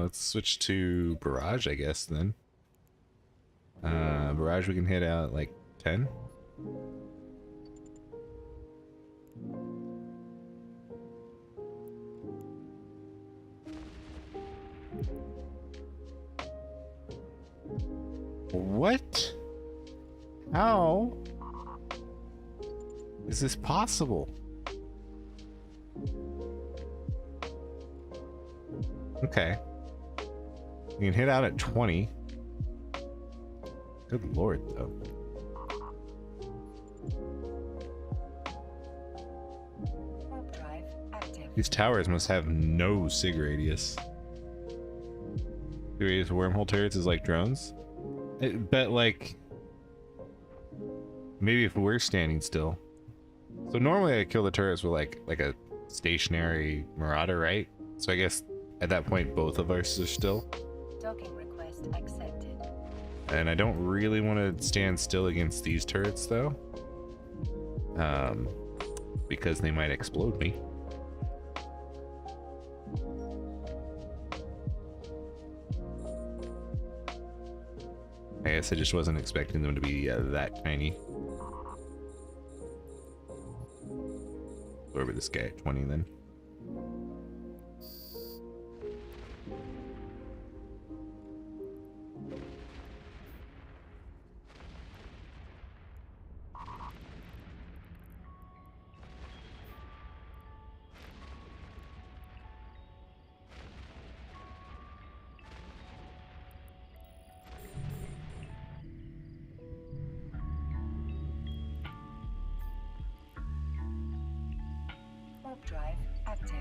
Let's switch to barrage, I guess, then. Barrage we can hit out like 10. What? How is this possible? Okay. You can hit out at 20. Good lord, though. Warp drive active. These towers must have no sig radius. The radius of wormhole turrets is like drones. But like, maybe if we're standing still. So normally I kill the turrets with like a stationary marauder, right? So I guess at that point both of us are still. Docking request accepted. And I don't really want to stand still against these turrets though. Because they might explode me. I guess I just wasn't expecting them to be that tiny. Go over this guy at 20 then. Warp drive active.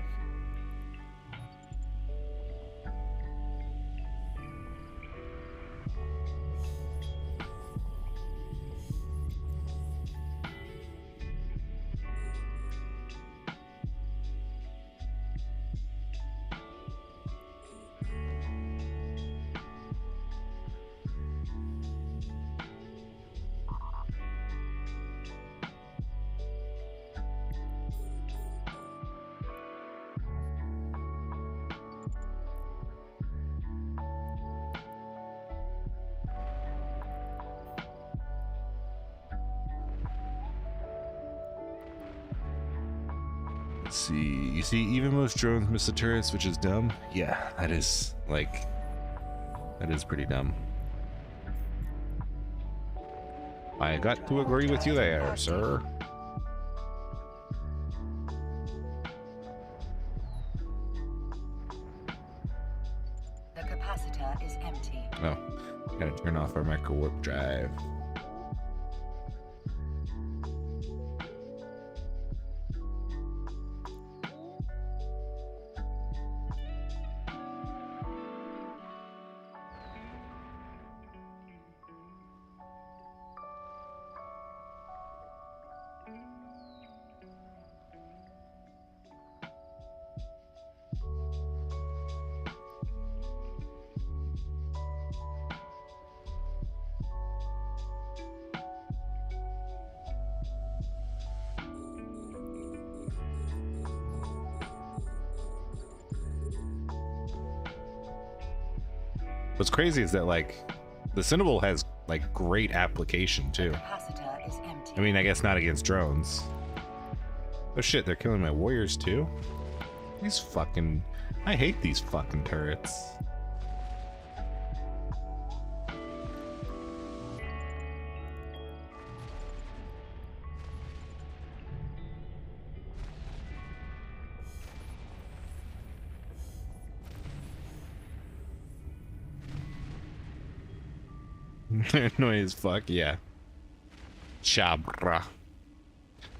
Let's see. You see, even most drones miss the turrets, which is dumb. Yeah, that is pretty dumb. I got to agree with you there, sir. The capacitor is empty. Oh, gotta turn off our micro warp drive. What's crazy is that like the Cinnabal has like great application too. Capacitor is empty. I mean, I guess not against drones. Oh shit, they're killing my warriors too? These fucking... I hate these fucking turrets. They're annoying as fuck, yeah. Chabra.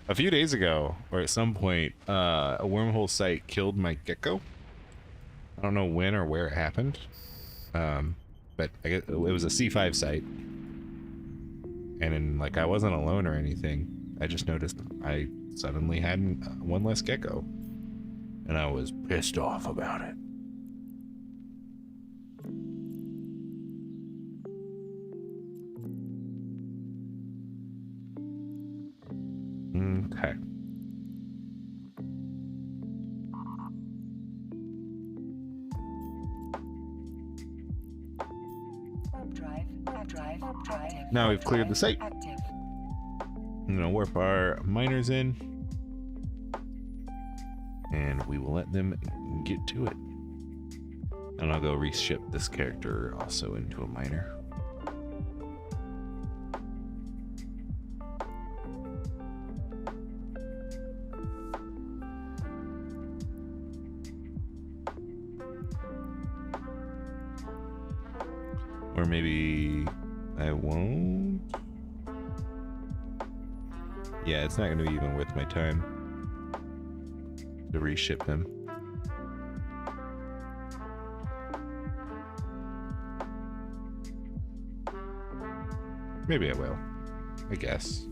A few days ago, or at some point, a wormhole site killed my gecko. I don't know when or where it happened. But I guess it was a C5 site. And then, like, I wasn't alone or anything. I just noticed I suddenly had one less gecko. And I was pissed off about it. Okay. Now we've cleared the site. Active. I'm gonna warp our miners in, and we will let them get to it. And I'll go reship this character also into a miner. Or maybe I won't. Yeah, it's not going to be even worth my time to reship him. Maybe I will, I guess.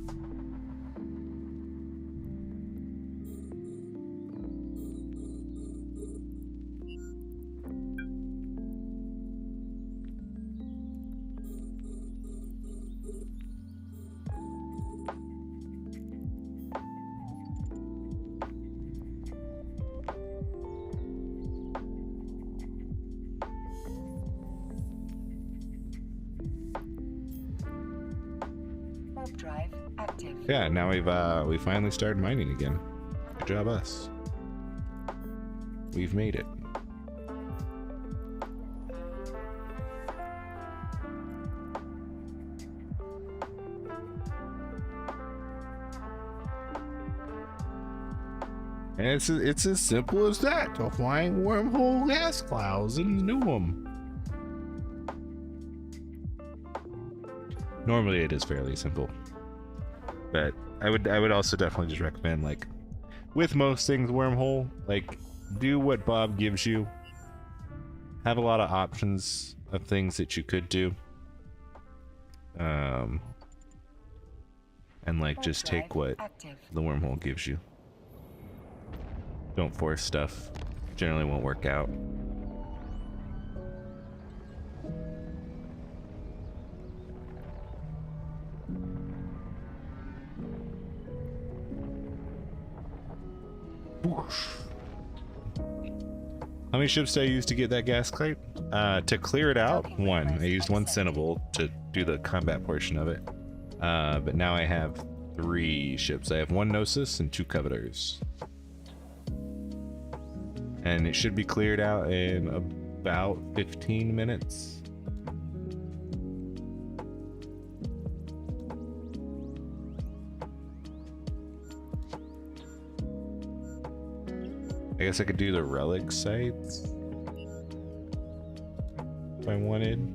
Drive active. Yeah, now we finally started mining again. Good job, us. We've made it. And it's as simple as that. A flying wormhole gas clouds and new them. Normally it is fairly simple, but I would also definitely just recommend, like, with most things wormhole, like, do what Bob gives you. Have a lot of options of things that you could do, and like just take what the wormhole gives you. Don't force stuff. Generally won't work out. How many ships did I use to get that gas kite? To clear it out, one. I used one Cinnabar to do the combat portion of it. But now I have 3 ships. I have 1 Gnosis and 2 Covetors. And it should be cleared out in about 15 minutes. I guess I could do the relic sites if I wanted.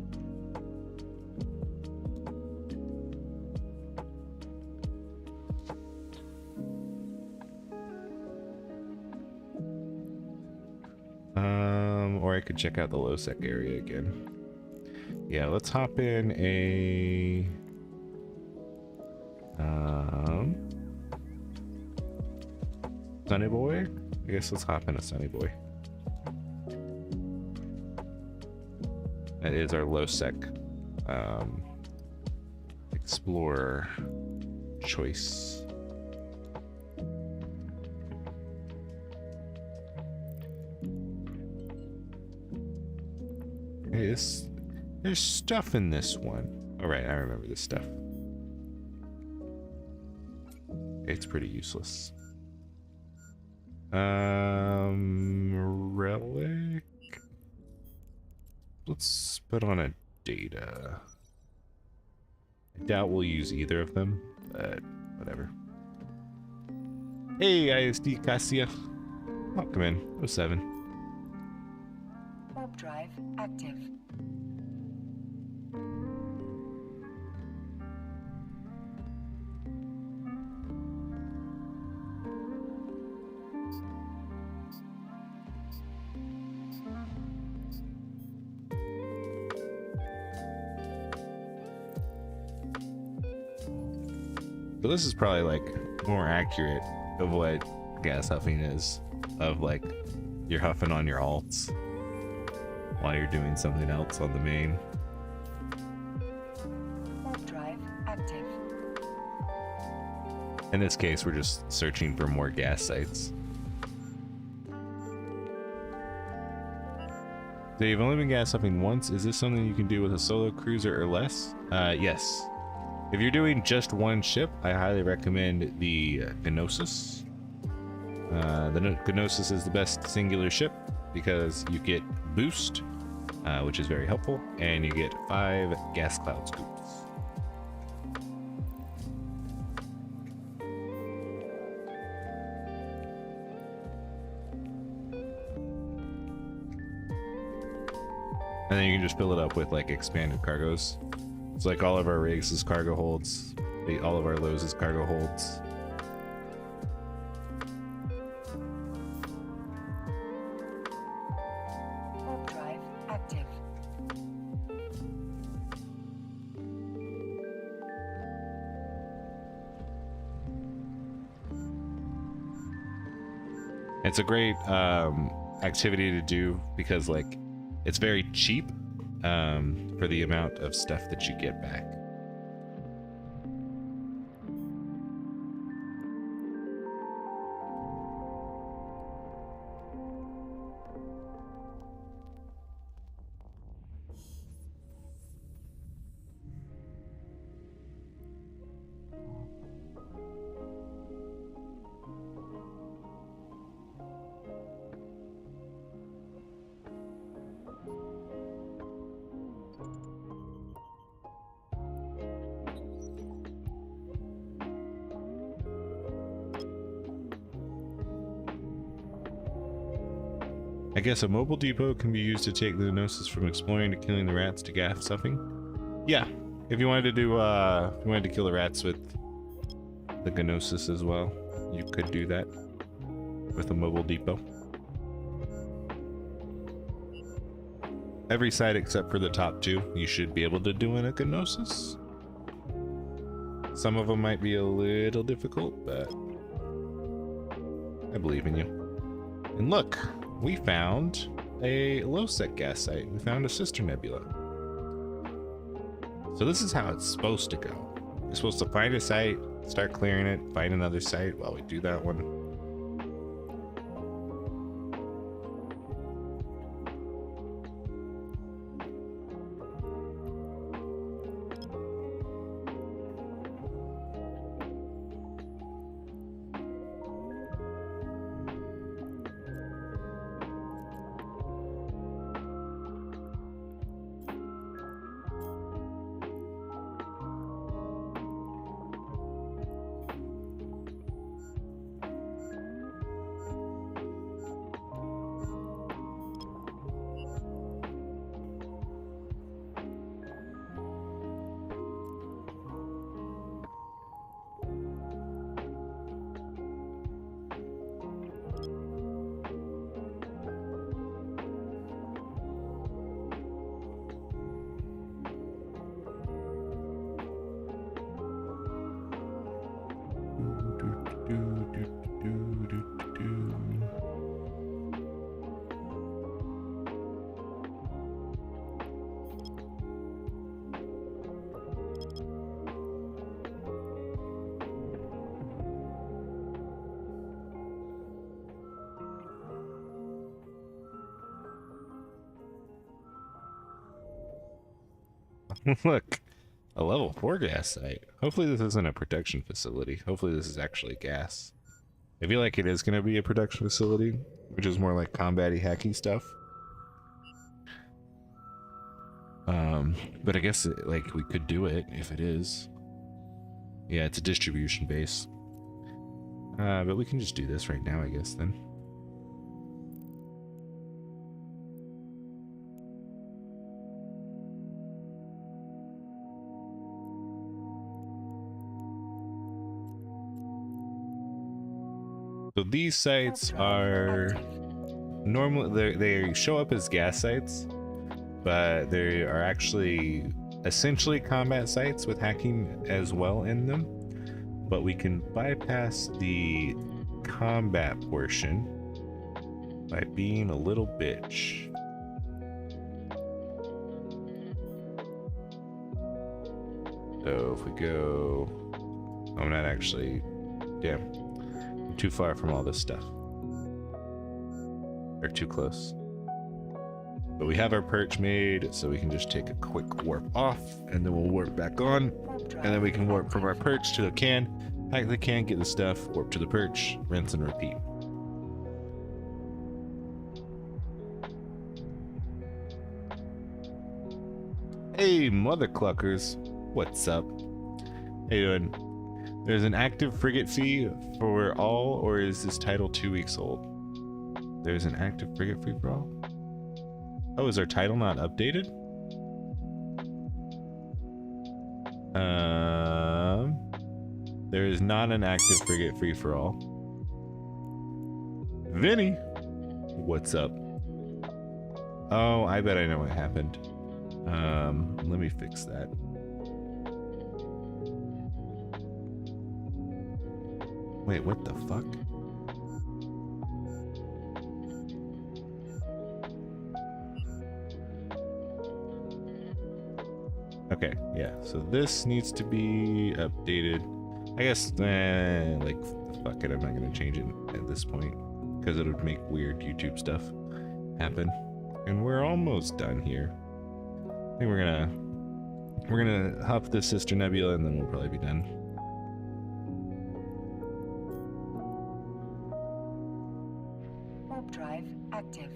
Or I could check out the low-sec area again. Yeah, let's hop in a Sunny Boy. I guess let's hop in a Sunny Boy. That is our low-sec explorer choice. Hey, there's stuff in this one. All right, I remember this stuff. It's pretty useless. Relic. Let's put on a data. I doubt we'll use either of them, but whatever. Hey, ISD Cassia. Welcome in. 07. Warp drive active. So this is probably like more accurate of what gas huffing is, of like you're huffing on your alts while you're doing something else on the main. Warp drive active. In this case, we're just searching for more gas sites. So you've only been gas huffing once. Is this something you can do with a solo cruiser or less? Yes. If you're doing just one ship, I highly recommend the Gnosis. The Gnosis is the best singular ship because you get boost, which is very helpful, and you get 5 gas cloud scoops. And then you can just fill it up with like expanded cargoes. So like all of our rigs is cargo holds, all of our lows is cargo holds. Warp drive active. It's a great activity to do because like it's very cheap for the amount of stuff that you get back. I guess a mobile depot can be used to take the Gnosis from exploring to killing the rats to gaff stuffing. Yeah, if you wanted to do, if you wanted to kill the rats with the Gnosis as well, you could do that with a mobile depot. Every site except for the top two, you should be able to do in a Gnosis. Some of them might be a little difficult, but I believe in you. And look! We found a low-sec gas site. We found a sister nebula. So this is how it's supposed to go. You're supposed to find a site, start clearing it, find another site while we do that one. Look, a level 4 gas site. Hopefully this isn't a production facility. Hopefully this is actually gas. I feel like it is going to be a production facility, which is more like combat-y, hacky stuff. But I guess like we could do it if it is. Yeah, it's a distribution base. But we can just do this right now, I guess, then. So these sites are normally they show up as gas sites, but they are actually essentially combat sites with hacking as well in them. But we can bypass the combat portion by being a little bitch. So if we go, I'm not actually, damn. Too far from all this stuff. Or too close. But we have our perch made, so we can just take a quick warp off, and then we'll warp back on, and then we can warp from our perch to the can, hack the can, get the stuff, warp to the perch, rinse and repeat. Hey, mother cluckers. What's up? How you doing? There's an active frigate fee for all, or is this title 2 weeks old? There's an active frigate fee for all? Oh, is our title not updated? There is not an active frigate free-for-all. Vinny! What's up? Oh, I bet I know what happened. Let me fix that. Wait, what the fuck? Okay, yeah, so this needs to be updated. I guess, like, fuck it, I'm not gonna change it at this point, because it would make weird YouTube stuff happen. And we're almost done here. I think we're gonna hop the Sister Nebula, and then we'll probably be done. Warp drive active.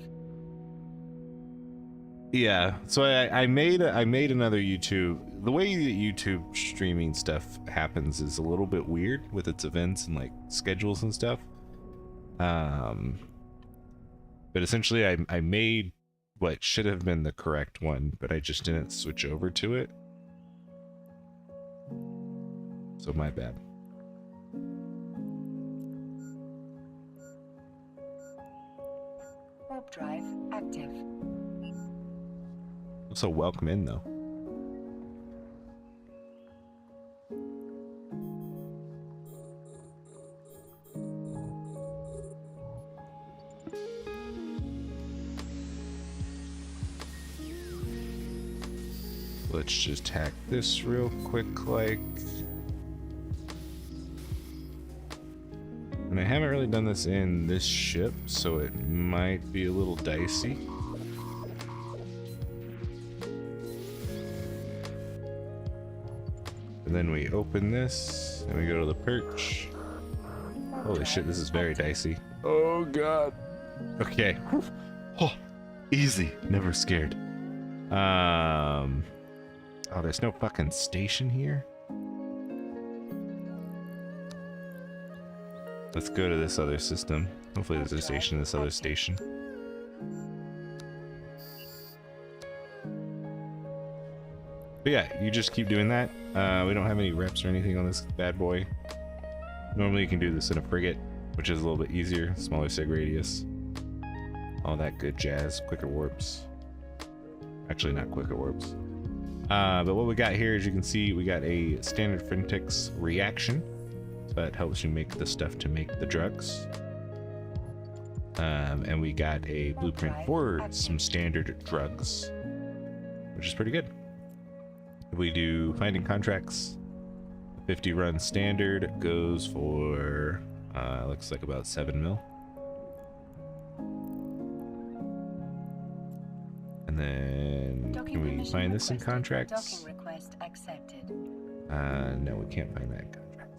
Yeah, so I made another YouTube. The way that YouTube streaming stuff happens is a little bit weird with its events and like schedules and stuff. But essentially I made what should have been the correct one, but I just didn't switch over to it. So my bad. Warp drive active. So welcome in though. Let's just hack this real quick, like. And I haven't really done this in this ship, so it might be a little dicey. And then we open this, and we go to the perch. Holy shit, this is very dicey. Oh god. Okay. Oh, easy. Never scared. Oh, there's no fucking station here? Let's go to this other system. Hopefully there's a station in this other station. But yeah, you just keep doing that. We don't have any reps or anything on this bad boy. Normally you can do this in a frigate, which is a little bit easier, smaller sig radius. All that good jazz, quicker warps. Actually not quicker warps. But what we got here, as you can see, we got a standard Frentex reaction. So that helps you make the stuff to make the drugs. And we got a blueprint for some standard drugs, which is pretty good. We do finding contracts. 50 run standard goes for looks like about 7 mil. And then can we find this in contracts? Docking request accepted. No, we can't find that in contracts.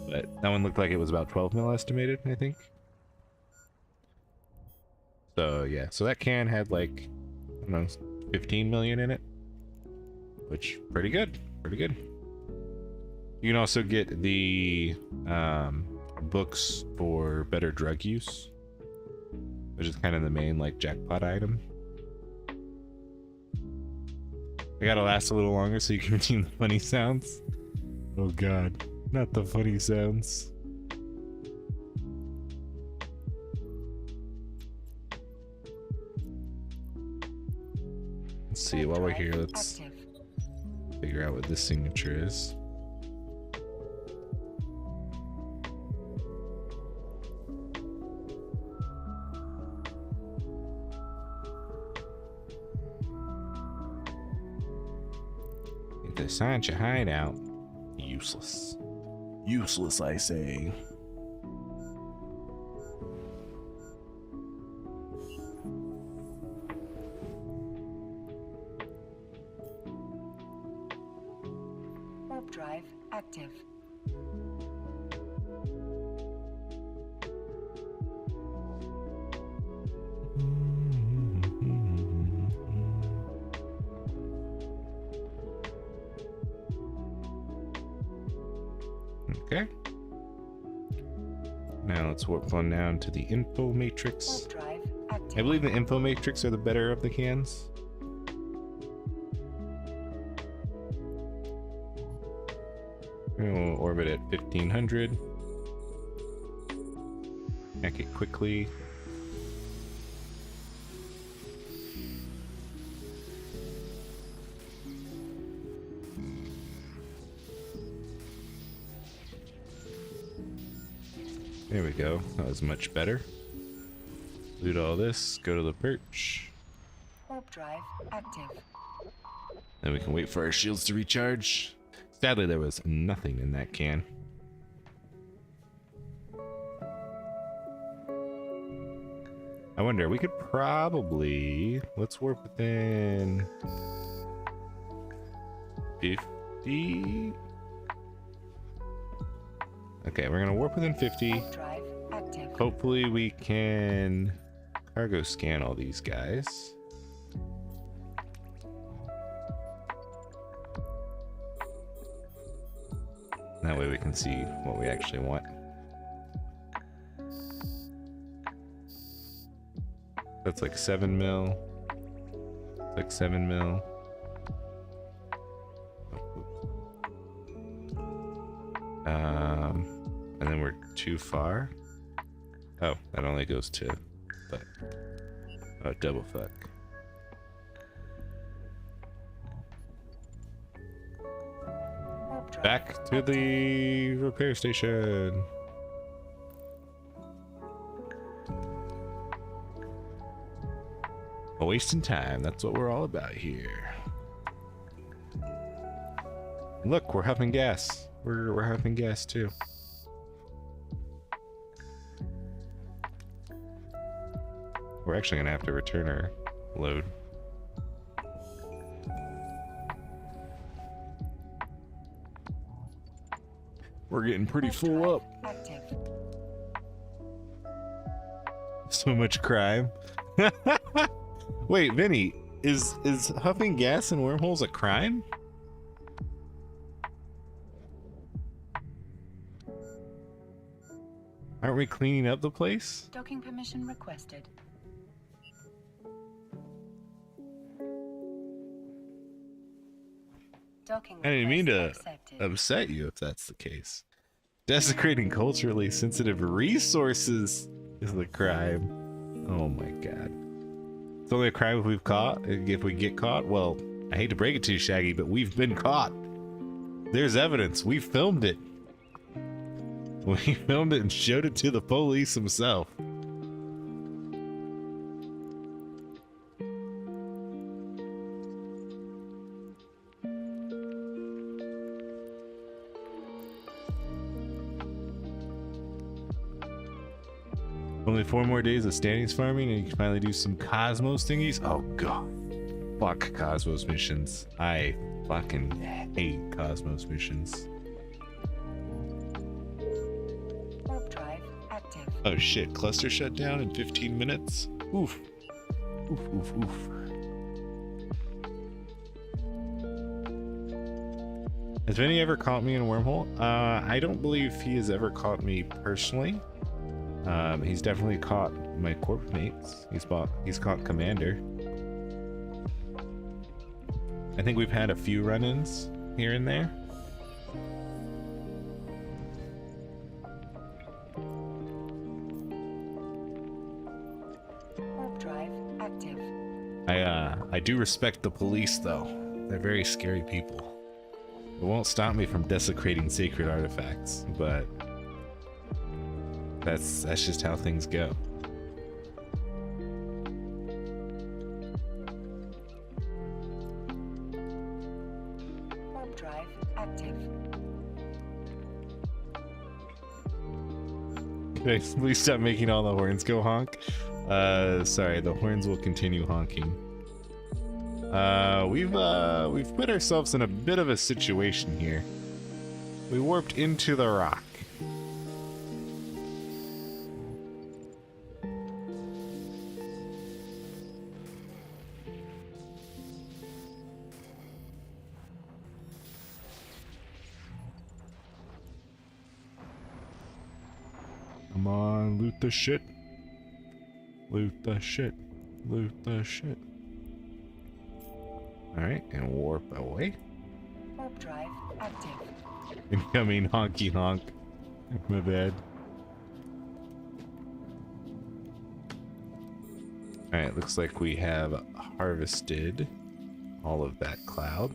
But that one looked like it was about 12 mil estimated, I think. So yeah, so that can had like, I don't know, 15 million in it, which pretty good. You can also get the books for better drug use, which is kind of the main like jackpot item. I gotta last a little longer so you can redeem the funny sounds. Oh god, not the funny sounds. Let's see, while we're here, let's figure out what this signature is. Get this on your hideout. Useless. Useless, I say. Warp drive active. Okay. Now let's warp on down to the info matrix. Warp drive active. I believe the info matrix are the better of the cans. We'll orbit at 1500. Hack it quickly. There we go. That was much better. Loot all this. Go to the perch. Warp drive active. Then we can wait for our shields to recharge. Sadly, there was nothing in that can. I wonder, we could probably... Let's warp within... 50? Okay, we're gonna warp within 50. Warp drive active. Hopefully we can cargo scan all these guys. That way we can see what we actually want. That's like 7 mil. It's like 7 mil. And then we're too far. Oh, that only goes to, but oh, double fuck. Warp drive Back to the repair station. Wasting time, that's what we're all about here. Look, we're huffing gas. We're huffing gas too. We're actually gonna have to return our load. We're getting pretty full up. active. So much crime. Wait, Vinny, is huffing gas in wormholes a crime? Aren't we cleaning up the place? Docking permission requested. Docking I didn't mean to request accepted. upset you if that's the case. Desecrating culturally sensitive resources is the crime. Oh my god. It's only a crime if we get caught. Well, I hate to break it to you, Shaggy, but we've been caught. There's evidence. We filmed it. We filmed it and showed it to the police himself. Only 4 more days of standings farming and you can finally do some Cosmos thingies. Oh god. Fuck Cosmos missions. I fucking hate Cosmos missions. Warp drive active. Oh shit, cluster shut down in 15 minutes? Oof. Oof, oof, oof. Has Vinny ever caught me in a wormhole? I don't believe he has ever caught me personally. He's definitely caught my corp mates. He's caught Commander. I think we've had a few run-ins here and there. Warp drive active. I do respect the police though. They're very scary people. It won't stop me from desecrating sacred artifacts, but that's just how things go. Warp drive active. Okay, please stop making all the horns go honk. Sorry, the horns will continue honking. We've put ourselves in a bit of a situation here. We warped into the rock. Come on, loot the shit. Loot the shit. the shit. Alright, and warp away. Warp drive active. Incoming honky honk. My bad. Alright, looks like we have harvested all of that cloud.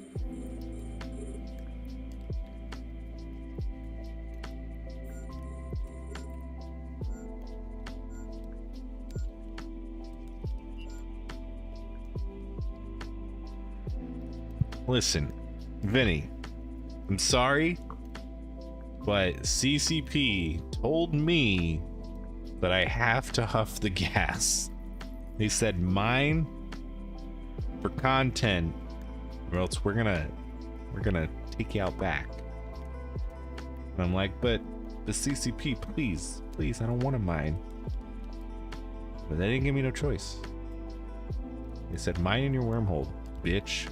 Listen, Vinny, I'm sorry, but CCP told me that I have to huff the gas. They said mine for content, or else we're gonna take you out back. And I'm like, but the CCP, please, I don't want to mine. But they didn't give me no choice. They said mine in your wormhole, bitch.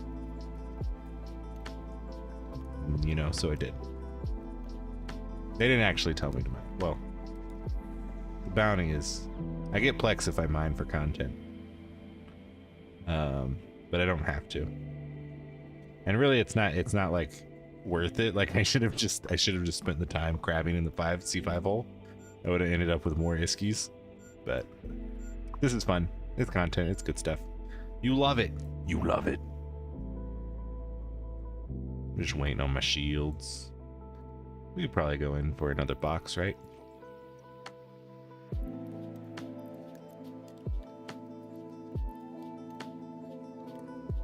You know, so I did. They didn't actually tell me to mine. Well, the bounty is, I get Plex if I mine for content. But I don't have to. And really it's not like worth it. Like I should have just spent the time crabbing in the C5 hole. I would have ended up with more iskies. But this is fun. It's content, it's good stuff. You love it. You love it. I'm just waiting on my shields. We could probably go in for another box, right?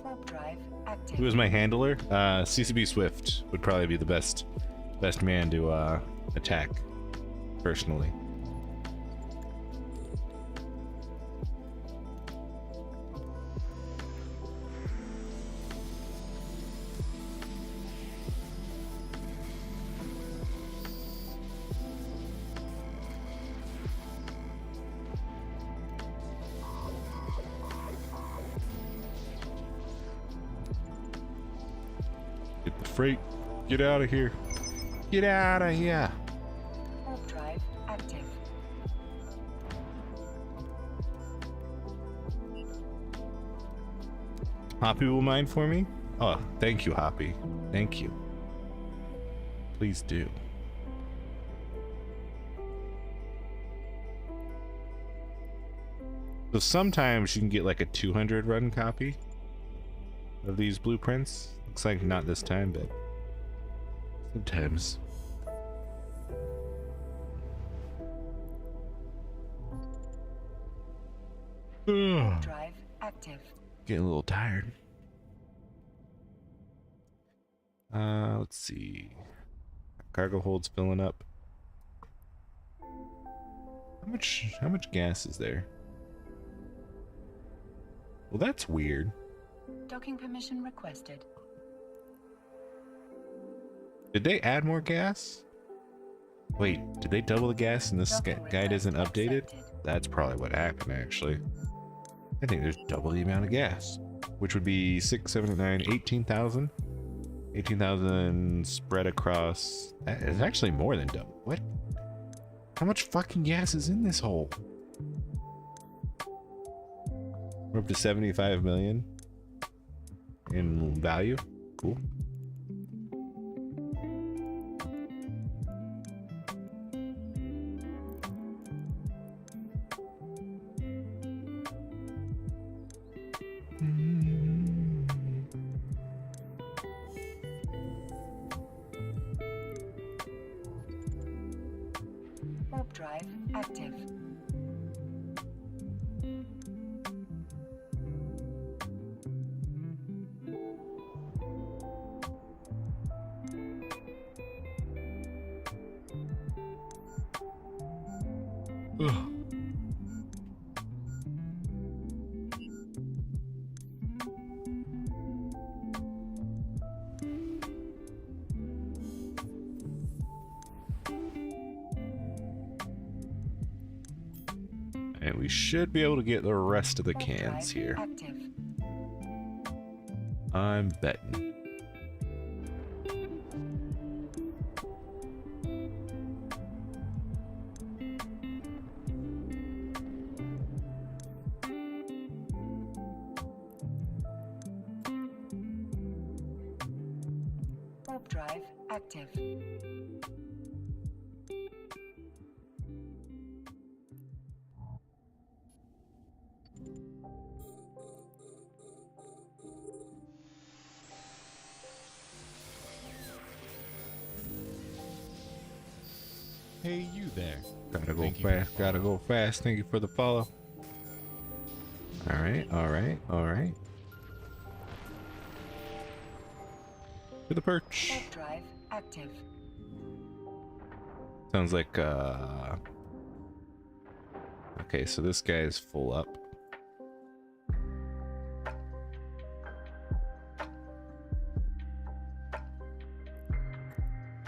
Warp drive active. Who is my handler? CCB Swift would probably be the best man to attack personally. Get the freight. Get out of here. Get out of here. Warp drive active. Hoppy will mine for me? Oh, thank you, Hoppy. Thank you. Please do. So sometimes you can get like a 200 run copy of these blueprints. Looks like not this time, but sometimes. Drive active. Getting a little tired. Let's see. Cargo hold's filling up. How much gas is there? Well, that's weird. Docking permission requested. Did they add more gas? Wait, did they double the gas and this guide isn't updated? That's probably what happened, actually. I think there's double the amount of gas, which would be 6, 7, 9, 18,000. 18,000 spread across. That is actually more than double. What? How much fucking gas is in this hole? We're up to 75 million in value. Cool. Warp drive active. Ugh. And we should be able to get the rest of the cans here. Active. I'm betting. Warp drive active. Hey, you there. Gotta go Thank you. fast, gotta go fast. Thank you for the follow. Alright, alright, alright. To the perch. Warp drive active. Sounds like, okay, so this guy is full up.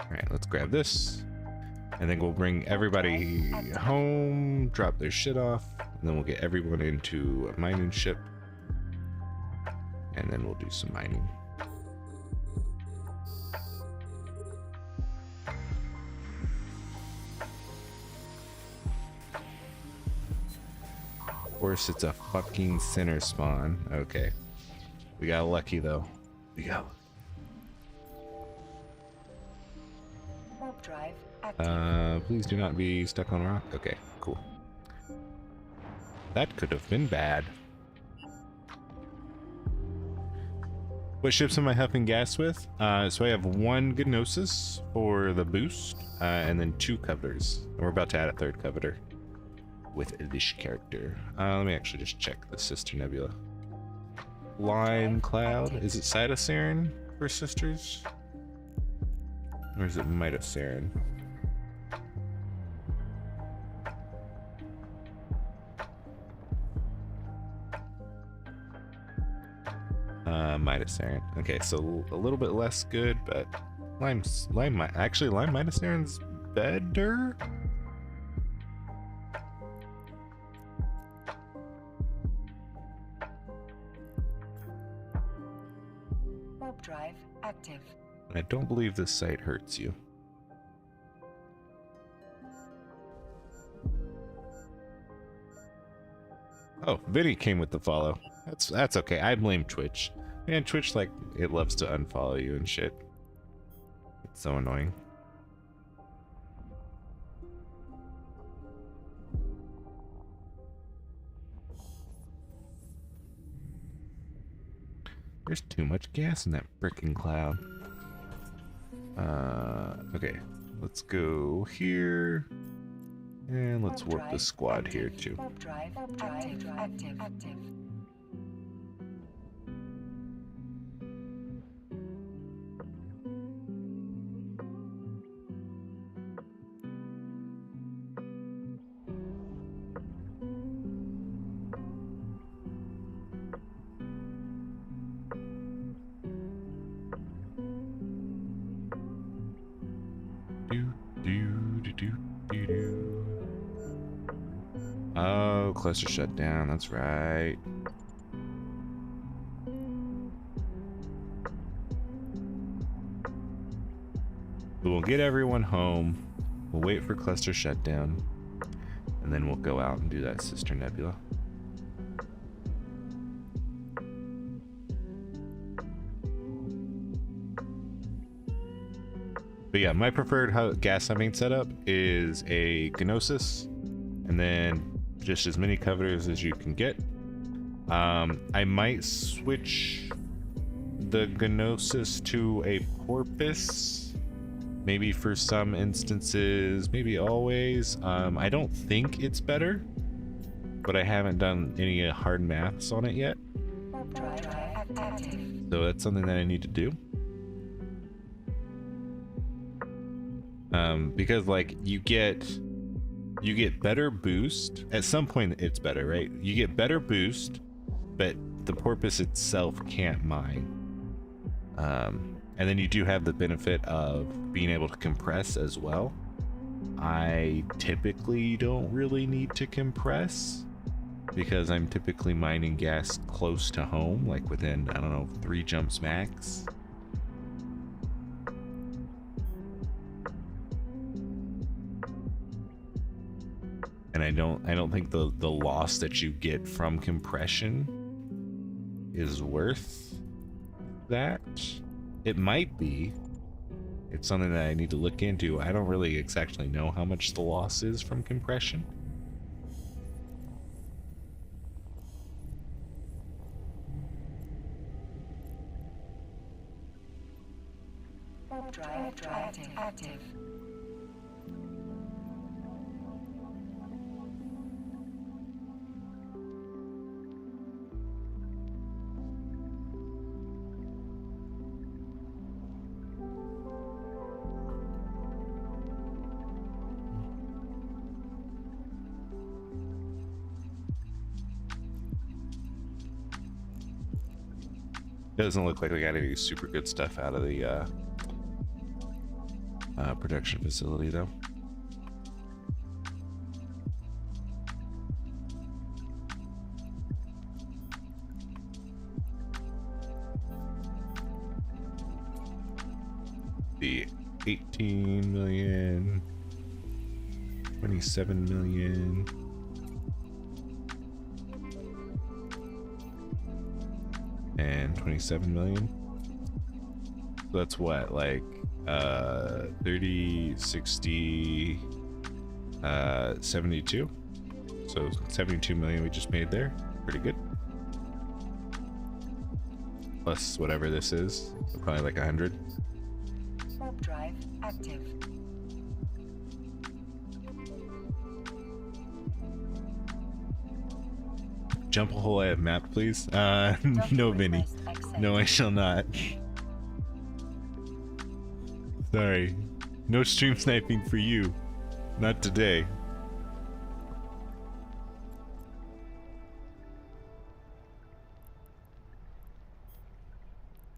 Alright, let's grab this. And then we'll bring everybody home, drop their shit off, and then we'll get everyone into a mining ship. And then we'll do some mining. Of course, it's a fucking center spawn. Okay. We got lucky though. We got lucky. Warp drive active. Please do not be stuck on a rock. Okay, cool. That could have been bad. What ships am I huffing gas with? So I have one Gnosis for the boost, and then 2 coveters. And we're about to add a 3rd coveter with this character. Let me actually just check the Sister Nebula. Lime Cloud. Is it Cytosarin for sisters? Or is it Mitosarin? Mitosarin. Okay, so a little bit less good, but lime Mitosarin's better. Warp drive active. I don't believe this site hurts you. Oh, Vinny came with the follow. That's okay. I blame Twitch. Man, Twitch, like, it loves to unfollow you and shit. It's so annoying. There's too much gas in that frickin' cloud. Okay. Let's go here. And let's warp the squad here too. Warp drive active. Oh, cluster shut down. That's right. But we'll get everyone home. We'll wait for cluster shutdown, and then we'll go out and do that Sister Nebula. But yeah, my preferred gas humming setup is a Gnosis, and then just as many coveters as you can get. I might switch the Gnosis to a Porpoise, maybe for some instances, maybe always. I don't think it's better, but I haven't done any hard maths on it yet. So that's something that I need to do. Because like you get better boost at some point. It's better, right? You get better boost, but the Porpoise itself can't mine. And then you do have the benefit of being able to compress as well. I typically don't really need to compress because I'm typically mining gas close to home, like within, I don't know, 3 jumps max. And I don't think the loss that you get from compression is worth that. It might be, It's something that I need to look into. I don't really exactly know how much the loss is from compression. Drive active. Doesn't look like we got any super good stuff out of the production facility, though. The 18 million, 27 million. And 27 million. So that's what, like 30, 60, 72. So 72 million we just made there. Pretty good. Plus whatever this is, so probably like 100. Warp drive active. Jump a hole I have mapped, please. No, Vinny. No, I shall not. Sorry. No stream sniping for you. Not today.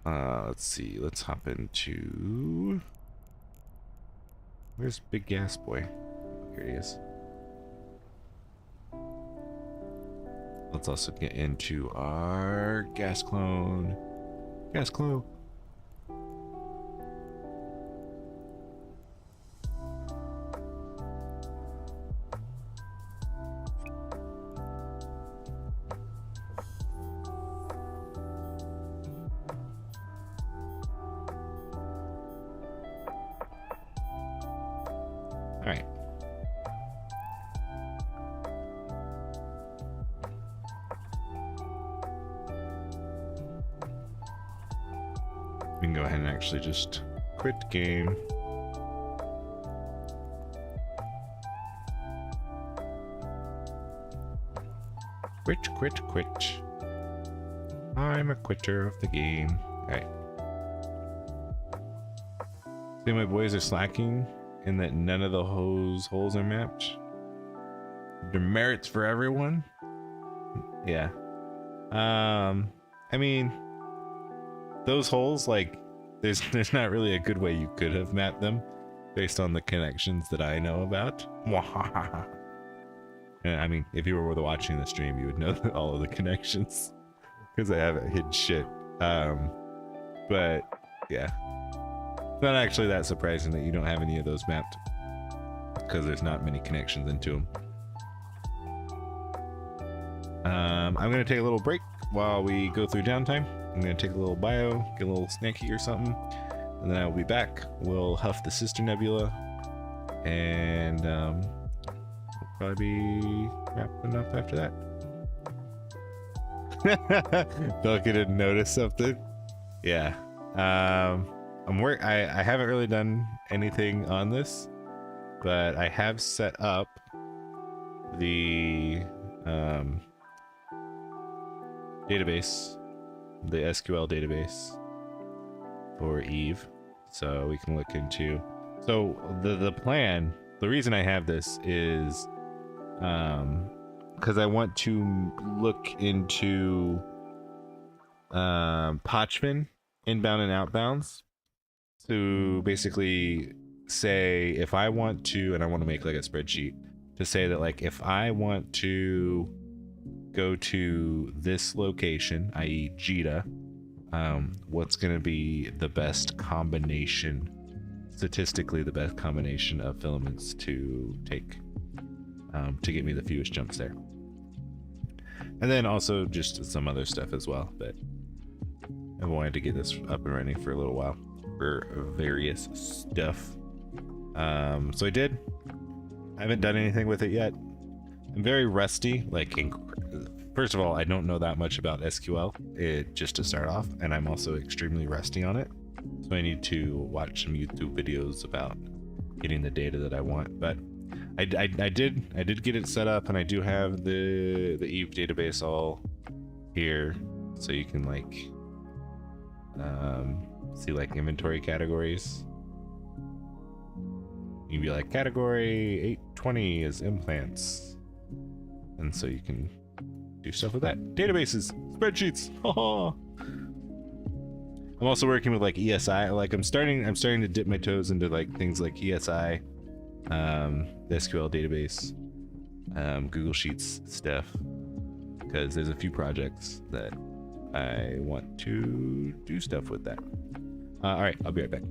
Let's see. Let's hop into... Where's Big Gas Boy? Here he is. Let's also get into our gas clone. Gas clone. All right. We can go ahead and actually just quit game. Quit. I'm a quitter of the game. Alright. See, my boys are slacking in that none of the holes are mapped. Demerits for everyone. Yeah. I mean, those holes, like, there's not really a good way you could have mapped them based on the connections that I know about. And I mean, if you were watching the stream, you would know all of the connections because I haven't hidden shit. But yeah, it's not actually that surprising that you don't have any of those mapped because there's not many connections into them. I'm gonna take a little break while we go through downtime. I'm gonna take a little bio, get a little snacky or something, and then I will be back. We'll huff the Sister Nebula, and we'll probably be wrapping up after that. Belka didn't notice something. Yeah. I haven't really done anything on this, but I have set up the database, the SQL database for Eve, so we can look into. So the plan, the reason I have this is because I want to look into Potchman inbound and outbounds to basically say if I want to, and I want to make like a spreadsheet to say that, like, if I want to go to this location, i.e. Jita, what's going to be the best combination, statistically the best combination of filaments to take to get me the fewest jumps there. And then also just some other stuff as well, but I've wanted to get this up and running for a little while. for various stuff. So I did. I haven't done anything with it yet. I'm very rusty. Like, first of all, I don't know that much about SQL, just to start off, and I'm also extremely rusty on it. So I need to watch some YouTube videos about getting the data that I want. But I did get it set up, and I do have the Eve database all here, so you can like see like inventory categories. You can be like, category 820 is implants, and so you can do stuff with that. Databases, spreadsheets. I'm also working with like ESI. Like I'm starting to dip my toes into like things like ESI, the SQL database, Google Sheets stuff, because there's a few projects that I want to do stuff with that. All right, I'll be right back.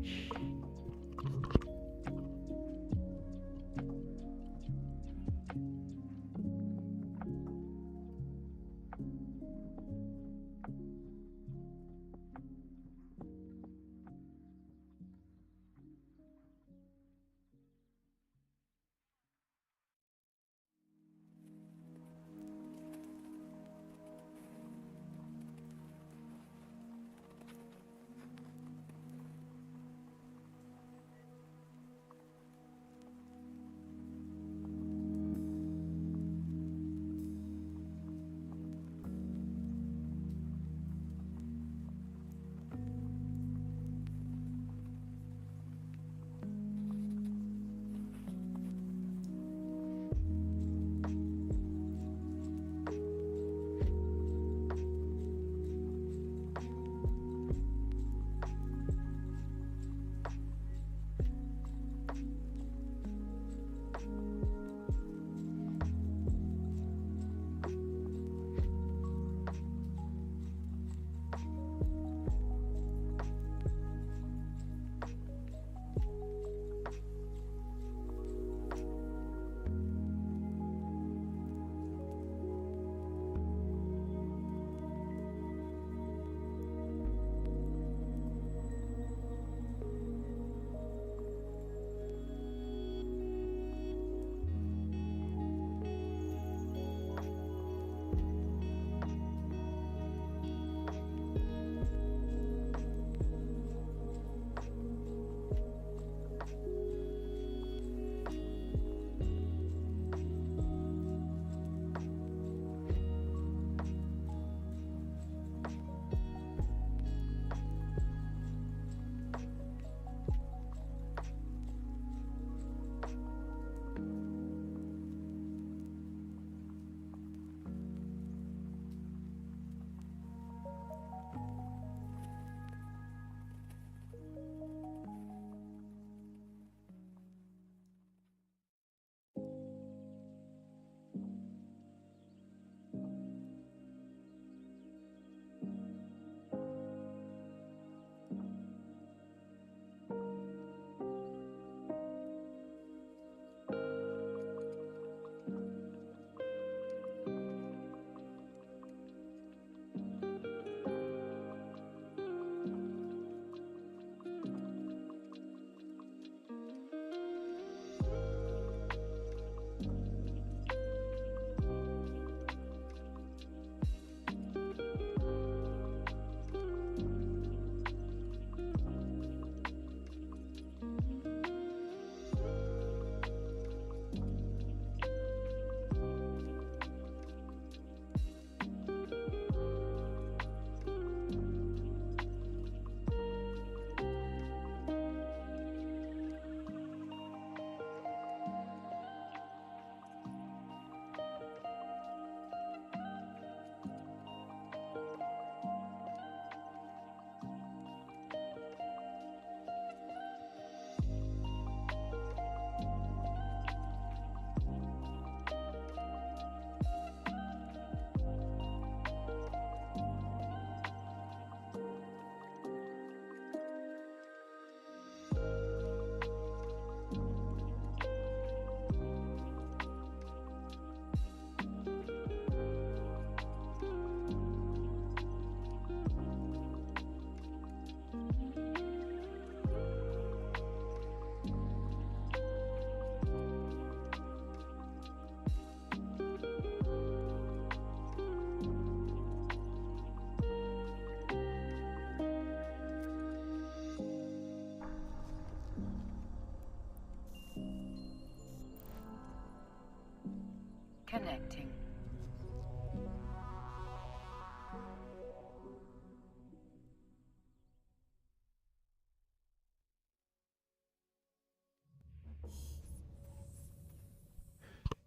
Connecting.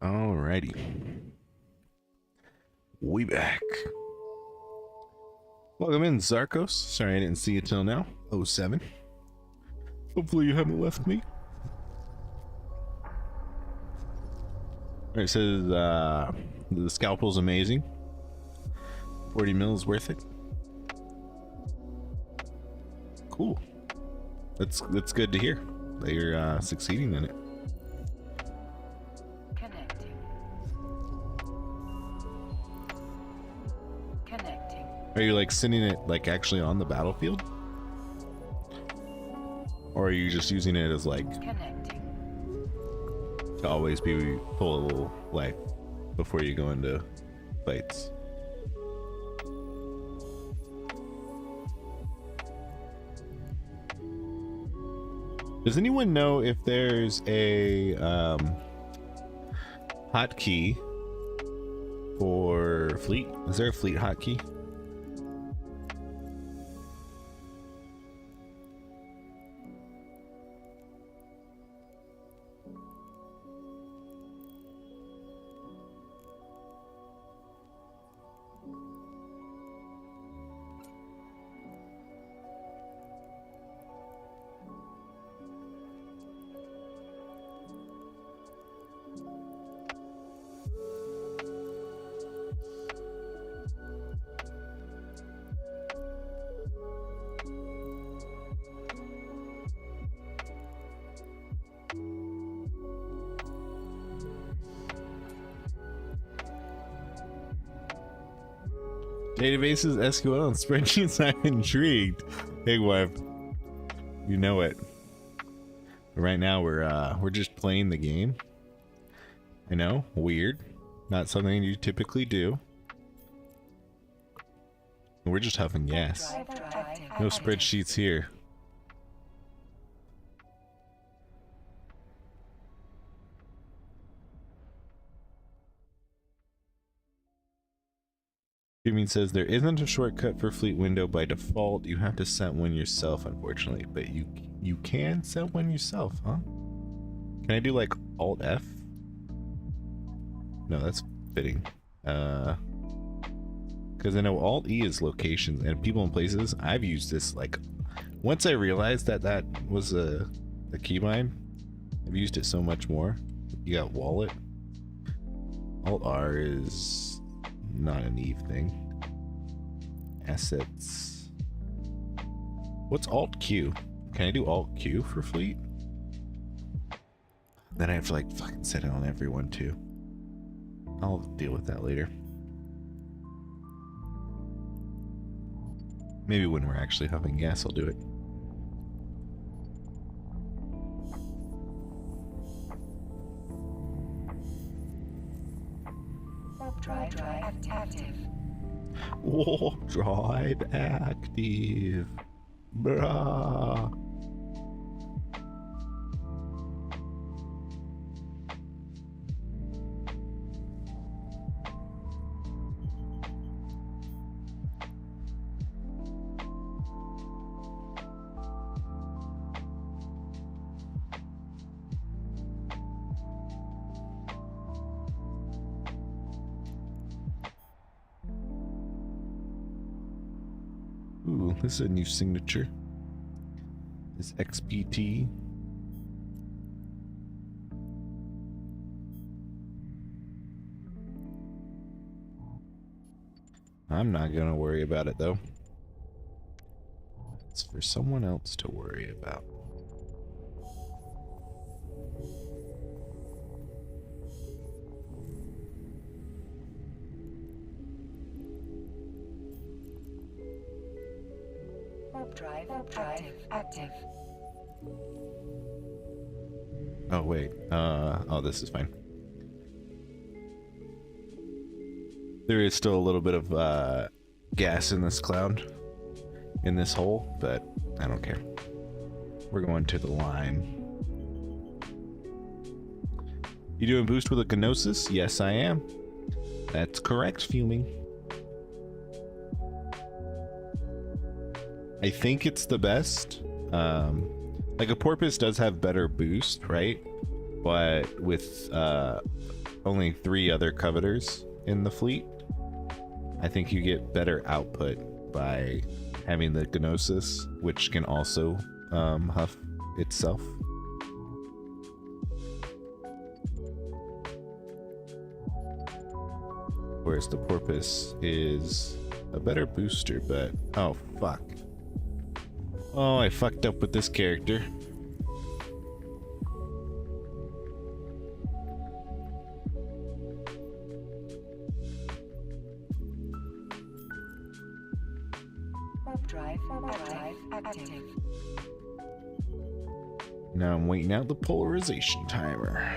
Alrighty. We back. Welcome in, Zarkos. Sorry I didn't see you till now. 07. Hopefully you haven't left me. Alright, it says the scalpel's amazing. 40 mils worth it. Cool. That's good to hear that you're succeeding in it. Are you like sending it like actually on the battlefield? Or are you just using it as like to always be pull a little like before you go into fights? Does anyone know if there's a hotkey for fleet? Is there a fleet hotkey? Databases, SQL, and spreadsheets. I'm intrigued. Hey, wife, you know it. But right now we're just playing the game. I know, weird, not something you typically do. We're just huffing gas. No spreadsheets here. Streaming says there isn't a shortcut for fleet window by default. You have to set one yourself, unfortunately. But you can set one yourself, huh? Can I do like Alt F? No, that's fitting. Because I know Alt E is locations and people and places. I've used this like once I realized that that was a keybind. I've used it so much more. You got wallet. Alt R is not an Eve thing. Assets. What's Alt Q? Can I do Alt Q for fleet? Then I have to like fucking set it on everyone too. I'll deal with that later. Maybe when we're actually huffing gas, I'll do it. Drive active. Warp drive active. Bruh. Ooh, this is a new signature. This XPT. I'm not gonna worry about it though. It's for someone else to worry about. Drive active. Oh wait, oh this is fine. There is still a little bit of gas in this cloud, in this hole, but I don't care. We're going to the line. You doing boost with a Gnosis? Yes, I am. That's correct, Fuming. I think it's the best. Like a porpoise does have better boost, right? But with only 3 other coveters in the fleet, I think you get better output by having the Gnosis, which can also huff itself. Whereas the porpoise is a better booster, but oh fuck. Oh, I fucked up with this character. Warp drive active. Now I'm waiting out the polarization timer.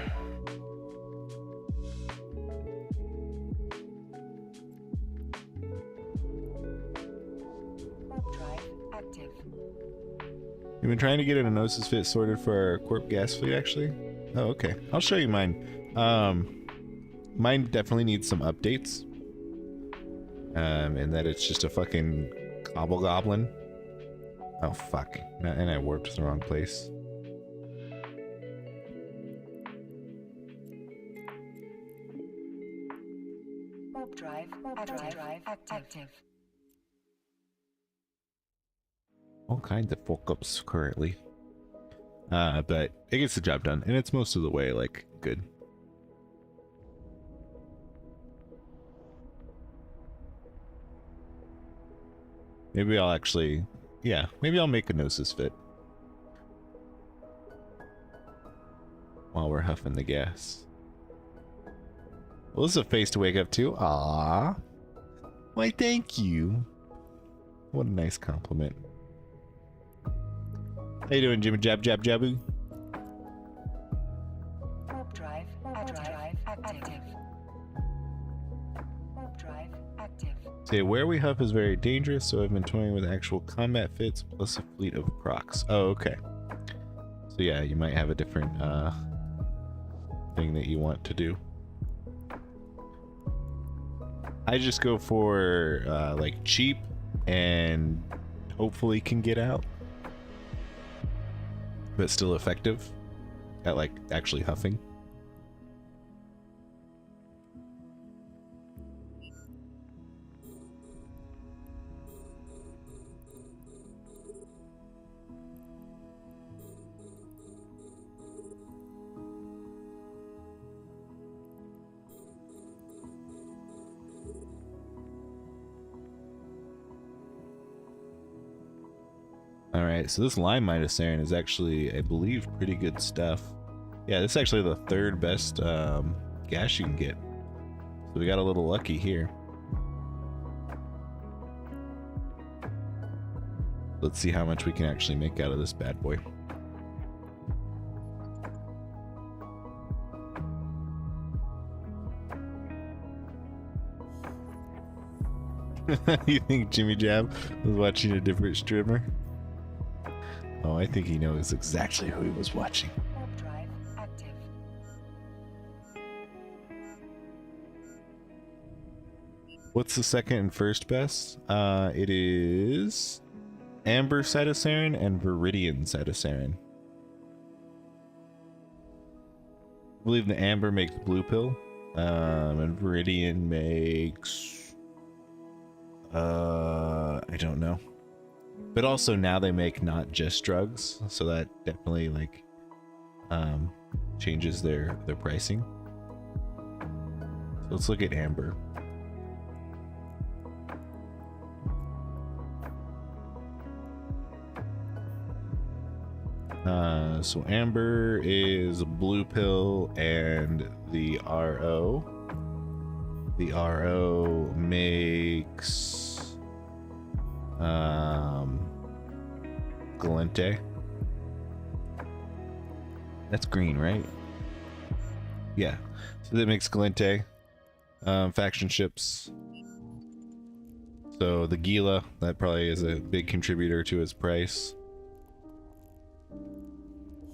Warp drive active. We've been trying to get a Gnosis fit sorted for our Corp gas fleet, actually. Oh, okay. I'll show you mine. Mine definitely needs some updates. And that it's just a fucking gobble goblin. Oh, fuck. And I warped to the wrong place. Warp drive active. All kinds of fuck-ups currently. But it gets the job done, and it's most of the way, like, good. Maybe I'll actually... Yeah, maybe I'll make a Gnosis fit. While we're huffing the gas. Well, this is a face to wake up to. Aww. Why, thank you. What a nice compliment. How you doing, Jimmy Jab Jab Jabu? Warp drive active. Warp drive active. Say, where we huff is very dangerous, so I've been toying with actual combat fits plus a fleet of procs. Oh, okay. So yeah, you might have a different thing that you want to do. I just go for like cheap and hopefully can get out, but still effective at like actually huffing. Alright, so this Lime Midas Heron is actually, I believe, pretty good stuff. Yeah, this is actually the 3rd best gas you can get. So we got a little lucky here. Let's see how much we can actually make out of this bad boy. You think Jimmy Jab was watching a different streamer? Oh, I think he knows exactly who he was watching. Warp drive active. What's the 2nd and 1st best? It is Amber Cytosarin and Viridian Cytosarin. I believe the Amber makes Blue Pill, and Viridian makes... I don't know. But also now they make not just drugs, so that definitely like changes their pricing. So let's look at Amber. So Amber is Blue Pill and the RO. The RO makes Galente. That's green, right? Yeah. So that makes Galente. Faction ships. So the Gila, that probably is a big contributor to its price.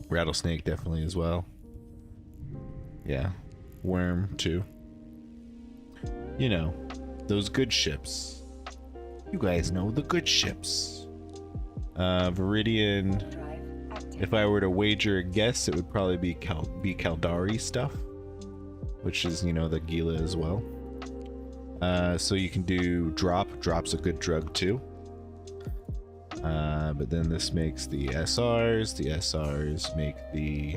Rattlesnake definitely as well. Yeah. Worm too. You know, those good ships. You guys know the good ships. Viridian, if I were to wager a guess, it would probably be Caldari stuff, which is, you know, the Gila as well. So you can do drop. Drop's a good drug too. But then this makes the SRs. The SRs make the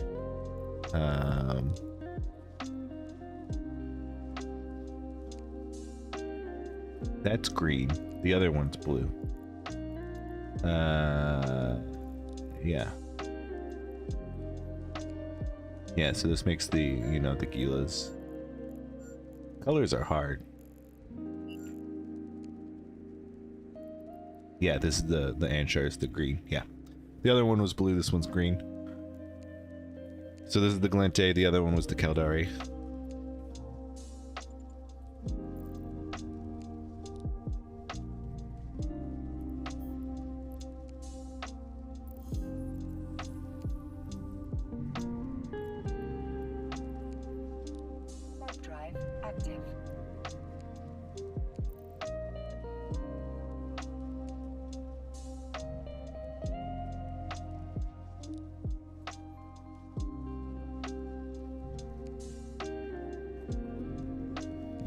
that's green. The other one's blue. Yeah. Yeah, so this makes the, you know, the Gilas. Colors are hard. Yeah, this is the Anshar is the green. Yeah. The other one was blue, this one's green. So this is the Glente, the other one was the Caldari. Drive active.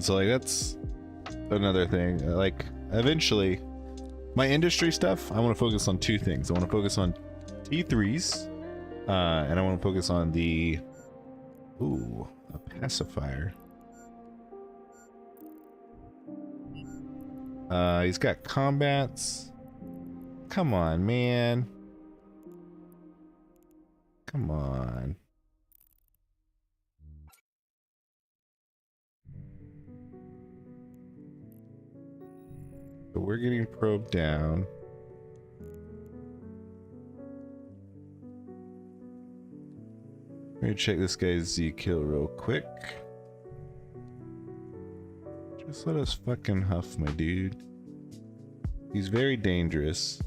So like that's another thing. Like eventually my industry stuff, I want to focus on two things. I want to focus on T3s and I want to focus on the a pacifier. He's got combats. Come on, man. Come on. So we're getting probed down. Let me check this guy's Z kill real quick. Just let us fucking huff, my dude. He's very dangerous.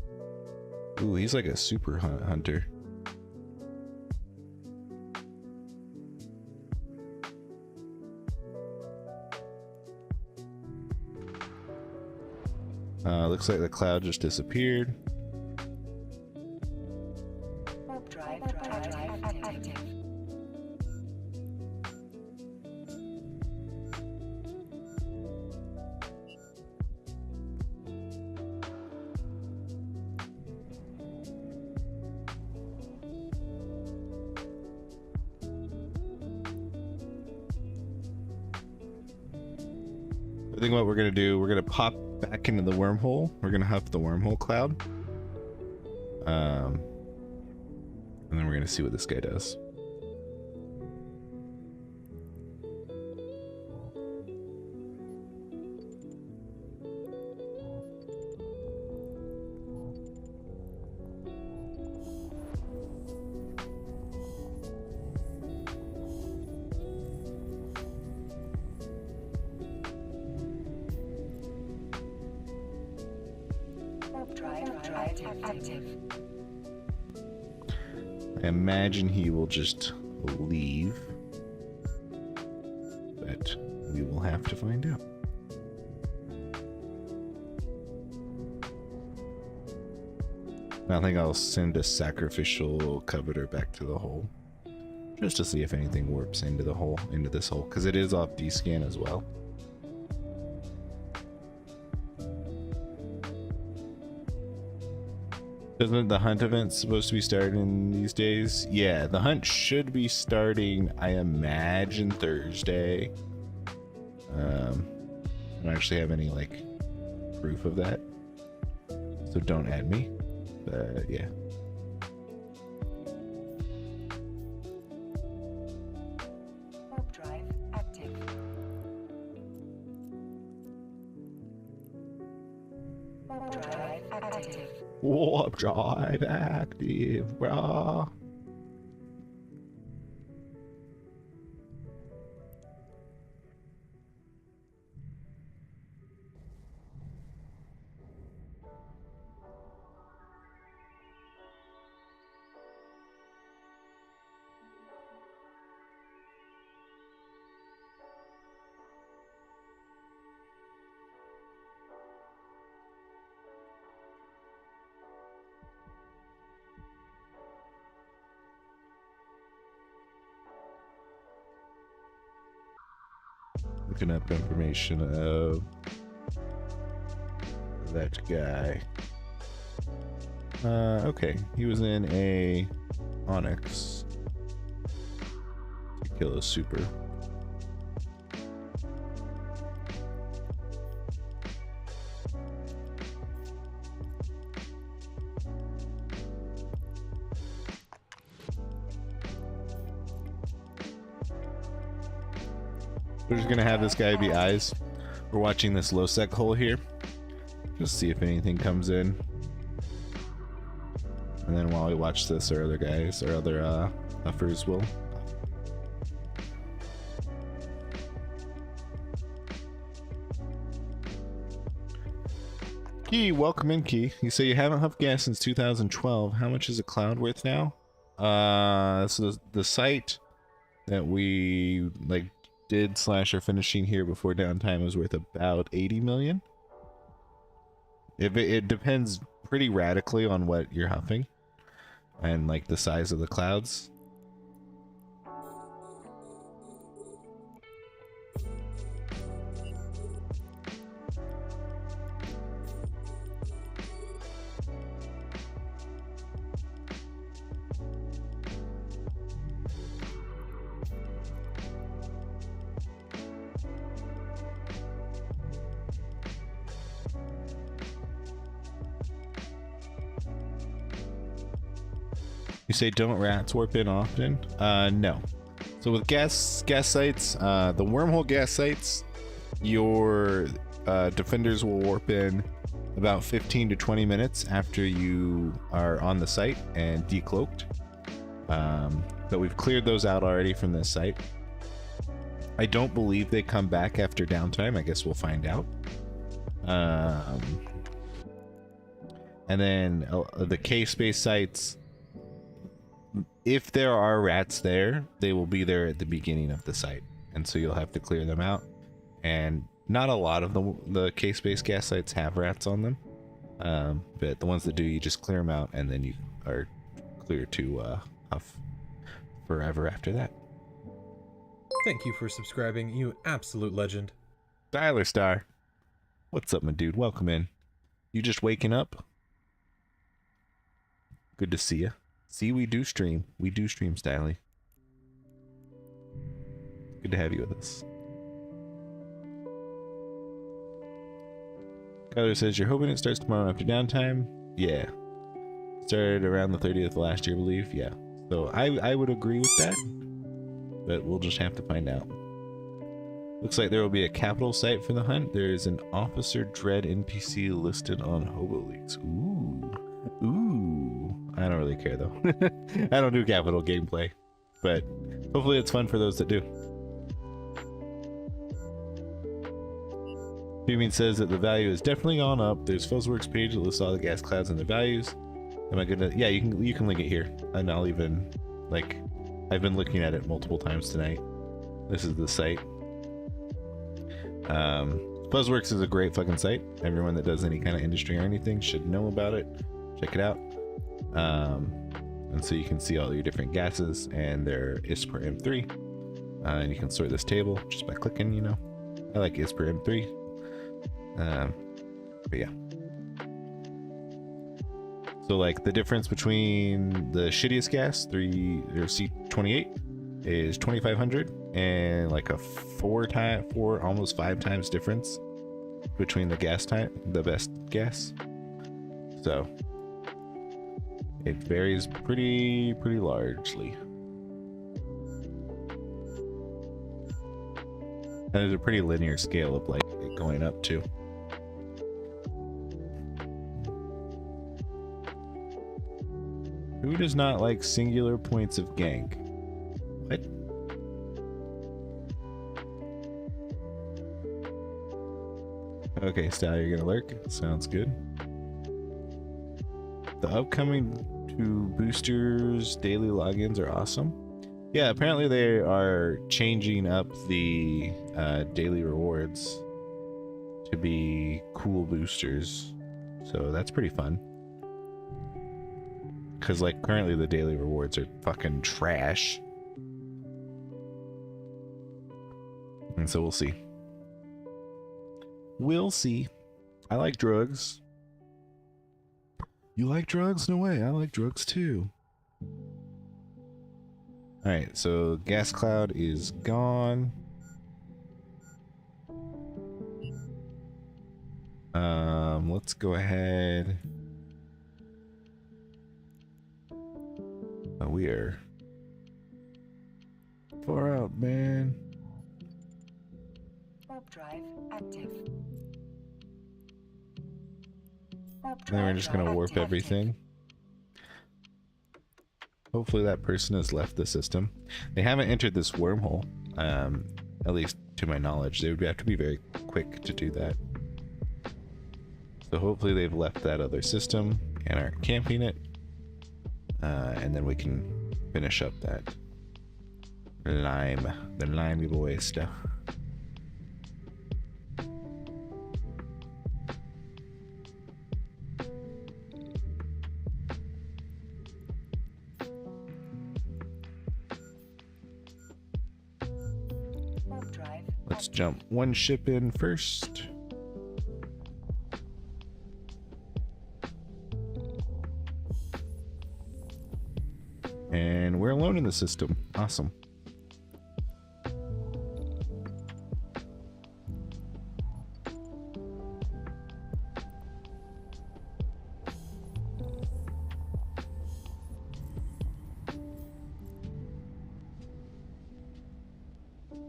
Ooh, he's like a super hunter. Looks like the cloud just disappeared. Drive active. I think what we're gonna do, we're gonna pop back into the wormhole. We're gonna huff the wormhole cloud. And then we're gonna see what this guy does. Drive active. I imagine he will just leave, but we will have to find out. I think I'll send a sacrificial coveter back to the hole, just to see if anything warps into the hole, into this hole, because it is off D-scan as well. Isn't the hunt event supposed to be starting these days? Yeah, the hunt should be starting, I imagine, Thursday. I don't actually have any, like, proof of that. So don't add me. But, yeah. Drive active. Drive active. Warp drive active, brah. Looking up information of that guy. Okay, he was in a Onyx to kill a super. We're just gonna have this guy be eyes. We're watching this low sec hole here. Just see if anything comes in. And then while we watch this, our other guys, our other buffers will. Key, welcome in, Key. You say you haven't huffed gas since 2012. How much is a cloud worth now? So the site that we did / are finishing here before downtime was worth about 80 million. It depends pretty radically on what you're huffing and like the size of the clouds. You say don't rats warp in often? No. So with gas sites, the wormhole gas sites, your defenders will warp in about 15 to 20 minutes after you are on the site and decloaked. But we've cleared those out already from this site. I don't believe they come back after downtime. I guess we'll find out. And then the K-space sites, if there are rats there, they will be there at the beginning of the site, and so you'll have to clear them out. And not a lot of the K-space gas sites have rats on them, but the ones that do, you just clear them out, and then you are clear to huff forever after that. Thank you for subscribing, you absolute legend. Dialer Star, what's up, my dude? Welcome in. You just waking up? Good to see you. See, we do stream. We do stream, Styly. Good to have you with us. Kyler says, you're hoping it starts tomorrow after downtime? Yeah. Started around the 30th of last year, I believe. Yeah. So I would agree with that. But we'll just have to find out. Looks like there will be a capital site for the hunt. There's an Officer Dread NPC listed on Hobo Leaks. Ooh. Ooh. I don't really care though. I don't do capital gameplay, but hopefully it's fun for those that do. Fuming says that the value has definitely gone up. There's Fuzzworks page that lists all the gas clouds and their values. Am I gonna? Yeah, you can link it here, and I'll even I've been looking at it multiple times tonight. This is the site. Fuzzworks is a great fucking site. Everyone that does any kind of industry or anything should know about it. Check it out. And so you can see all your different gases and their IS per M3. And you can sort this table just by clicking, you know. I like IS per M3. But yeah. So like the difference between the shittiest gas, C28, is 2500, and like a four almost 5 times difference between the gas type, the best gas. So it varies pretty largely. And there's a pretty linear scale of like it going up too. Who does not like singular points of gank? What? Okay, Style, you're gonna lurk. Sounds good. The upcoming 2 boosters daily logins are awesome. Yeah, apparently they are changing up the daily rewards to be cool boosters. So that's pretty fun. Because like currently the daily rewards are fucking trash. And so we'll see. We'll see. I like drugs. You like drugs? No way. I like drugs too. Alright, so gas cloud is gone. Let's go ahead. Oh, we are far out, man. Warp drive active. Then we're just gonna warp everything. Hopefully that person has left the system. They haven't entered this wormhole, at least to my knowledge. They would have to be very quick to do that. So hopefully they've left that other system and aren't camping it. And then we can finish up that the limey boy stuff. Let's jump one ship in first. And we're alone in the system. Awesome.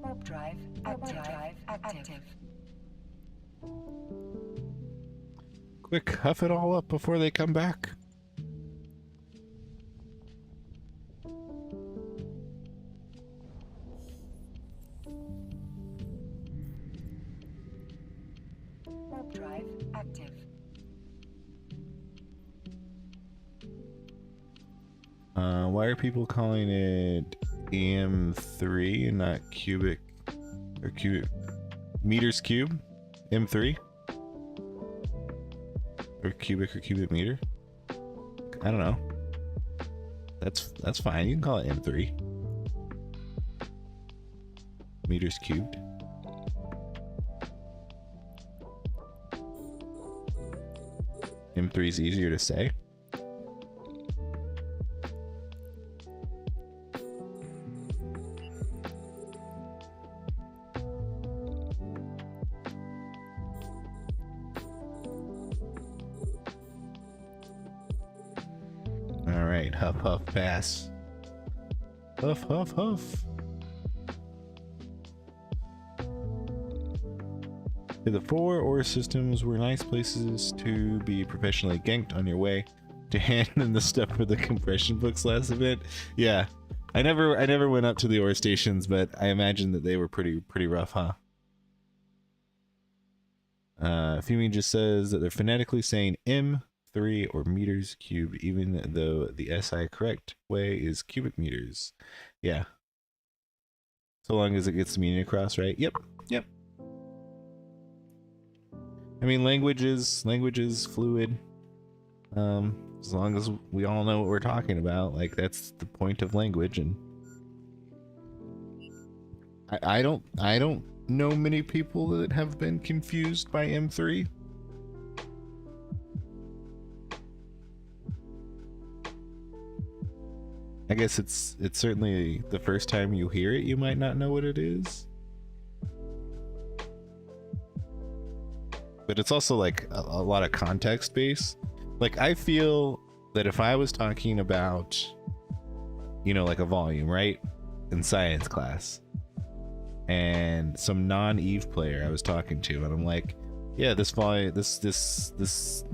Warp drive active. Quick, huff it all up before they come back. Warp drive active. Why are people calling it M3 and not cubic or cubic meters cube? M3 or cubic meter? I don't know. That's fine. You can call it M3. Meters cubed. M3 is easier to say. Alright, huff, huff, pass. Huff, huff, huff. The 4 ore systems were nice places to be professionally ganked on your way to hand in the stuff for the compression books last event. Yeah, I never went up to the ore stations, but I imagine that they were pretty rough, huh? Fumi just says that they're phonetically saying M3 or meters cubed, even though the SI correct way is cubic meters. Yeah. So long as it gets the meaning across, right? Yep. I mean, language is fluid. As long as we all know what we're talking about, like that's the point of language. And I don't know many people that have been confused by M3. I guess it's certainly the first time you hear it, you might not know what it is. But it's also like a lot of context based. Like I feel that if I was talking about, you know, like a volume, right, in science class, and some non-Eve player I was talking to, and I'm like, yeah, this volume, this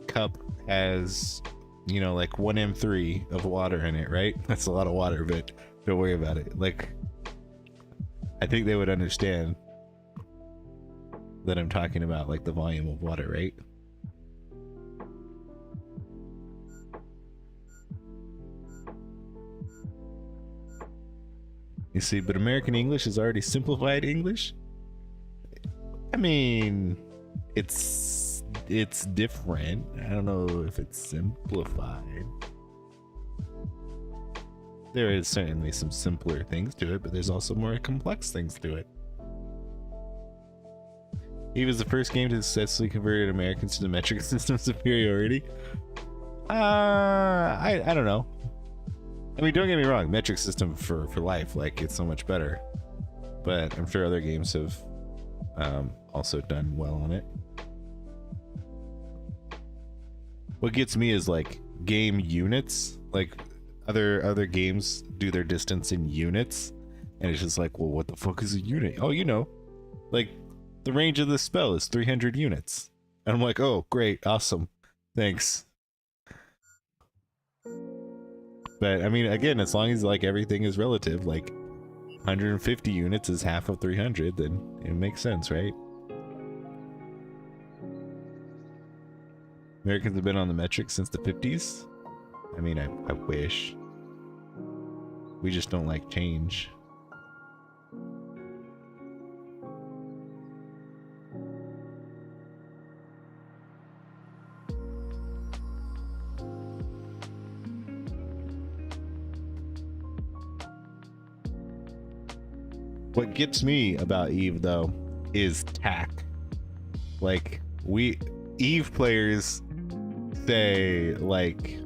cup has, you know, like 1 M3 of water in it, right? That's a lot of water, but don't worry about it. Like, I think they would understand that I'm talking about like the volume of water, right? You see, but American English is already simplified English. I mean, it's different. I don't know if it's simplified. There is certainly some simpler things to it, but there's also more complex things to it. Eve is the first game to successfully convert Americans to the metric system superiority. I don't know. I mean, don't get me wrong, metric system for life, like, it's so much better. But I'm sure other games have also done well on it. What gets me is like game units. Like other games do their distance in units, and it's just like, well, what the fuck is a unit? Oh, you know, like the range of this spell is 300 units. And I'm like, oh, great, awesome, thanks. But I mean, again, as long as like everything is relative, like 150 units is half of 300, then it makes sense, right? Americans have been on the metric since the 50s. I mean, I wish. We just don't like change. What gets me about Eve, though, is tack. Like, Eve players say, like,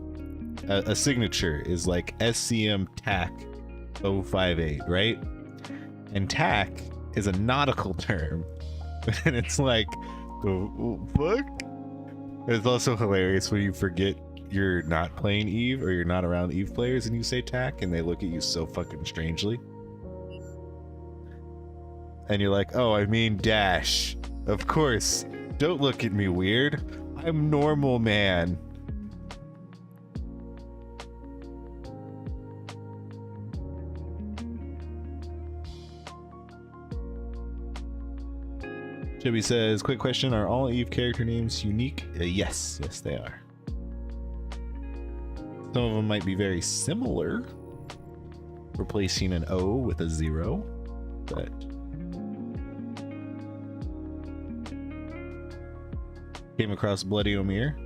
a signature is like SCM TAC 058, right? And TAC is a nautical term. And it's like, fuck? It's also hilarious when you forget you're not playing Eve or you're not around Eve players and you say TAC and they look at you so fucking strangely. And you're like, oh, I mean dash. Of course. Don't look at me weird. I'm normal, man. Chubby says, quick question, are all Eve character names unique? Yes, they are. Some of them might be very similar, replacing an O with a 0, but came across Bloody Omir.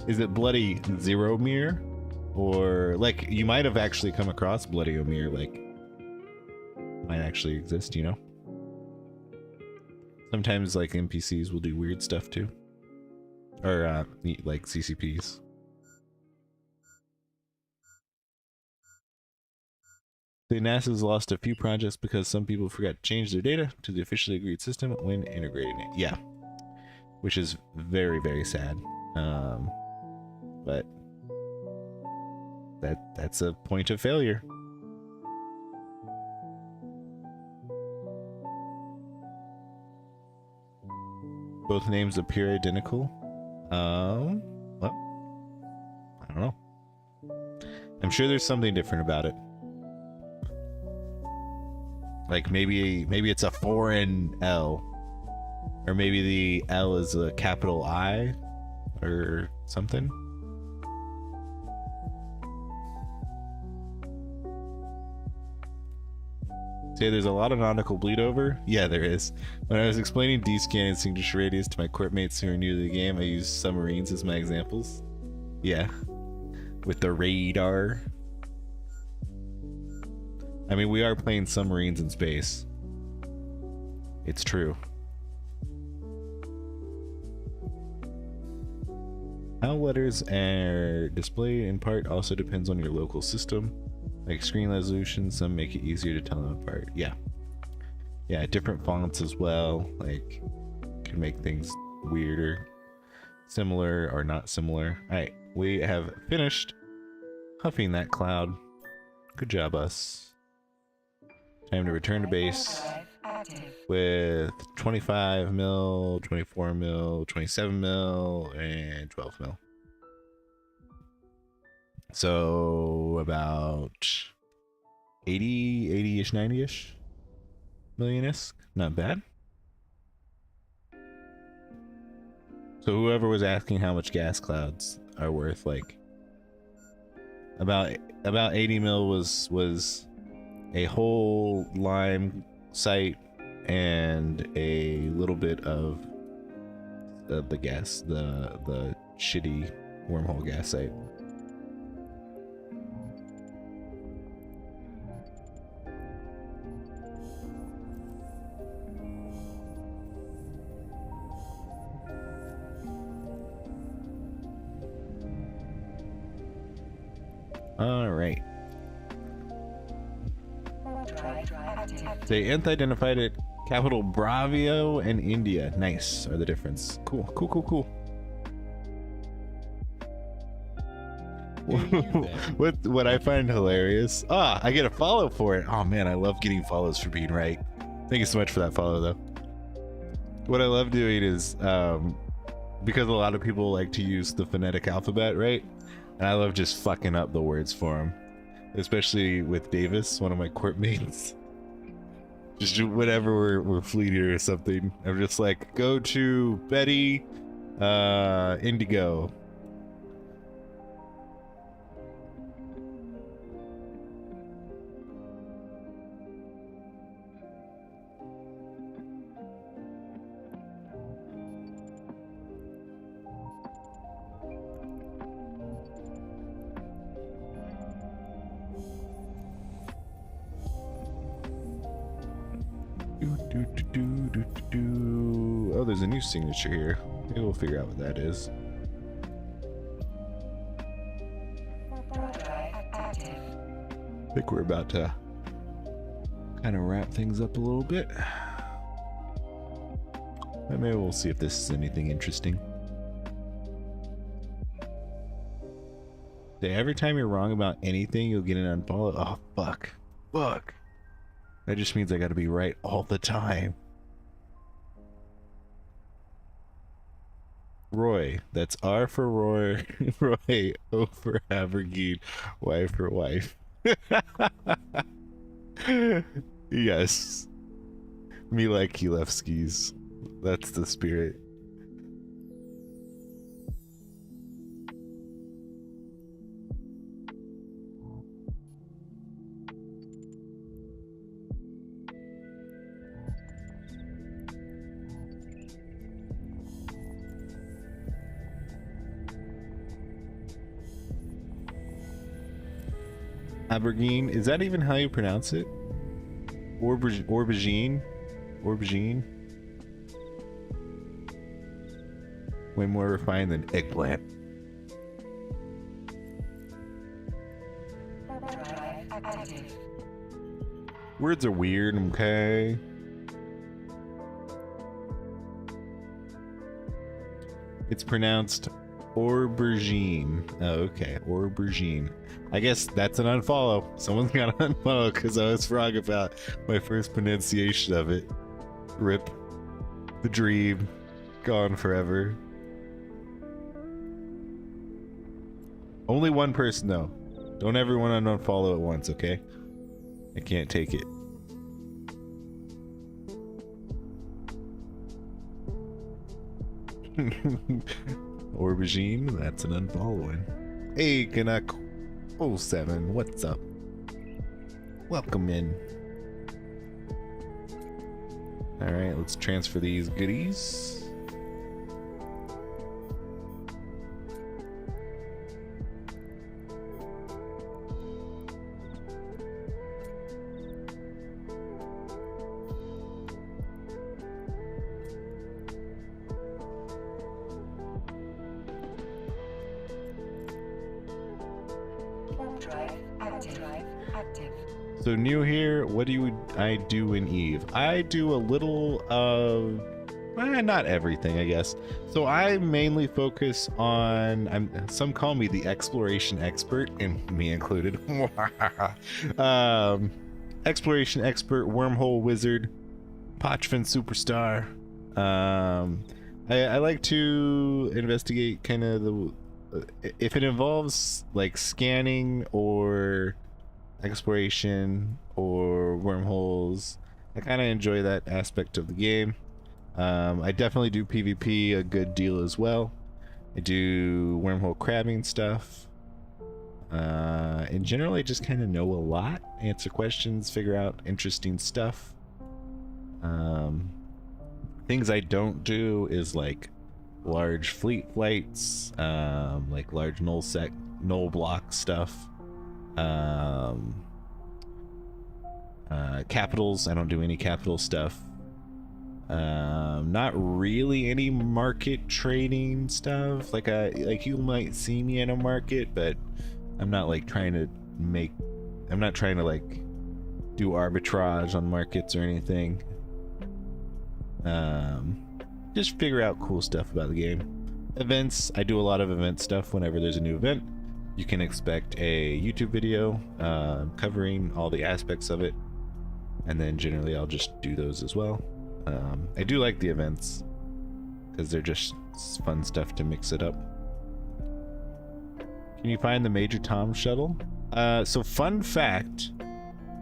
Is it Bloody Zero Mir? Or, like, you might have actually come across Bloody Omir, like, might actually exist, you know? Sometimes, like, NPCs will do weird stuff, too. Or, like, CCPs. The NASA's lost a few projects because some people forgot to change their data to the officially agreed system when integrating it. Yeah. Which is very, very sad. But that's a point of failure. Both names appear identical. Well, I don't know. I'm sure there's something different about it. Like maybe it's a foreign L. Or maybe the L is a capital I or something. Say there's a lot of nautical bleed over. Yeah, there is. When I was explaining D-scan and signature radius to my corp mates who are new to the game, I used submarines as my examples. Yeah. With the radar. I mean, we are playing submarines in space. It's true. How letters are displayed in part also depends on your local system. Like screen resolution, some make it easier to tell them apart. Yeah, different fonts as well, like, can make things weirder, similar or not similar. All right, we have finished huffing that cloud. Good job, us. Time to return to base with 25 mil, 24 mil, 27 mil, and 12 mil. So about 80-ish, 90-ish million-ish. Not bad. So whoever was asking how much gas clouds are worth, like about 80 mil was a whole lime site and a little bit of the gas, the shitty wormhole gas site. All right. They identified it. Capital Bravio and India. Nice are the difference. Cool, cool, cool, cool. What I find hilarious. I get a follow for it. Oh man, I love getting follows for being right. Thank you so much for that follow though. What I love doing is because a lot of people like to use the phonetic alphabet, right? And I love just fucking up the words for them, especially with Davis, one of my court mates. Just whenever we're fleeting or something, I'm just like, go to Betty Indigo. Oh, there's a new signature here. Maybe we'll figure out what that is. I think we're about to kind of wrap things up a little bit. But maybe we'll see if this is anything interesting. Every time you're wrong about anything, you'll get an unfollow. Oh, fuck. Fuck. That just means I gotta be right all the time. Roy. That's R for Roy, Roy, O for Abergine, Y for wife. Yes. Me like Kilevskis. That's the spirit. Aubergine, is that even how you pronounce it? Aubergine? Aubergine? Way more refined than eggplant. Words are weird, okay? It's pronounced aubergine. Oh, okay, aubergine. I guess that's an unfollow. Someone's got to unfollow because I was wrong about my first pronunciation of it. Rip. The dream. Gone forever. Only one person though. Don't everyone unfollow at once, okay? I can't take it. Aubergine, that's an unfollowing. Hey, Canuck 07, what's up? Welcome in. Alright, let's transfer these goodies. So new here, what do I do in Eve? I do a little of, not everything, I guess. So I mainly focus on, some call me the exploration expert, and me included. Exploration expert, wormhole wizard, Pochvin superstar. I like to investigate kind of if it involves like scanning or exploration or wormholes, I kind of enjoy that aspect of the game. I definitely do PvP a good deal as well. I do wormhole crabbing stuff. In general, I just kind of know a lot, answer questions, figure out interesting stuff. Things I don't do is like large fleet flights, like large null block stuff. Capitals, I don't do any capital stuff. Not really any market trading stuff. Like you might see me in a market, but I'm not like trying to like do arbitrage on markets or anything. Just figure out cool stuff about the game. Events, I do a lot of event stuff whenever there's a new event. You can expect a YouTube video covering all the aspects of it, and then generally I'll just do those as well. I do like the events because they're just fun stuff to mix it up. Can you find the Major Tom shuttle? So fun fact,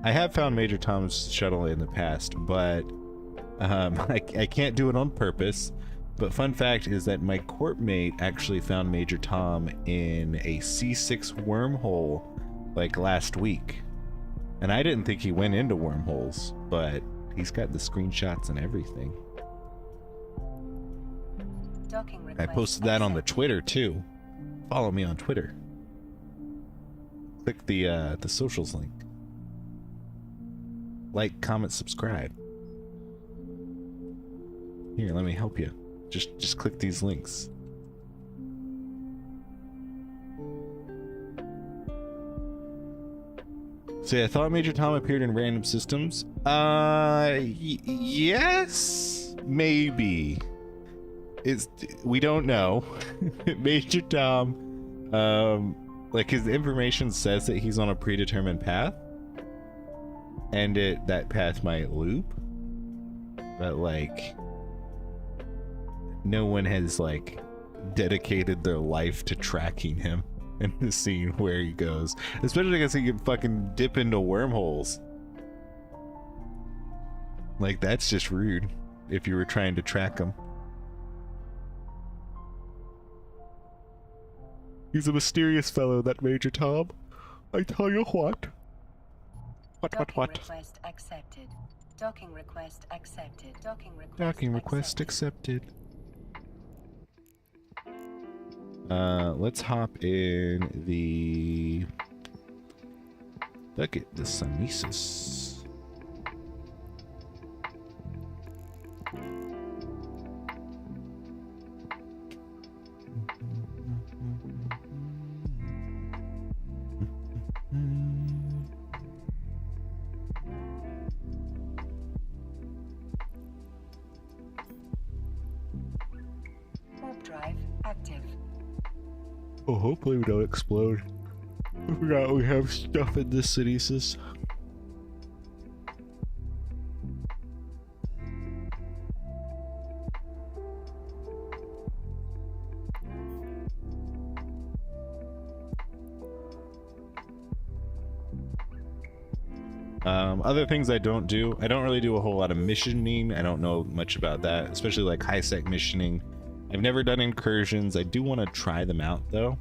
I have found Major Tom's shuttle in the past, but I can't do it on purpose. But fun fact is that my corp mate actually found Major Tom in a C6 wormhole like last week. And I didn't think he went into wormholes, but he's got the screenshots and everything. I posted that on the Twitter too. Follow me on Twitter. Click the socials link. Like, comment, subscribe. Here, let me help you. Just click these links. So yeah, I thought Major Tom appeared in random systems. Yes, maybe. We don't know. Major Tom, like his information says that he's on a predetermined path, and that path might loop, but like no one has like dedicated their life to tracking him and seeing where he goes, especially because he can fucking dip into wormholes. Like that's just rude if you were trying to track him. He's a mysterious fellow, that Major Tom. I tell you what. What? Request accepted. Docking request accepted. Docking request accepted. Let's hop in the bucket, the Sunesis. Warp drive active. Oh, hopefully we don't explode. I forgot we have stuff in this Sunesis. Other things I don't really do a whole lot of missioning. I don't know much about that, especially like high-sec missioning. I've never done incursions. I do want to try them out though.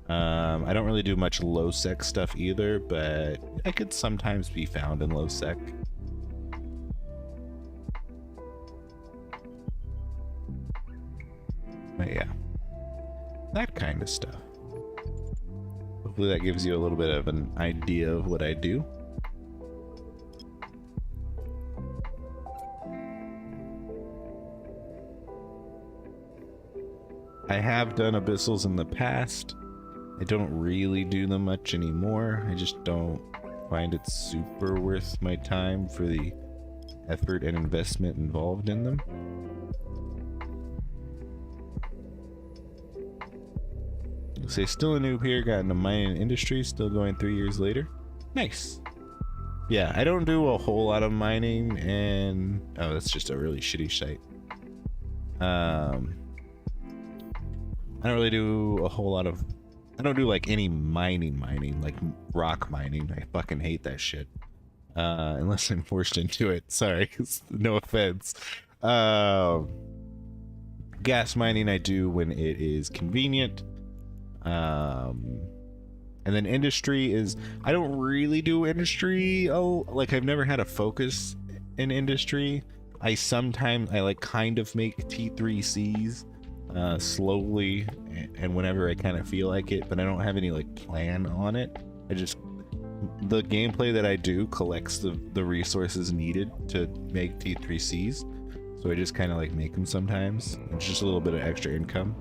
I don't really do much low-sec stuff either, but I could sometimes be found in low-sec. But yeah, that kind of stuff. Hopefully that gives you a little bit of an idea of what I do. I have done Abyssals in the past. I don't really do them much anymore. I just don't find it super worth my time for the effort and investment involved in them. Say still a noob here, got into mining industry, still going 3 years later. Nice. Yeah, I don't do a whole lot of mining, and oh, that's just a really shitty site. I don't really do a whole lot of, I don't do like any mining, like rock mining. I fucking hate that shit. Unless I'm forced into it. Sorry, no offense. Gas mining I do when it is convenient. And then industry is, I don't really do industry. Oh, like I've never had a focus in industry. I like kind of make T3Cs. Slowly and whenever I kind of feel like it, but I don't have any like plan on it. The gameplay that I do collects the resources needed to make T3Cs, so I just kind of like make them sometimes. It's just a little bit of extra income.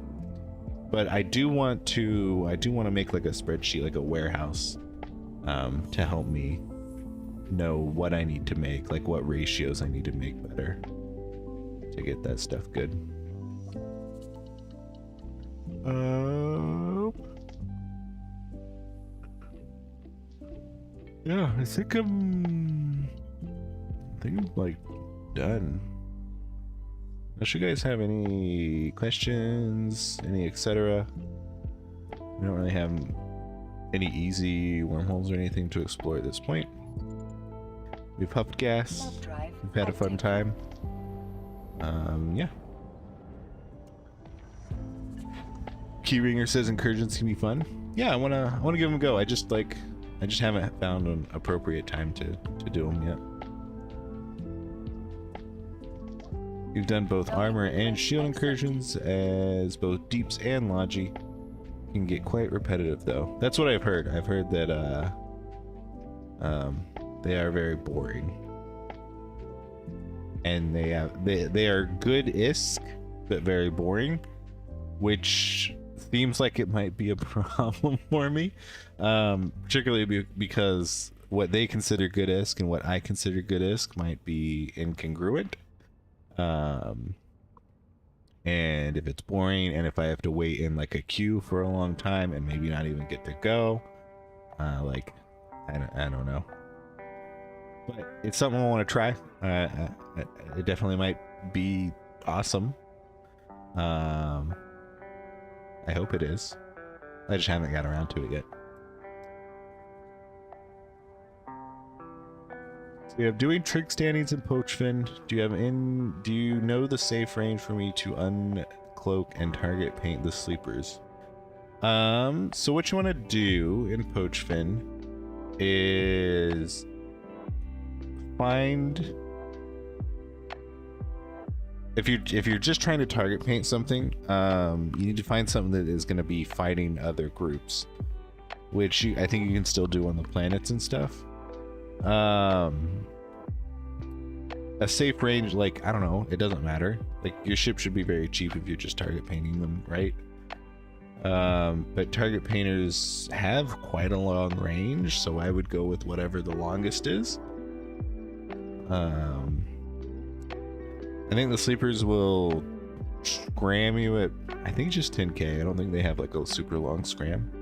But I do want to make like a spreadsheet, like a warehouse, to help me know what I need to make, like what ratios I need to make better to get that stuff good. Yeah, I think I'm like done. Unless you guys have any questions, any etc. We don't really have any easy wormholes or anything to explore at this point. We've huffed gas. We've had a fun time. Yeah. Keyringer says incursions can be fun. Yeah, I wanna give them a go. I just haven't found an appropriate time to do them yet. You've done both armor and shield incursions, as both deeps and logi can get quite repetitive though. That's what I've heard. I've heard that they are very boring. And they are good-isk, but very boring, which seems like it might be a problem for me, particularly because what they consider good-isk and what I consider good-isk might be incongruent. And if it's boring, and if I have to wait in like a queue for a long time and maybe not even get to go, like I don't know. But it's something I want to try. It definitely might be awesome. I hope it is. I just haven't got around to it yet. So we have doing trick standings in Poachfin. Do you know the safe range for me to uncloak and target paint the sleepers? So what you want to do in Poachfin is find, if you're just trying to target paint something, you need to find something that is going to be fighting other groups, which I think you can still do on the planets and stuff. A safe range, like, I don't know, it doesn't matter. Like, your ship should be very cheap if you're just target painting them, right? But target painters have quite a long range, so I would go with whatever the longest is. I think the sleepers will scram you at, I think, just 10k. I don't think they have like a super long scram.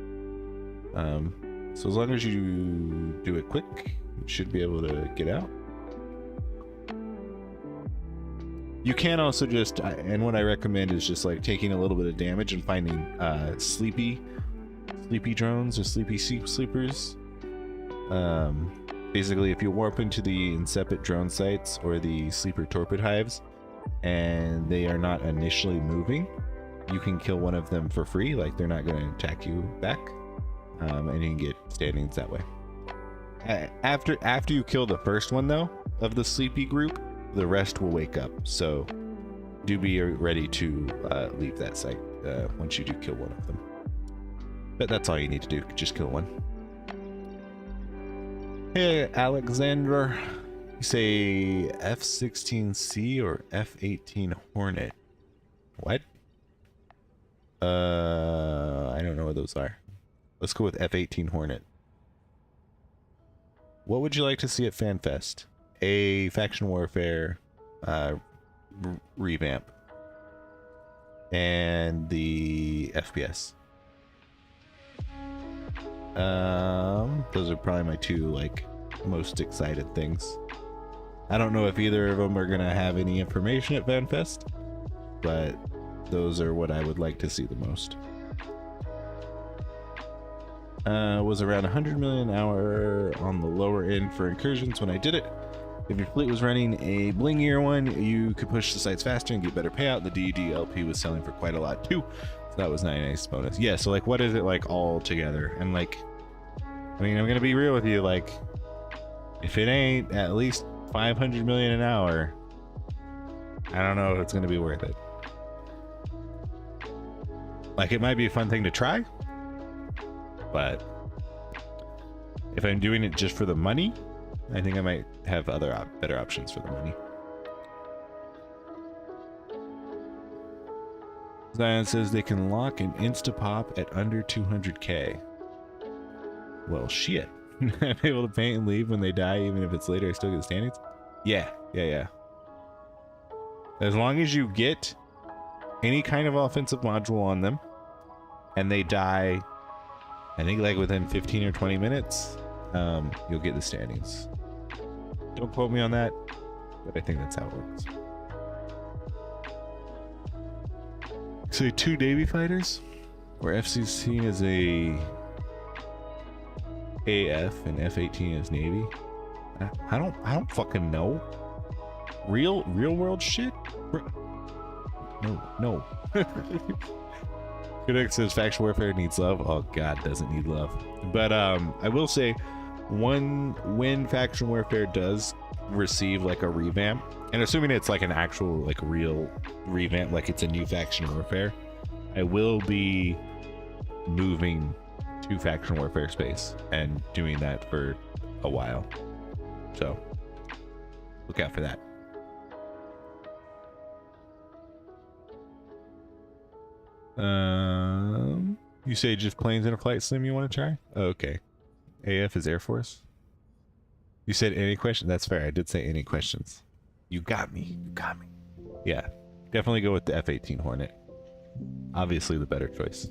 So as long as you do it quick, you should be able to get out. You can also just, and what I recommend is just like taking a little bit of damage and finding sleepy drones or sleepy sleepers. Basically, if you warp into the Incepit drone sites or the sleeper torpid hives and they are not initially moving, you can kill one of them for free. Like, they're not going to attack you back, and you can get standings that way. After you kill the first one though of the sleepy group, the rest will wake up, so do be ready to leave that site once you do kill one of them. But that's all you need to do, just kill one. Hey Alexander, you say F-16C or F-18 Hornet? What? I don't know what those are. Let's go with F-18 Hornet. What would you like to see at FanFest? A faction warfare revamp and the FPS. Those are probably my two like most excited things. I don't know if either of them are gonna have any information at FanFest, but those are what I would like to see the most. Was around 100 million an hour on the lower end for incursions when I did it. If your fleet was running a blingier one, you could push the sites faster and get better payout. The DDLP was selling for quite a lot too, so that was a nice bonus. Yeah, so like, what is it like all together? And like, I mean, I'm gonna be real with you, like, if it ain't at least 500 million an hour, I don't know if it's gonna be worth it. Like, it might be a fun thing to try, but if I'm doing it just for the money, I think I might have other better options for the money. Zion says they can lock an insta-pop at under 200k. Well, shit. I'm able to paint and leave when they die, even if it's later, I still get the standings? Yeah. As long as you get any kind of offensive module on them, and they die, I think like within 15 or 20 minutes, you'll get the standings. Don't quote me on that, but I think that's how it works. So 2 Navy fighters, where FC's seen as a AF and F-18 is Navy. I don't fucking know. Real world shit? No. Kudak says faction warfare needs love. Oh god, doesn't need love. But I will say, when faction warfare does receive like a revamp, and assuming it's like an actual like real revamp, like it's a new faction warfare, I will be moving to faction warfare space and doing that for a while. So look out for that. You say just planes in a flight sim you want to try? Okay. AF is Air Force. You said any question? That's fair. I did say any questions. You got me. Yeah, definitely go with the F-18 Hornet. Obviously the better choice.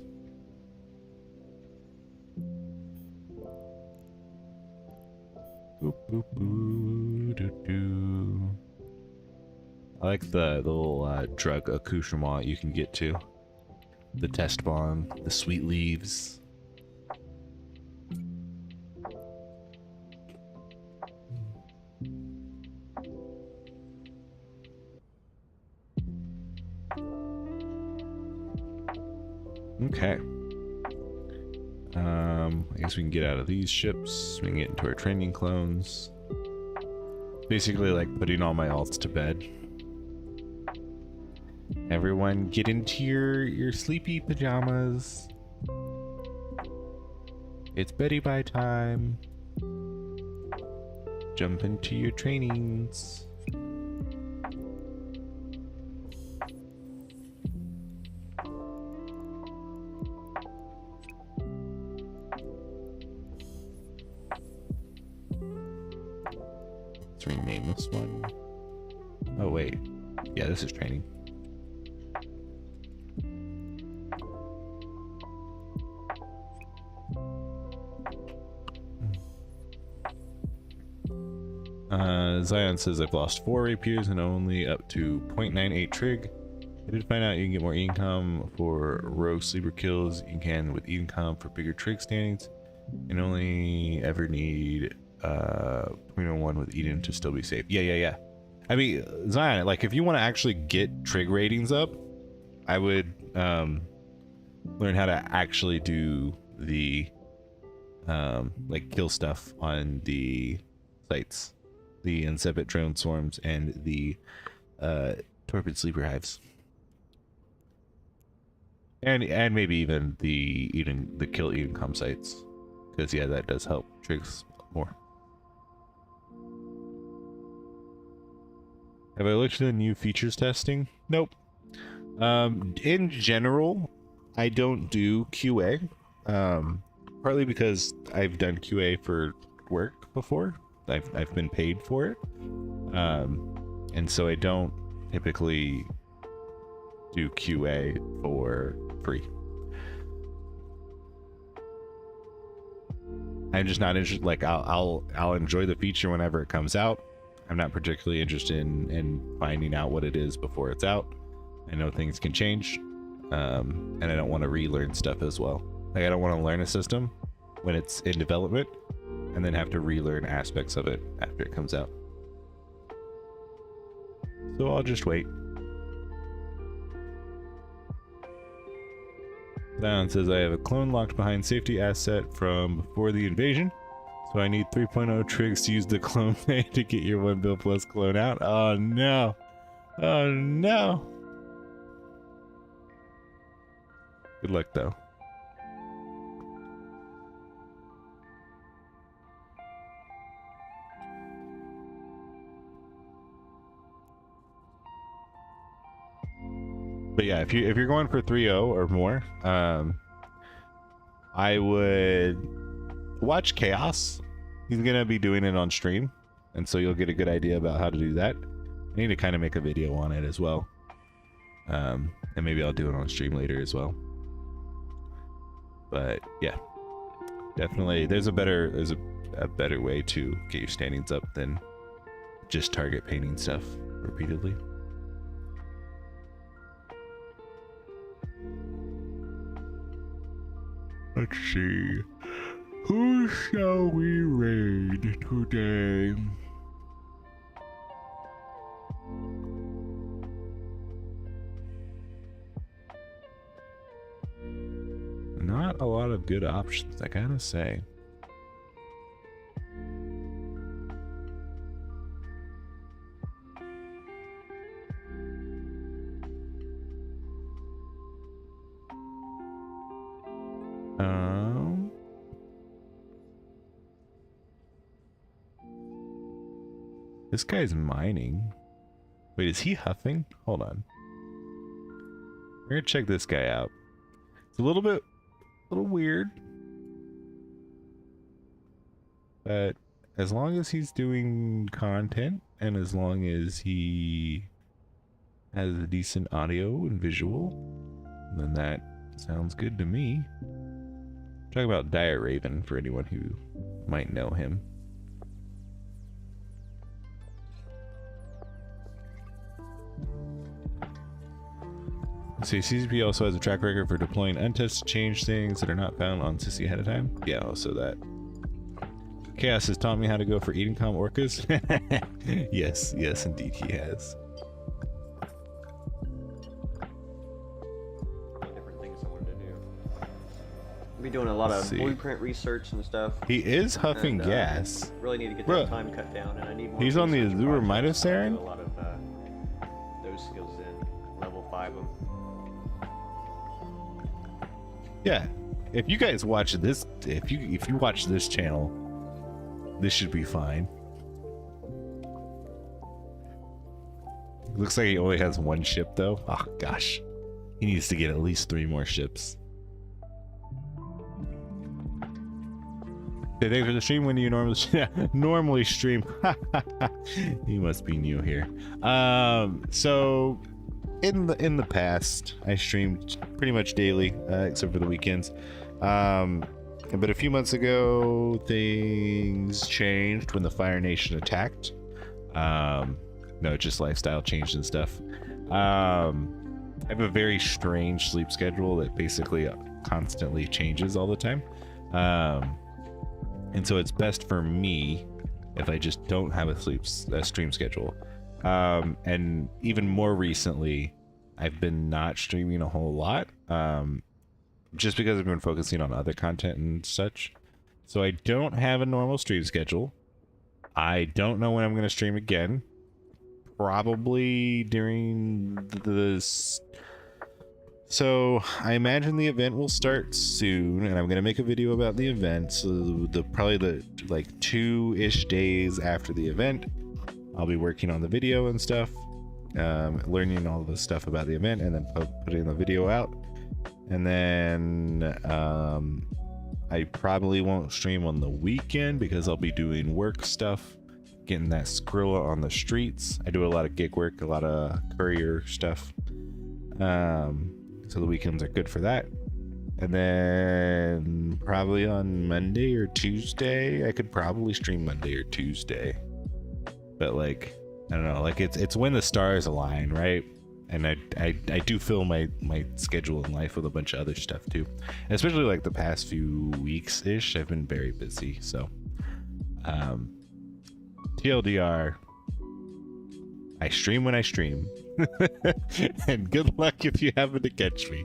Boop, boop, boo, doo, doo. I like the little drug accoutrement you can get to. The test bomb, the sweet leaves. Okay. I guess we can get out of these ships. We can get into our training clones. Basically like putting all my alts to bed. Everyone get into your sleepy pajamas. It's Betty Bye time. Jump into your trainings. Let's rename this one. Oh wait. Yeah, this is training. Zion says I've lost 4 rapiers and only up to 0.98 trig. I did find out you can get more income for rogue sleeper kills you can with income for bigger trig standings, and only ever need 0.01 with Eden to still be safe. Yeah. I mean, Zion, like if you want to actually get trig ratings up, I would learn how to actually do the like kill stuff on the sites. The Incepit drone swarms and the torpid sleeper hives, and maybe even the kill Eden sites, because yeah, that does help trigs more. Have I looked at the new features testing? Nope. In general, I don't do QA, partly because I've done QA for work before. I've been paid for it, and so I don't typically do QA for free. I'm just not interested. Like I'll enjoy the feature whenever it comes out. I'm not particularly interested in finding out what it is before it's out. I know things can change, and I don't want to relearn stuff as well. Like I don't want to learn a system when it's in development and then have to relearn aspects of it after it comes out. So I'll just wait. Down says I have a clone locked behind safety asset from before the invasion, so I need 3.0 trigs to use the clone pay to get your 1 bill plus clone out. Oh no. Oh no. Good luck though. But yeah, if you're going for 3-0 or more, I would watch Chaos. He's gonna be doing it on stream, and so you'll get a good idea about how to do that. I need to kind of make a video on it as well, and maybe I'll do it on stream later as well. But yeah, definitely there's a better way to get your standings up than just target painting stuff repeatedly. Let's see. Who shall we raid today? Not a lot of good options, I gotta say. This guy's mining. Wait, is he huffing? Hold on. We're gonna check this guy out. It's a little weird. But as long as he's doing content and as long as he has a decent audio and visual, then that sounds good to me. Talk about Dire Raven for anyone who might know him. See, CCP also has a track record for deploying untested change things that are not found on Sissy ahead of time. Yeah, also that. Chaos has taught me how to go for Edencom orcas. yes, indeed he has. Different things I wanted to do. I'll be doing a lot of blueprint research and stuff. He is huffing gas. Really need to get that time cut down, and I need more. He's on the Azure Midas Heron. A lot of those skills in level 5 of. Yeah, if you guys watch this, if you watch this channel, this should be fine. Looks like he only has 1 ship though. Oh gosh, he needs to get at least 3 more ships. Hey, thanks for the stream. When do you normally stream? You must be new here. So in the past, I streamed pretty much daily, except for the weekends. But a few months ago, things changed when the Fire Nation attacked. No, just lifestyle changed and stuff. I have a very strange sleep schedule that basically constantly changes all the time. And so it's best for me if I just don't have a stream schedule. And even more recently, I've been not streaming a whole lot, just because I've been focusing on other content and such. So I don't have a normal stream schedule. I don't know when I'm going to stream again. Probably during this. So I imagine the event will start soon, and I'm going to make a video about the event. So probably the like 2-ish days after the event, I'll be working on the video and stuff, learning all the stuff about the event, and then putting the video out. And then I probably won't stream on the weekend because I'll be doing work stuff, getting that Skrilla on the streets. I do a lot of gig work, a lot of courier stuff. So the weekends are good for that. And then probably on Monday or Tuesday, I could probably stream Monday or Tuesday. But like, I don't know, like it's when the stars align, right? And I do fill my schedule in life with a bunch of other stuff too. And especially like the past few weeks-ish, I've been very busy. So TLDR, I stream when I stream. And good luck if you happen to catch me.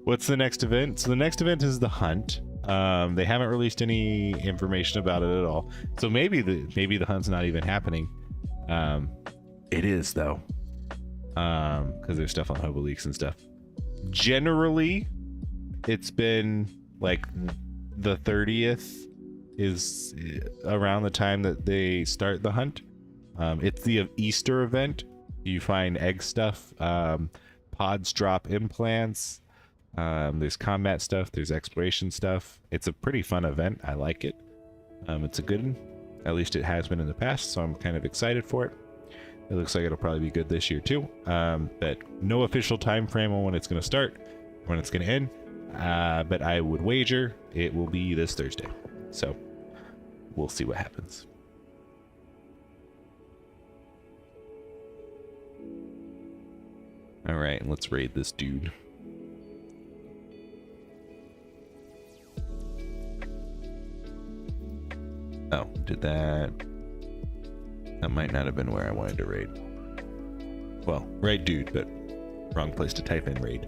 What's the next event? So the next event is the hunt. They haven't released any information about it at all. So maybe the hunt's not even happening. It is though, because there's stuff on Hobo Leaks and stuff. Generally, it's been like the 30th is around the time that they start the hunt. It's the Easter event, You find egg stuff. Pods drop implants. There's combat stuff. There's exploration stuff. It's a pretty fun event. I like it. It's a good one. At least it has been in the past, so I'm kind of excited for it. It looks like it'll probably be good this year too. But no official time frame on when it's going to start, when it's going to end. But I would wager it will be this Thursday. So we'll see what happens. All right, let's raid this dude. Oh, did that... That might not have been where I wanted to raid. Well, right dude, but wrong place to type in raid.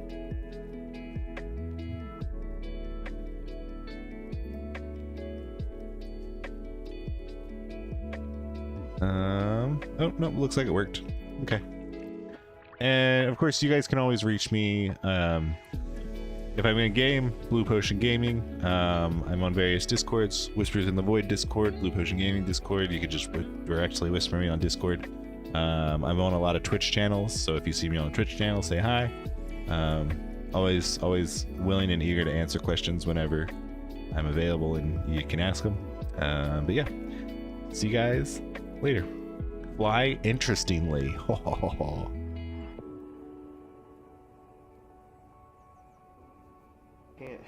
Oh, no, looks like it worked. Okay. And of course, you guys can always reach me if I'm in a game, Blue Potion Gaming. I'm on various Discords, Whispers in the Void Discord, Blue Potion Gaming Discord. You could just directly whisper me on Discord. I'm on a lot of Twitch channels, so if you see me on a Twitch channel, say hi. Always willing and eager to answer questions whenever I'm available and you can ask them. But yeah, see you guys later. Fly interestingly. Can't.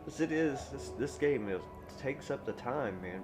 This game takes up the time, man.